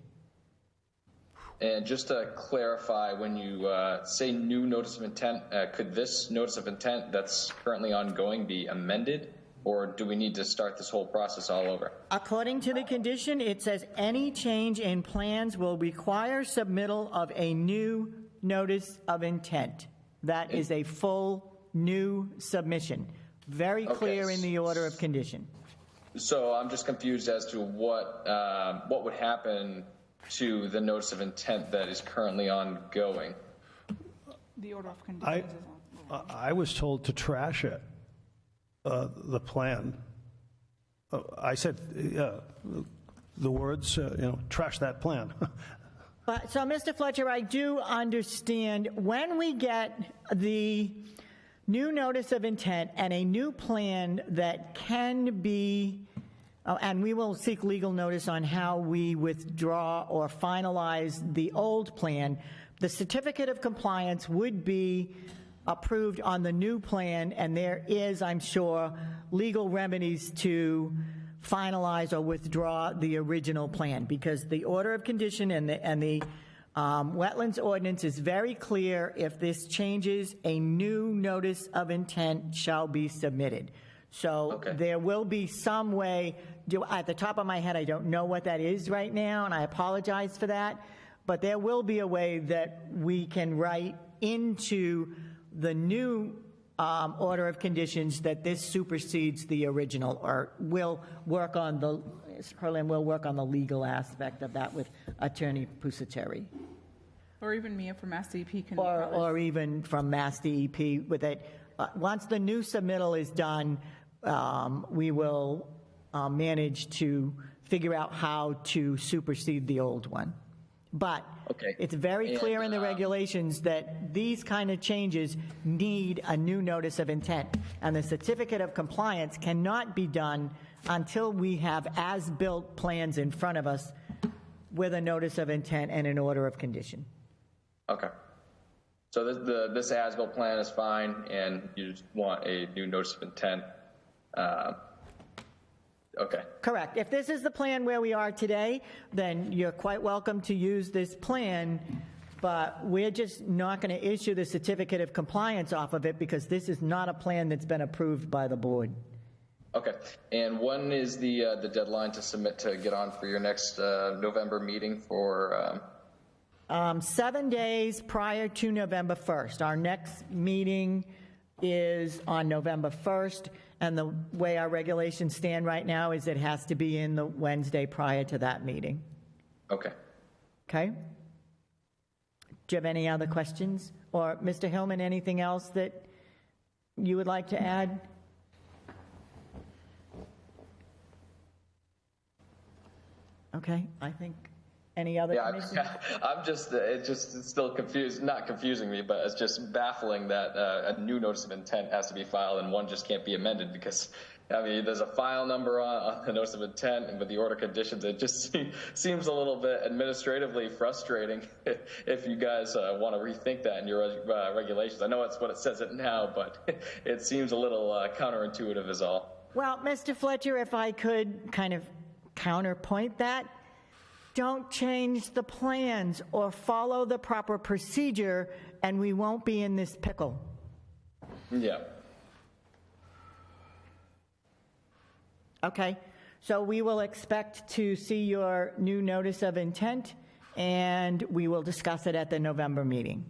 And just to clarify, when you say new notice of intent, could this notice of intent that's currently ongoing be amended, or do we need to start this whole process all over? According to the condition, it says any change in plans will require submittal of a new notice of intent. That is a full new submission. Very clear in the order of condition. So I'm just confused as to what would happen to the notice of intent that is currently ongoing. The order of conditions is on. I was told to trash it, the plan. I said the words, trash that plan. So, Mr. Fletcher, I do understand when we get the new notice of intent and a new plan that can be, and we will seek legal notice on how we withdraw or finalize the old plan, the certificate of compliance would be approved on the new plan, and there is, I'm sure, legal remedies to finalize or withdraw the original plan, because the order of condition and the wetlands ordinance is very clear. If this changes, a new notice of intent shall be submitted. So there will be some way, at the top of my head, I don't know what that is right now, and I apologize for that, but there will be a way that we can write into the new order of conditions that this supersedes the original, or will work on the, Herlin will work on the legal aspect of that with Attorney Pusateri. Or even Mia from Mass DEP can. Or even from Mass DEP with it. Once the new submittal is done, we will manage to figure out how to supersede the old one. But it's very clear in the regulations that these kind of changes need a new notice of intent. And the certificate of compliance cannot be done until we have as-built plans in front of us with a notice of intent and an order of condition. Okay. So this as-built plan is fine, and you just want a new notice of intent. Okay. Correct. If this is the plan where we are today, then you're quite welcome to use this plan, but we're just not going to issue the certificate of compliance off of it because this is not a plan that's been approved by the board. Okay. And when is the deadline to submit to get on for your next November meeting for? 7 days prior to November 1st. Our next meeting is on November 1st, and the way our regulations stand right now is it has to be in the Wednesday prior to that meeting. Okay. Okay? Do you have any other questions? Or, Mr. Hillman, anything else that you would like to add? Okay, I think any other commissioners? I'm just, it's still not confusing me, but it's just baffling that a new notice of intent has to be filed and one just can't be amended because, I mean, there's a file number on the notice of intent, and with the order conditions, it just seems a little bit administratively frustrating if you guys want to rethink that in your regulations. I know that's what it says it now, but it seems a little counterintuitive is all. Well, Mr. Fletcher, if I could kind of counterpoint that, don't change the plans or follow the proper procedure, and we won't be in this pickle. Yeah. Okay, so we will expect to see your new notice of intent, and we will discuss it at the November meeting.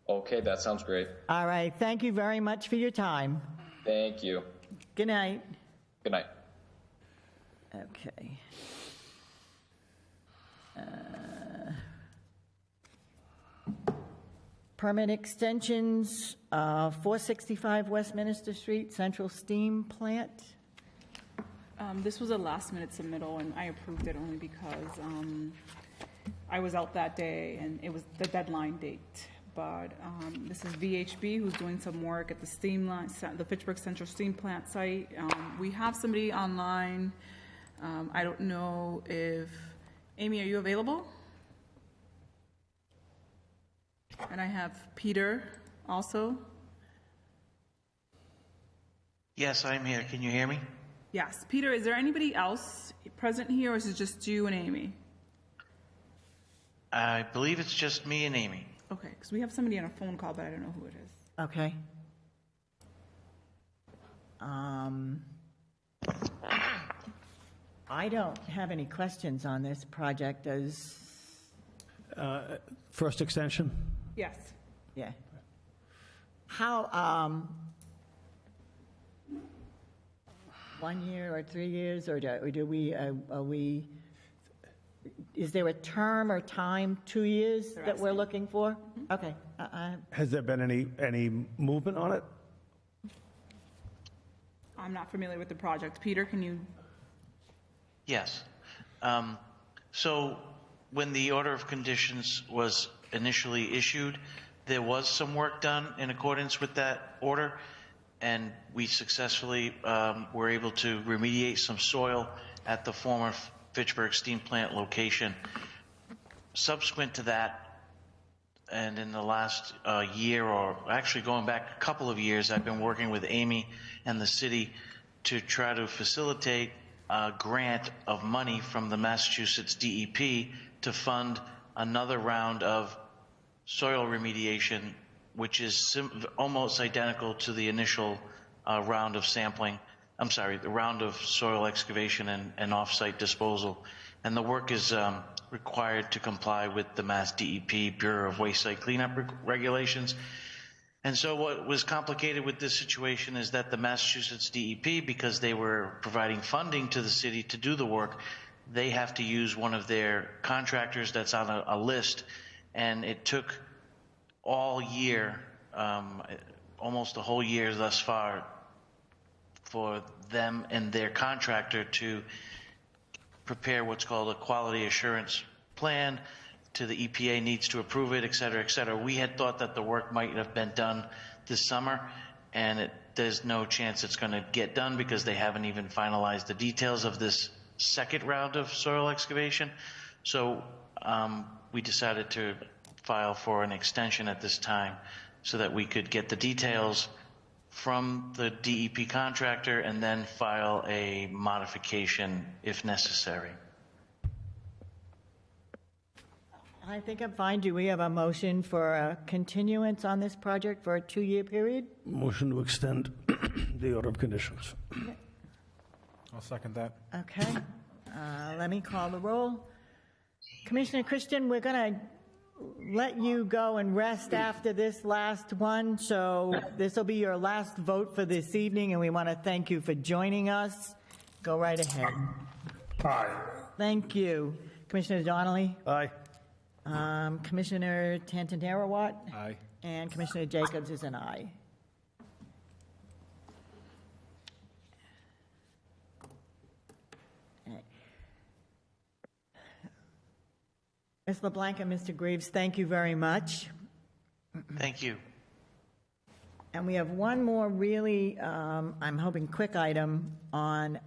Okay, that sounds great. All right, thank you very much for your time. Thank you. Good night. Good night. Okay. Permit extensions, 465 Westminster Street, Central Steam Plant. This was a last-minute submittal, and I approved it only because I was out that day, and it was the deadline date. But this is VHB who's doing some work at the steam line, the Fitchburg Central Steam Plant site. We have somebody online. I don't know if Amy, are you available? And I have Peter also. Yes, I'm here. Can you hear me? Yes. Peter, is there anybody else present here, or is it just you and Amy? I believe it's just me and Amy. Okay, because we have somebody on a phone call, but I don't know who it is. Okay. I don't have any questions on this project. Does First extension? Yes. Yeah. How, 1 year or 3 years, or do we, are we, is there a term or time, 2 years that we're looking for? Mm-hmm. Okay. Has there been any movement on it? I'm not familiar with the project. Peter, can you? Yes. So when the order of conditions was initially issued, there was some work done in accordance with that order, and we successfully were able to remediate some soil at the former Fitchburg Steam Plant location. Subsequent to that, and in the last year, or actually going back a couple of years, I've been working with Amy and the city to try to facilitate a grant of money from the Massachusetts DEP to fund another round of soil remediation, which is almost identical to the initial round of sampling. I'm sorry, the round of soil excavation and off-site disposal. And the work is required to comply with the Mass DEP Bureau of Waste Site Cleanup regulations. And so what was complicated with this situation is that the Massachusetts DEP, because they were providing funding to the city to do the work, they have to use one of their contractors that's on a list. And it took all year, almost a whole year thus far, for them and their contractor to prepare what's called a quality assurance plan. To the EPA needs to approve it, et cetera, et cetera. We had thought that the work might have been done this summer, and there's no chance it's going to get done because they haven't even finalized the details of this second round of soil excavation. So we decided to file for an extension at this time so that we could get the details from the DEP contractor and then file a modification if necessary. I think I'm fine. Do we have a motion for a continuance on this project for a 2-year period? Motion to extend the order of conditions. I'll second that. Okay. Let me call the roll. Commissioner Christian, we're going to let you go and rest after this last one. So this will be your last vote for this evening, and we want to thank you for joining us. Go right ahead. Aye. Thank you. Commissioner Donnelly? Aye. Commissioner Tantandarawat? Aye. And Commissioner Jacobs is an aye. Ms. LeBlanc and Mr. Greaves, thank you very much. Thank you. And we have one more really, I'm hoping, quick item on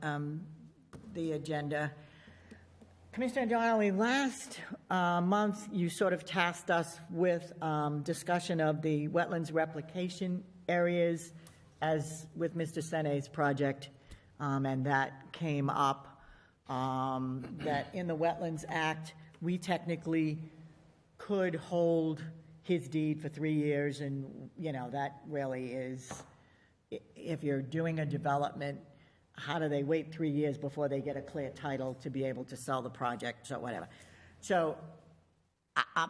the agenda. Commissioner Donnelly, last month you sort of tasked us with discussion of the wetlands replication areas as with Mr. Sene's project, and that came up that in the Wetlands Act we technically could hold his deed for 3 years, and you know that really is, if you're doing a development, how do they wait 3 years before they get a clear title to be able to sell the project, so whatever. So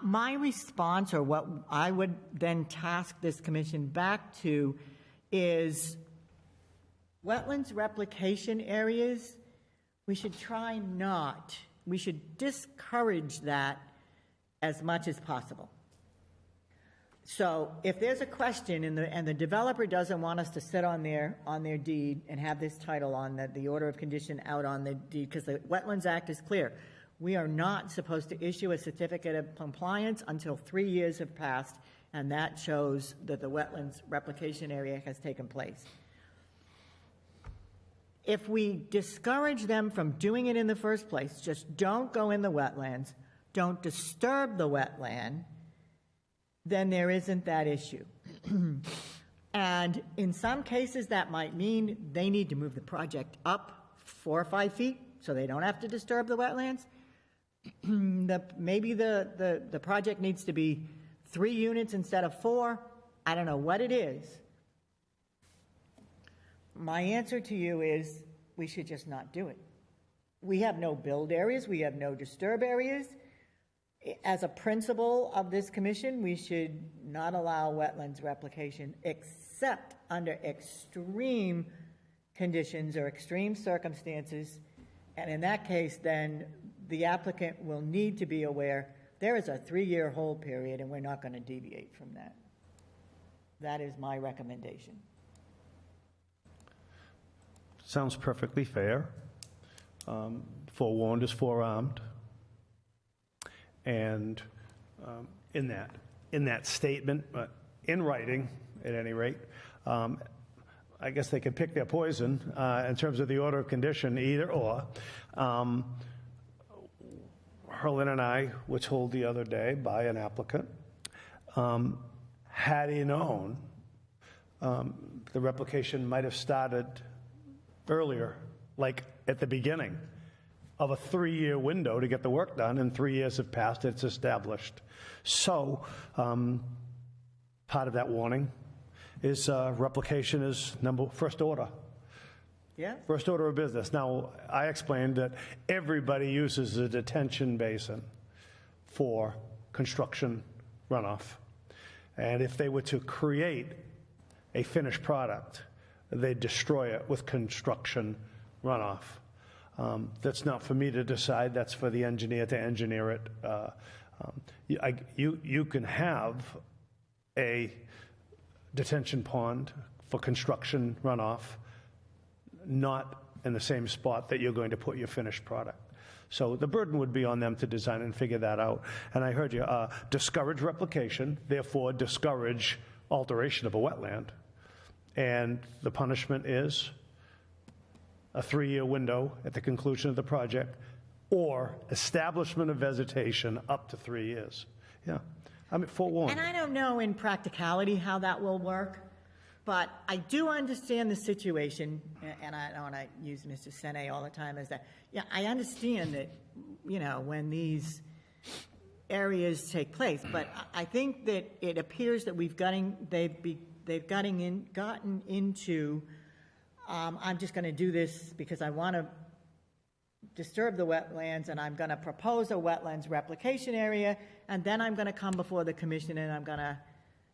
my response, or what I would then task this commission back to, is wetlands replication areas, we should try not, we should discourage that as much as possible. So if there's a question and the developer doesn't want us to sit on their deed and have this title on the order of condition out on the deed, because the Wetlands Act is clear, we are not supposed to issue a certificate of compliance until 3 years have passed, and that shows that the wetlands replication area has taken place. If we discourage them from doing it in the first place, just don't go in the wetlands, don't disturb the wetland, then there isn't that issue. And in some cases, that might mean they need to move the project up 4 or 5 feet so they don't have to disturb the wetlands. Maybe the project needs to be 3 units instead of 4. I don't know what it is. My answer to you is we should just not do it. We have no build areas. We have no disturb areas. As a principle of this commission, we should not allow wetlands replication except under extreme conditions or extreme circumstances. And in that case, then the applicant will need to be aware there is a 3-year hold period and we're not going to deviate from that. That is my recommendation. Sounds perfectly fair. Forewarned is forearmed. And in that statement, in writing, at any rate, I guess they could pick their poison in terms of the order of condition, either or. Herlin and I were told the other day by an applicant, had he known, the replication might have started earlier, like at the beginning of a 3-year window to get the work done, and 3 years have passed, it's established. So part of that warning is replication is first order. Yeah. First order of business. Now, I explained that everybody uses a detention basin for construction runoff. And if they were to create a finished product, they'd destroy it with construction runoff. That's not for me to decide. That's for the engineer to engineer it. You can have a detention pond for construction runoff, not in the same spot that you're going to put your finished product. So the burden would be on them to design and figure that out. And I heard you, discourage replication, therefore discourage alteration of a wetland. And the punishment is a 3-year window at the conclusion of the project, or establishment of vegetation up to 3 years. Yeah, I mean, forewarned. And I don't know in practicality how that will work, but I do understand the situation, and I don't want to use Mr. Sene all the time as that. Yeah, I understand that, you know, when these areas take place, but I think that it appears that they've gotten into, I'm just going to do this because I want to disturb the wetlands, and I'm going to propose a wetlands replication area, and then I'm going to come before the commission and I'm going to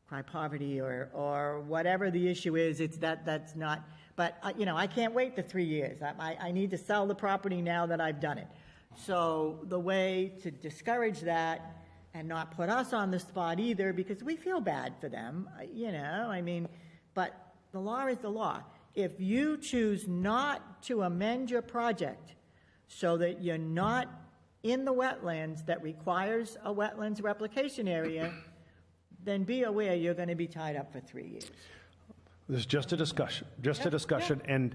cry poverty or whatever the issue is. It's that's not, but you know, I can't wait the 3 years. I need to sell the property now that I've done it. So the way to discourage that and not put us on the spot either, because we feel bad for them, you know, I mean, but the law is the law. If you choose not to amend your project so that you're not in the wetlands that requires a wetlands replication area, then be aware you're going to be tied up for 3 years. This is just a discussion, and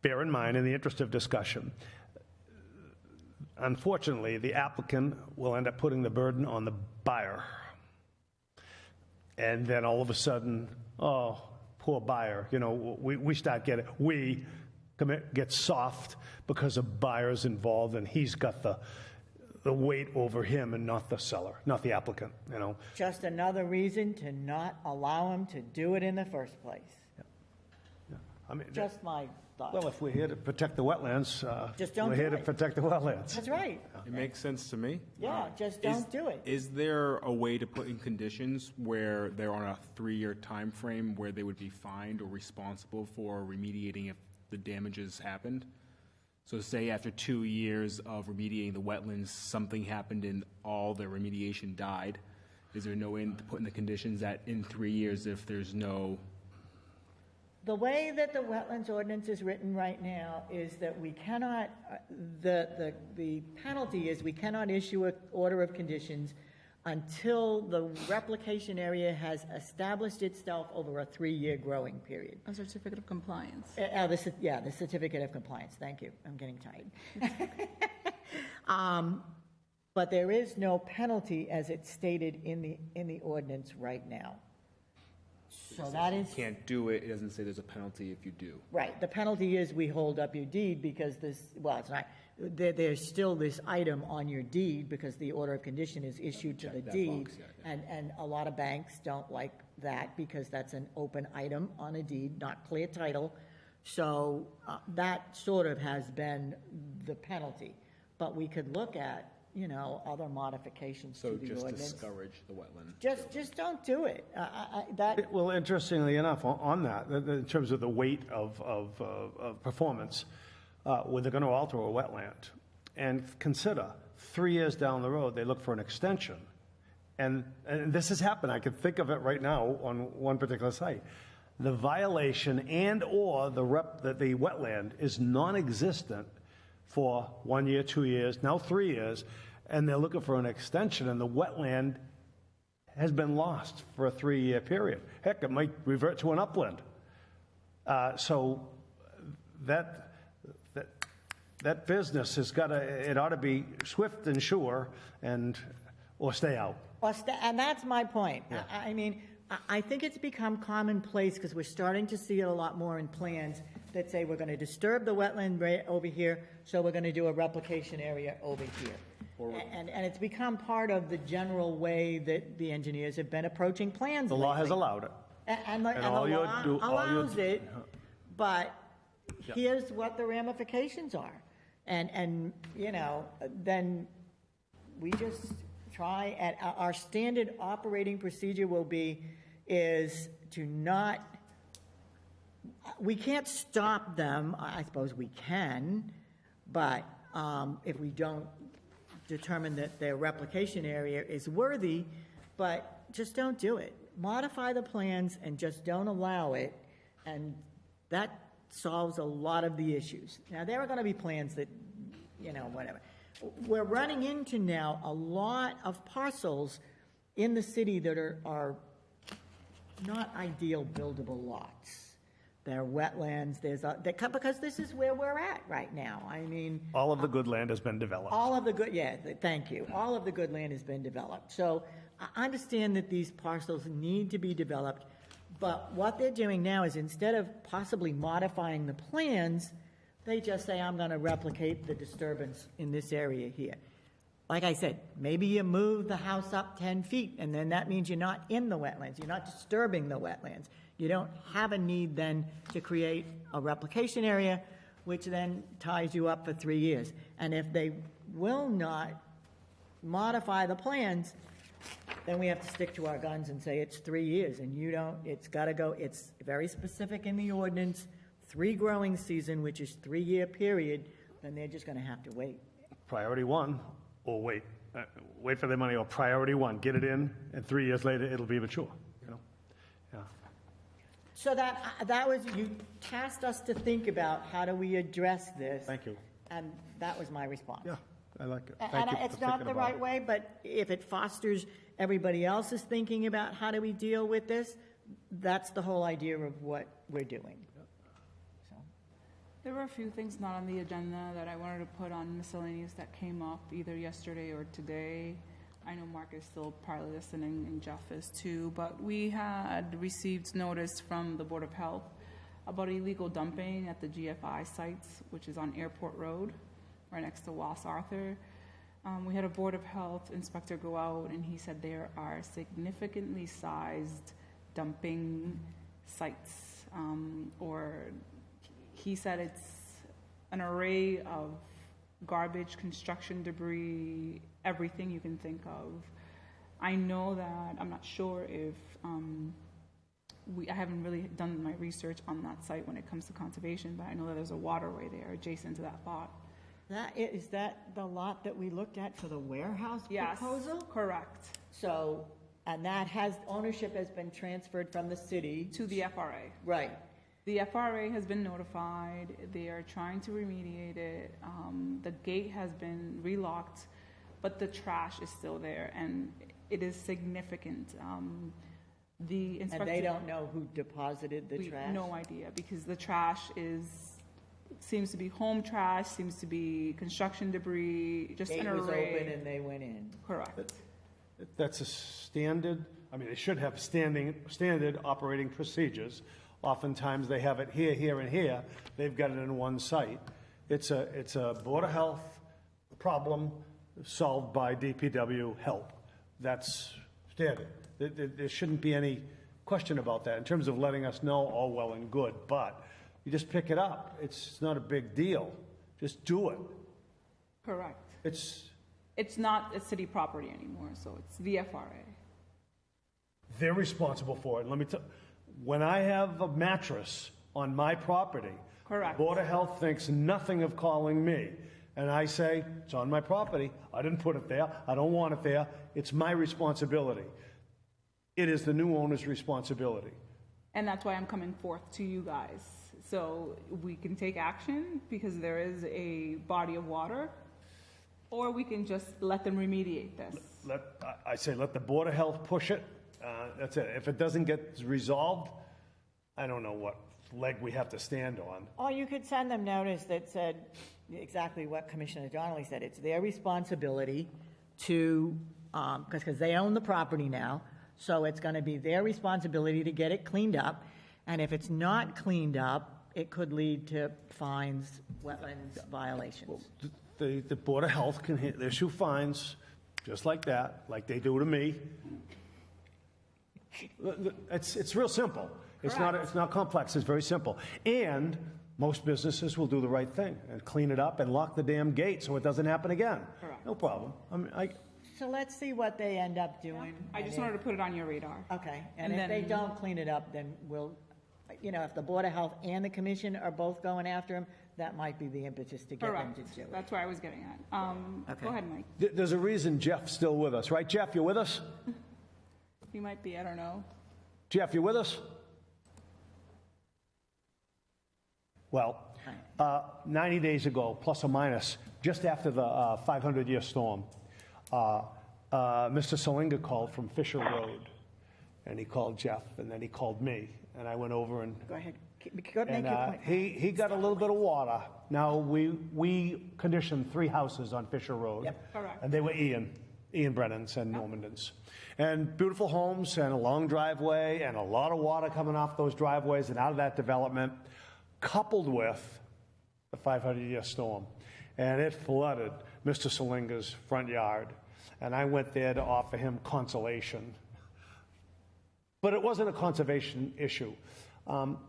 bear in mind, in the interest of discussion, unfortunately, the applicant will end up putting the burden on the buyer. And then all of a sudden, oh, poor buyer, you know, we start getting, get soft because a buyer's involved and he's got the weight over him and not the seller, not the applicant, you know. Just another reason to not allow him to do it in the first place. Yeah. I mean, just my thought. Well, if we're here to protect the wetlands, just don't we're here to protect the wetlands. That's right. It makes sense to me. Yeah, just don't do it. Is there a way to put in conditions where they're on a 3-year time frame where they would be fined or responsible for remediating if the damages happened? So say after 2 years of remediating the wetlands, something happened and all the remediation died. Is there no way to put in the conditions that in 3 years, if there's no... The way that the wetlands ordinance is written right now is that we cannot, the penalty is we cannot issue an order of conditions until the replication area has established itself over a 3-year growing period. A certificate of compliance. The certificate of compliance. Thank you. I'm getting tired. But there is no penalty as it's stated in the ordinance right now. So that is... You can't do it. It doesn't say there's a penalty if you do. Right. The penalty is we hold up your deed because this, well, it's not, there's still this item on your deed because the order of condition is issued to the deed. Box, yeah. And a lot of banks don't like that because that's an open item on a deed, not clear title. So that sort of has been the penalty. But we could look at, you know, other modifications to the ordinance. So just discourage the wetland. Just don't do it. Well, interestingly enough, on that, in terms of the weight of performance, when they're going to alter a wetland, and consider 3 years down the road, they look for an extension. And this has happened. I can think of it right now on one particular site. The violation and or the wetland is non-existent for 1 year, 2 years, now 3 years, and they're looking for an extension, and the wetland has been lost for a 3-year period. Heck, it might revert to an upland. So that business has got to, it ought to be swift and sure, or stay out. And that's my point. Yeah. I mean, I think it's become commonplace because we're starting to see it a lot more in plans that say we're going to disturb the wetland right over here, so we're going to do a replication area over here. And it's become part of the general way that the engineers have been approaching plans. The law has allowed it. And the law allows it, but here's what the ramifications are. And you know, then we just try, and our standard operating procedure is to not, we can't stop them, I suppose we can, but if we don't determine that their replication area is worthy, but just don't do it. Modify the plans and just don't allow it, and that solves a lot of the issues. Now, there are going to be plans that, whatever. We're running into now a lot of parcels in the city that are not ideal buildable lots. They're wetlands, because this is where we're at right now. I mean... All of the good land has been developed. Thank you. All of the good land has been developed. So I understand that these parcels need to be developed, but what they're doing now is instead of possibly modifying the plans, they just say, I'm going to replicate the disturbance in this area here. Like I said, maybe you move the house up 10 feet, and then that means you're not in the wetlands. You're not disturbing the wetlands. You don't have a need then to create a replication area, which then ties you up for 3 years. And if they will not modify the plans, then we have to stick to our guns and say it's 3 years, and it's got to go, it's very specific in the ordinance, 3 growing season, which is 3-year period, then they're just going to have to wait. Priority 1, or wait for their money, or priority 1, get it in, and 3 years later, it'll be mature, Yeah. So that was, you tasked us to think about how do we address this. Thank you. And that was my response. Yeah, I like it. And it's not the right way, but if it fosters everybody else's thinking about how do we deal with this, that's the whole idea of what we're doing. So. There were a few things not on the agenda that I wanted to put on miscellaneous that came up either yesterday or today. I know Mark is still probably listening, and Jeff is too, but we had received notice from the Board of Health about illegal dumping at the GFI sites, which is on Airport Road, right next to Wass Arthur. We had a Board of Health inspector go out, and he said there are significantly sized dumping sites, or he said it's an array of garbage, construction debris, everything you can think of. I know that, I'm not sure if, I haven't really done my research on that site when it comes to conservation, but I know that there's a waterway there adjacent to that lot. Is that the lot that we looked at for the warehouse proposal? Yes, correct. So, and ownership has been transferred from the city to the FRA. Right. The FRA has been notified. They are trying to remediate it. The gate has been relocked, but the trash is still there, and it is significant. The inspector, and they don't know who deposited the trash? No idea, because the trash seems to be home trash, seems to be construction debris, just an array. Gate was open and they went in. Correct. That's a standard, they should have standard operating procedures. Oftentimes, they have it here, here, and here. They've got it in one site. It's a Board of Health problem solved by DPW help. That's standard. There shouldn't be any question about that in terms of letting us know all well and good, but you just pick it up. It's not a big deal. Just do it. Correct. It's not a city property anymore, so it's the FRA. They're responsible for it. Let me tell you. When I have a mattress on my property, correct, Board of Health thinks nothing of calling me. And I say, it's on my property. I didn't put it there. I don't want it there. It's my responsibility. It is the new owner's responsibility. And that's why I'm coming forth to you guys. So we can take action because there is a body of water, or we can just let them remediate this. I say let the Board of Health push it. That's it. If it doesn't get resolved, I don't know what leg we have to stand on. Or you could send them notice that said exactly what Commissioner Donnelly said. It's their responsibility to, because they own the property now, so it's going to be their responsibility to get it cleaned up. And if it's not cleaned up, it could lead to fines, wetlands violations. Well, the Board of Health can issue fines just like that, like they do to me. It's real simple. It's not complex. It's very simple. And most businesses will do the right thing and clean it up and lock the damn gate so it doesn't happen again. Correct. No problem. So let's see what they end up doing. I just wanted to put it on your radar. Okay, and if they don't clean it up, then we'll, if the Board of Health and the commission are both going after him, that might be the impetus to get them to do it. That's where I was getting at. Go ahead, Mike. There's a reason Jeff's still with us, right? Jeff, you with us? He might be, I don't know. Jeff, you with us? Well, 90 days ago, plus or minus, just after the 500-year storm, Mr. Salinga called from Fisher Road, and he called Jeff, and then he called me, and I went over and... Go ahead. Make your point. He got a little bit of water. Now, we conditioned 3 houses on Fisher Road. Yep. Correct. And they were Ian Brennan's and Normandon's. And beautiful homes and a long driveway and a lot of water coming off those driveways and out of that development, coupled with the 500-year storm. And it flooded Mr. Salinga's front yard. And I went there to offer him consolation. But it wasn't a conservation issue.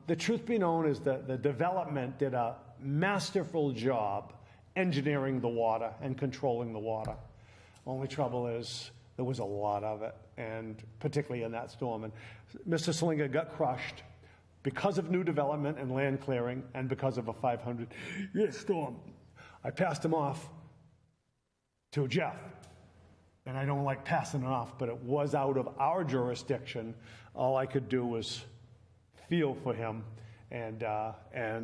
The truth be known is that the development did a masterful job engineering the water and controlling the water. Only trouble is there was a lot of it, and particularly in that storm. And Mr. Salinga got crushed because of new development and land clearing and because of a 500-year storm. I passed him off to Jeff. And I don't like passing it off, but it was out of our jurisdiction. All I could do was feel for him and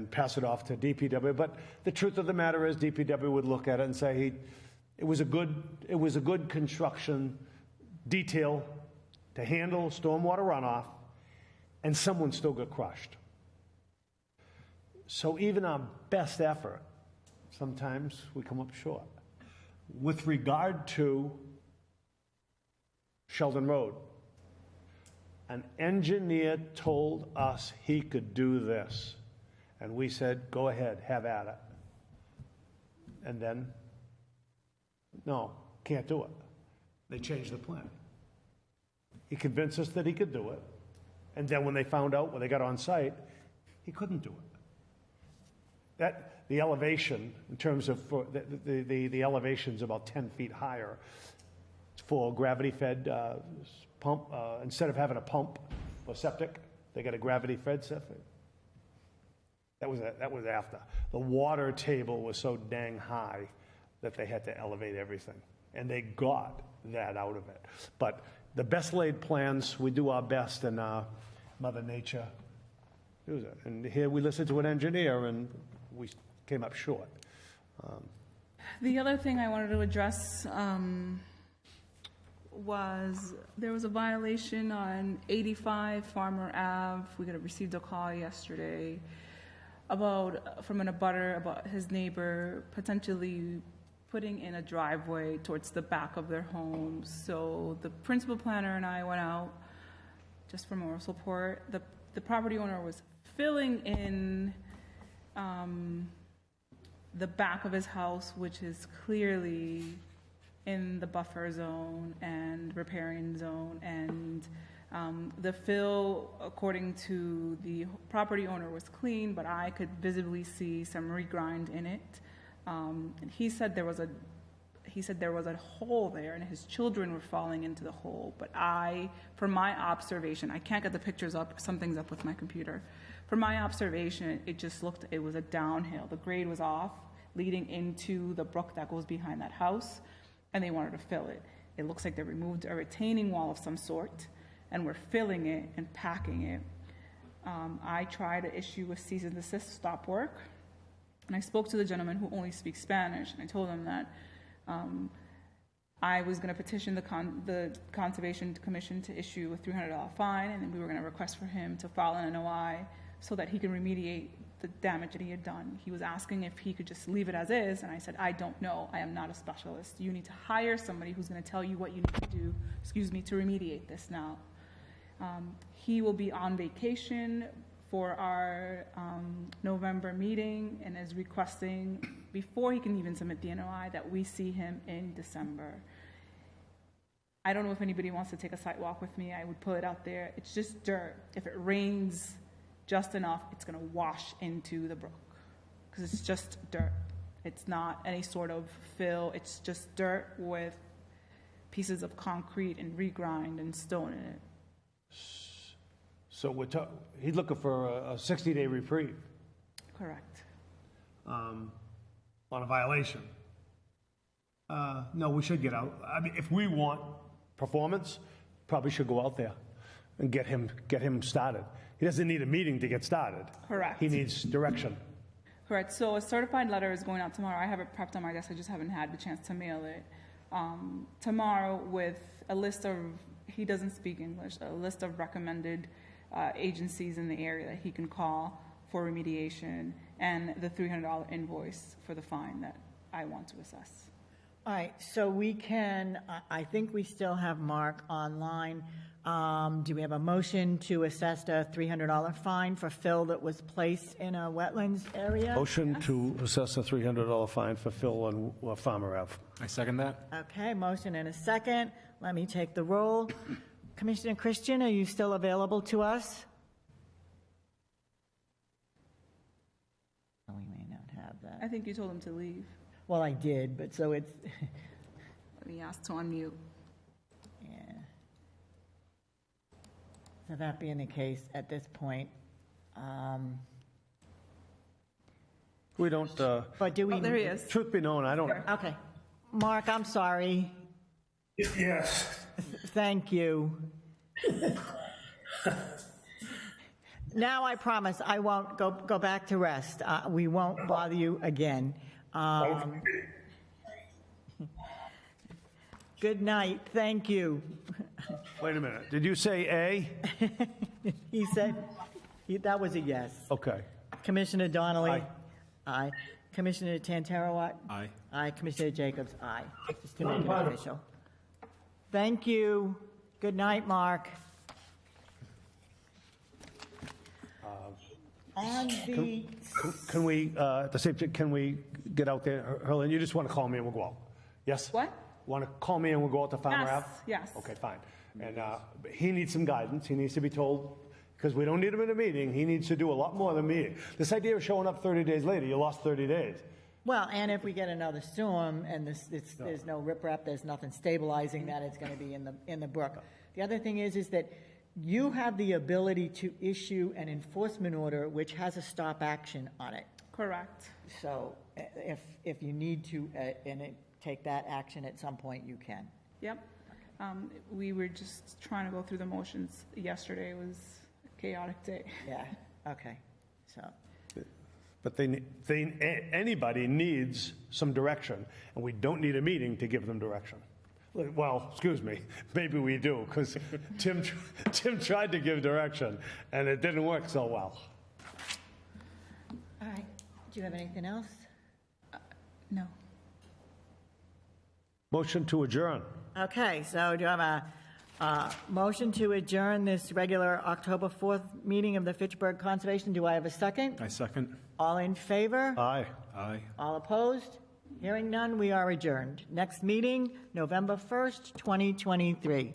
pass it off to DPW. But the truth of the matter is DPW would look at it and say it was a good construction detail to handle stormwater runoff, and someone still got crushed. So even our best effort, sometimes we come up short. With regard to Sheldon Road, an engineer told us he could do this, and we said, go ahead, have at it. And then, no, can't do it. They changed the plan. He convinced us that he could do it, and then when they found out, when they got on site, he couldn't do it. The elevation, in terms of, the elevation's about 10 feet higher for gravity-fed pump. Instead of having a pump or septic, they got a gravity-fed septic. That was after. The water table was so dang high that they had to elevate everything. And they got that out of it. But the best laid plans, we do our best, and Mother Nature does it. And here we listened to an engineer, and we came up short. The other thing I wanted to address was there was a violation on 85 Farmer Ave. We received a call yesterday from an abutter about his neighbor potentially putting in a driveway towards the back of their home. So the principal planner and I went out just for moral support. The property owner was filling in the back of his house, which is clearly in the buffer zone and riparian zone, and the fill, according to the property owner, was clean, but I could visibly see some regrind in it. And he said there was a hole there, and his children were falling into the hole. But from my observation, I can't get the pictures up. Something's up with my computer. From my observation, it was a downhill. The grade was off, leading into the brook that goes behind that house, and they wanted to fill it. It looks like they removed a retaining wall of some sort, and we're filling it and packing it. I tried to issue a cease and desist, stop work, and I spoke to the gentleman who only speaks Spanish, and I told him that I was going to petition the Conservation Commission to issue a $300 fine, and then we were going to request for him to file an NOI so that he can remediate the damage that he had done. He was asking if he could just leave it as is, and I said, I don't know. I am not a specialist. You need to hire somebody who's going to tell you what you need to do, to remediate this now. He will be on vacation for our November meeting and is requesting, before he can even submit the NOI, that we see him in December. I don't know if anybody wants to take a site walk with me. I would put it out there. It's just dirt. If it rains just enough, it's going to wash into the brook because it's just dirt. It's not any sort of fill. It's just dirt with pieces of concrete and regrind and stone in it. So he's looking for a 60-day reprieve Correct. on a violation. No, we should get out. I mean, if we want performance, probably should go out there and get him started. He doesn't need a meeting to get started. Correct. He needs direction. Correct. So a certified letter is going out tomorrow. I have it prepped on my desk. I just haven't had the chance to mail it. Tomorrow with a list of, he doesn't speak English, a list of recommended agencies in the area that he can call for remediation and the $300 invoice for the fine that I want to assess. All right, so we can, I think we still have Mark online. Do we have a motion to assess the $300 fine for fill that was placed in a wetlands area? Motion to assess a $300 fine for Phil on Farmer Ave. I second that. Okay, motion and a second. Let me take the roll. Commissioner Christian, are you still available to us? Oh, we may not have that. I think you told him to leave. Well, I did, but so it's, Let me ask to unmute. yeah. So that being the case, at this point, We don't, but do we? Oh, there he is. truth be known, I don't, Okay. Mark, I'm sorry. Yes. Thank you. Now I promise I won't go back to rest. We won't bother you again. Good night. Thank you. wait a minute. Did you say A? He said, that was a yes. Okay. Commissioner Donnelly? Aye. Aye. Commissioner Tantarawat? Aye. Aye. Commissioner Jacobs? Aye. Just to make it official. Thank you. Good night, Mark. On the, Can we, at the same time, can we get out there? Helen, you just want to call me and we'll go out? Yes? What? Want to call me and we'll go out to Farmer Yes, Ave? yes. Okay, fine. And but he needs some guidance. He needs to be told, because we don't need him in a meeting. He needs to do a lot more than a meeting. This idea of showing up 30 days later, you lost 30 days. well, and if we get another storm and there's no riprap, there's nothing stabilizing that, it's going to be in the brook. The other thing is that you have the ability to issue an enforcement order which has a stop action on it. Correct. So if you need to take that action at some point, you can. Yep. We were just trying to go through the motions yesterday. It was a chaotic day. Yeah, okay. So, But anybody needs some direction, and we don't need a meeting to give them direction. Well, excuse me, maybe we do, because Tim tried to give direction, and it didn't work so well. all right. Do you have anything else? No. Motion to adjourn. Okay, so do I have a motion to adjourn this regular October 4th meeting of the Fitchburg Conservation? Do I have a second? I second. All in favor? Aye. Aye. All opposed? Hearing none, we are adjourned. Next meeting, November 1st, 2023.